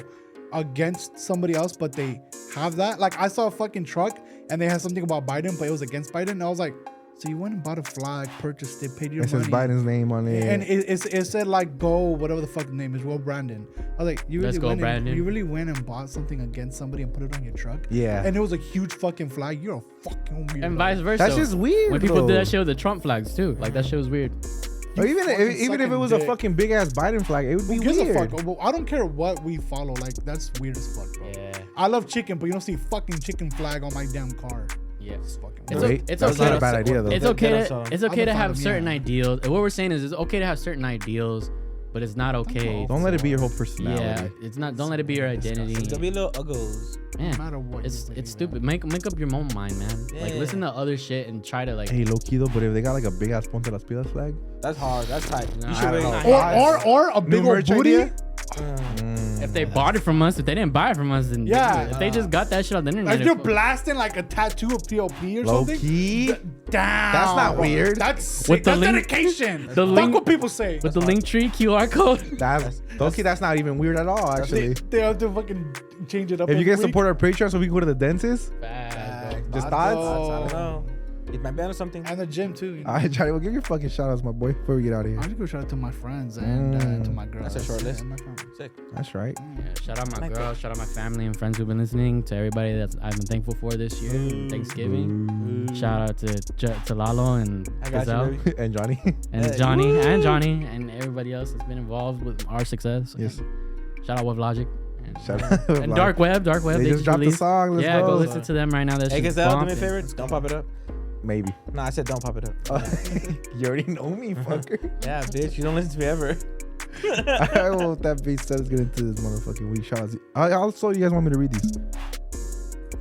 against somebody else, but they have that. Like I saw a fucking truck and they had something about Biden, but it was against Biden. And I was like, so you went and bought a flag, purchased it, paid your It money. says Biden's name on it. And it said like go whatever the fuck the name is, Will Brandon. I was like, Let's go, Brandon. You really went and bought something against somebody and put it on your truck? Yeah. And it was a huge fucking flag. You're a fucking weirdo. and vice versa. That's just weird. When people though. do that shit with the Trump flags too, like that shit was weird. Or even fucking if it sucking was a dick. fucking big ass Biden flag, it would be Who gives weird. a fuck? Well, I don't care what we follow. Like that's weird as fuck, bro. Yeah. I love chicken, but you don't see fucking chicken flag on my damn car. Yeah. It's fucking It's, weird. it's That's okay. not a bad idea though. It's okay Get to us it's okay to have fandom, certain yeah. ideals. And what we're saying is it's okay to have certain ideals, but it's not okay. Don't let it be your whole personality. Yeah, it's not. Don't let it be your identity. There'll be a little uggos. Man, No matter what. it's you believe stupid. in. Make up your own mind, man. Like Yeah. listen to other shit and try to like. Hey, low key though, but if they got like a big ass Ponte las Pilas flag, That's hard. That's tight. Nah, You I should don't wait. know. Or a big old merch booty. idea? If they bought it from us, if they didn't buy it from us, then Yeah. If they just got that shit on the internet, Like you're blasting like a tattoo of POP or low something. key. Down. That's not weird. That's sick. With the That's link- dedication. the Fuck link- what people say. with the link tree QR code. That's low key. That's not even weird at all. Actually, They have to fucking change it up. if you every guys week. support our Patreon, so we can go to the dentist. Just thoughts. Oh. I don't know. It might be on something. And the gym too. You know? All right, Johnny, well, give your fucking shout outs, my boy, before we get out of here. I'm just gonna shout out to my friends and to my girls. That's a short list. and my family. Sick. That's right. Yeah, shout out my Like girl, shout out my family and friends who've been listening. To everybody that I've been thankful for this year, Thanksgiving. Shout out to Lalo and I got Gazelle you, baby. And Johnny. and Hey. Johnny and everybody else that's been involved with our success. Yes. Shout out Web Logic. Shout out. And Dark Web. They just dropped the released. song. Let's Yeah, go. go listen to them right now. That Hey, shit's Gazelle, do me a bumping. favor. Don't pop it up. Maybe. No, I said don't pop it up. You already know me, fucker. Yeah, bitch. You don't listen to me ever. Alright, well, with that being said, let's get into this motherfucking week. Shout out. Also, you guys want me to read these?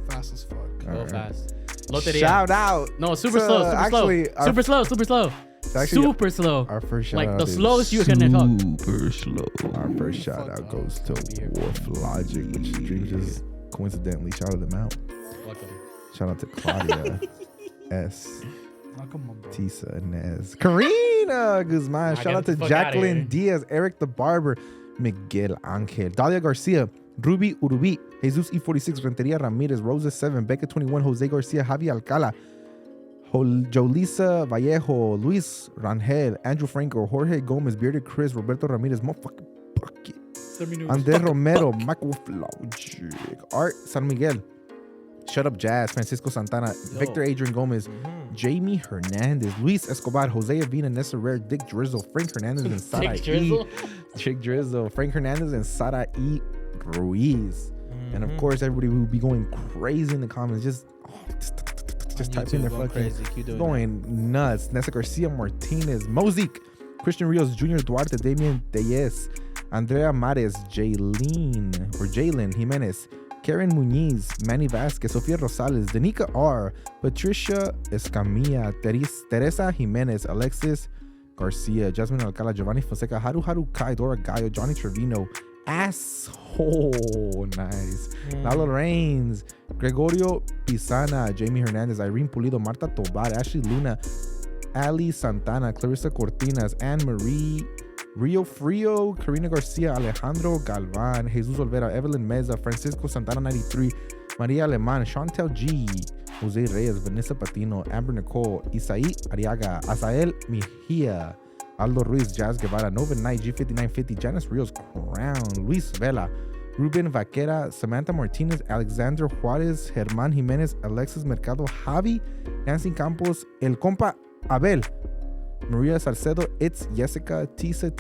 Fast as fuck. Go Alright. fast. Loteria. Shout out. No, super to- slow. Super actually, slow. our- Super slow. Super slow. Actually, Super slow. Our first shout Like out the is slowest you can talk. super slow. Our first shout out goes to Wolf Logic, which Dreamz just coincidentally shouted them out. Welcome. Shout out to Claudia S. Oh, come on, bro. Tisa Nez, Karina Guzman. Shout out to Jacqueline Diaz, Eric the Barber, Miguel Angel, Dalia Garcia, Ruby Urubi, Jesus E46, Renteria Ramirez, Rosa 7, Becca 21, Jose Garcia, Javi Alcala, Jolisa Vallejo, Luis Rangel, Andrew Franco, Jorge Gomez, Bearded Chris, Roberto Ramirez, motherfucking bucket, Andres Romero, Michael Flogic, Art San Miguel, Shut Up Jazz, Francisco Santana, Victor Adrian Gomez, Jamie Hernandez, Luis Escobar, Jose Avina, Nessa Rare, Dick Drizzle, Frank Hernandez, and Sara Dick Drizzle? Chick Drizzle, Frank Hernandez, and Sara E. Ruiz. And of course, everybody will be going crazy in the comments. Just type in their fucking crazy. Keep doing going nuts. Nessa Garcia Martinez, Mozik, Christian Rios Jr., Duarte, Damian Deyes, Andrea Mares, Jalen Jimenez, Karen Muñiz, Manny Vasquez, Sofia Rosales, Danica R, Patricia Escamilla, Teresa Jimenez, Alexis Garcia, Jasmine Alcala, Giovanni Fonseca, Haru Kai, Dora Gallo, Johnny Trevino, Asshole, nice. Lalo Reigns, Gregorio Pisana, Jamie Hernandez, Irene Pulido, Marta Tobar, Ashley Luna, Ali Santana, Clarissa Cortinas, Anne Marie, Rio Frio, Karina Garcia, Alejandro Galvan, Jesus Olvera, Evelyn Meza, Francisco Santana 93, Maria Aleman, Chantel G, Jose Reyes, Vanessa Patino, Amber Nicole, Isaí Ariaga, Azael Mejia, Aldo Ruiz, Jazz Guevara, Nova Knight, G5950, Janice Rios, Crown, Luis Vela, Ruben Vaquera, Samantha Martinez, Alexander Juarez, Germán Jiménez, Alexis Mercado, Javi, Nancy Campos, El Compa Abel, Maria Salcedo, It's Jessica, Tisa,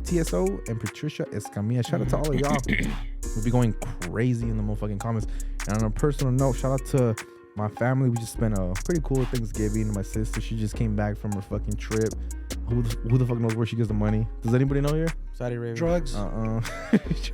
TSO, and Patricia Escamilla. Shout out to all of y'all. We'll be going crazy in the motherfucking comments. And on a personal note, shout out to my family, we just spent a pretty cool Thanksgiving. My sister, she just came back from her fucking trip. Who the fuck knows where she gets the money? Does anybody know here? Saudi Arabia. Drugs. Drugs.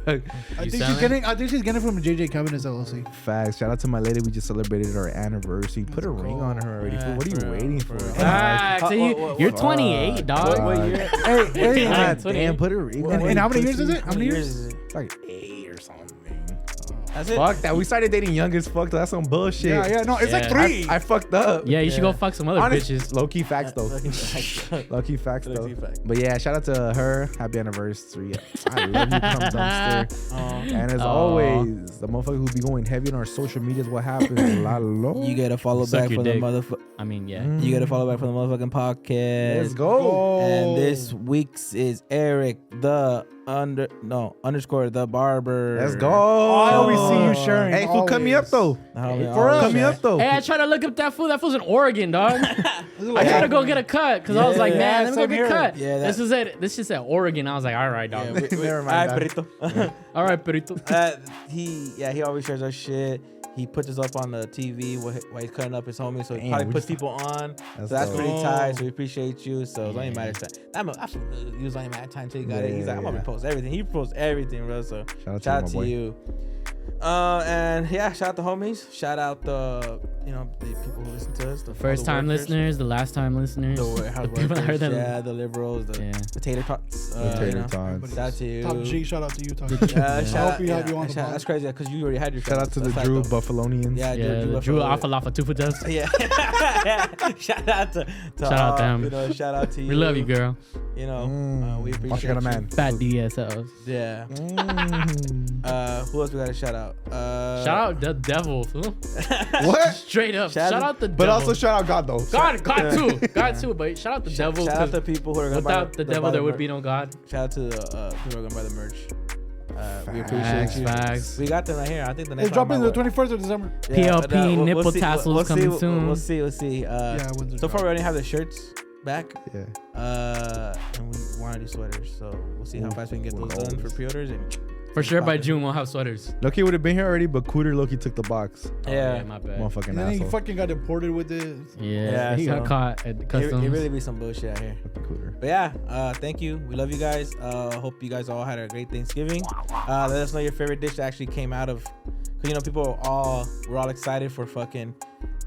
I think she's getting it from JJ Cabinets LLC. Facts. Shout out to my lady. We just celebrated our anniversary. Put a ring on her already. Yeah, What are you waiting for? Facts. You're 28, dog. What year? Hey, God damn, put a ring on her. and how many years is it? How many years? is it? It's like 8 or something. That's it. Fuck that. We started dating young as fuck. That's some bullshit. Yeah. No, it's like Yeah. 3. I fucked up. Yeah, you should go fuck some other bitches. Low key facts though. Low key facts though. But yeah, shout out to her. Happy anniversary. I love you, Cum Dumpster. And as always, the motherfucker who be going heavy on our social medias. What happens? Lalo. You get a follow Suck back your for the dick. motherfucker. I mean, yeah. You get a follow back for the motherfucking podcast. Let's go. And this week's is Eric underscore the barber. Let's go. I always see you sharing. Hey, fool, cut me up though. Cut me up though. Hey, I tried to look up that fool. That fool's in Oregon, dog. I tried to go get a cut because I was like, man, let me go get a cut. Yeah, this just said Oregon. I was like, all right, dog. Never mind. All right, Perito. He always shares our shit. He puts us up on the TV while he's cutting up his homies, so he probably puts people on. So that's pretty tight. So we appreciate you. So it's only a matter of time. He was only a matter of time until he got it. He's like, I'm gonna post everything. He posts everything, bro. So shout out to you. And yeah, shout out the homies. Shout out the people who listen to us. The first time listeners, the last time listeners, the people that heard them. The liberals, the Tater Tots. The Tater Tots. Shout out to you. Top G, shout out to you. Top G. I hope we had you on the pod. That's crazy because you already had your shout out to the Drew Buffalonians. Yeah, the Drew Alpha Lafa Tufa. Yeah. Shout out to them. Shout out to you. We love you, girl. We appreciate you. Man. Fat DSLs. Yeah. Who else we got to shout out? Shout out the devil. What? Straight up. Shout out the devil. But also shout out God though. God too. But shout out the devil. Shout out the people who are going to without the devil there would be no God. Shout out to the people who are going to buy the merch. We appreciate you. Facts. We got them right here. I think the next it's dropping the 21st of December. PLP nipple tassels coming soon. We'll see. So far we already have the shirts back. Yeah. And we want to do sweaters, so we'll see how fast we can get those done for pre-orders. And for sure by June we'll have sweaters. Loki would have been here already, but Cooter Loki took the box. Yeah, my bad. Motherfucking And then he asshole. fucking got deported with it. Yeah, he got caught at customs. It really be some bullshit out here. Cooter. But yeah, thank you. We love you guys. Hope you guys all had a great Thanksgiving. Let us know your favorite dish that actually came out of, because we're all excited for fucking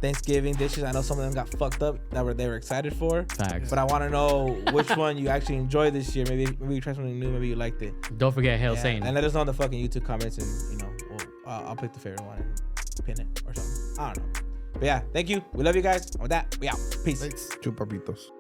Thanksgiving dishes. I know some of them got fucked up that they were excited for. Facts. But I want to know which one you actually enjoyed this year. Maybe you tried something new. Maybe you liked it. Don't forget Hail Satan. And let us know in the fucking YouTube comments, and I'll pick the favorite one and pin it or something. I don't know. But yeah, thank you. We love you guys. And with that, we out. Peace. Two papitos.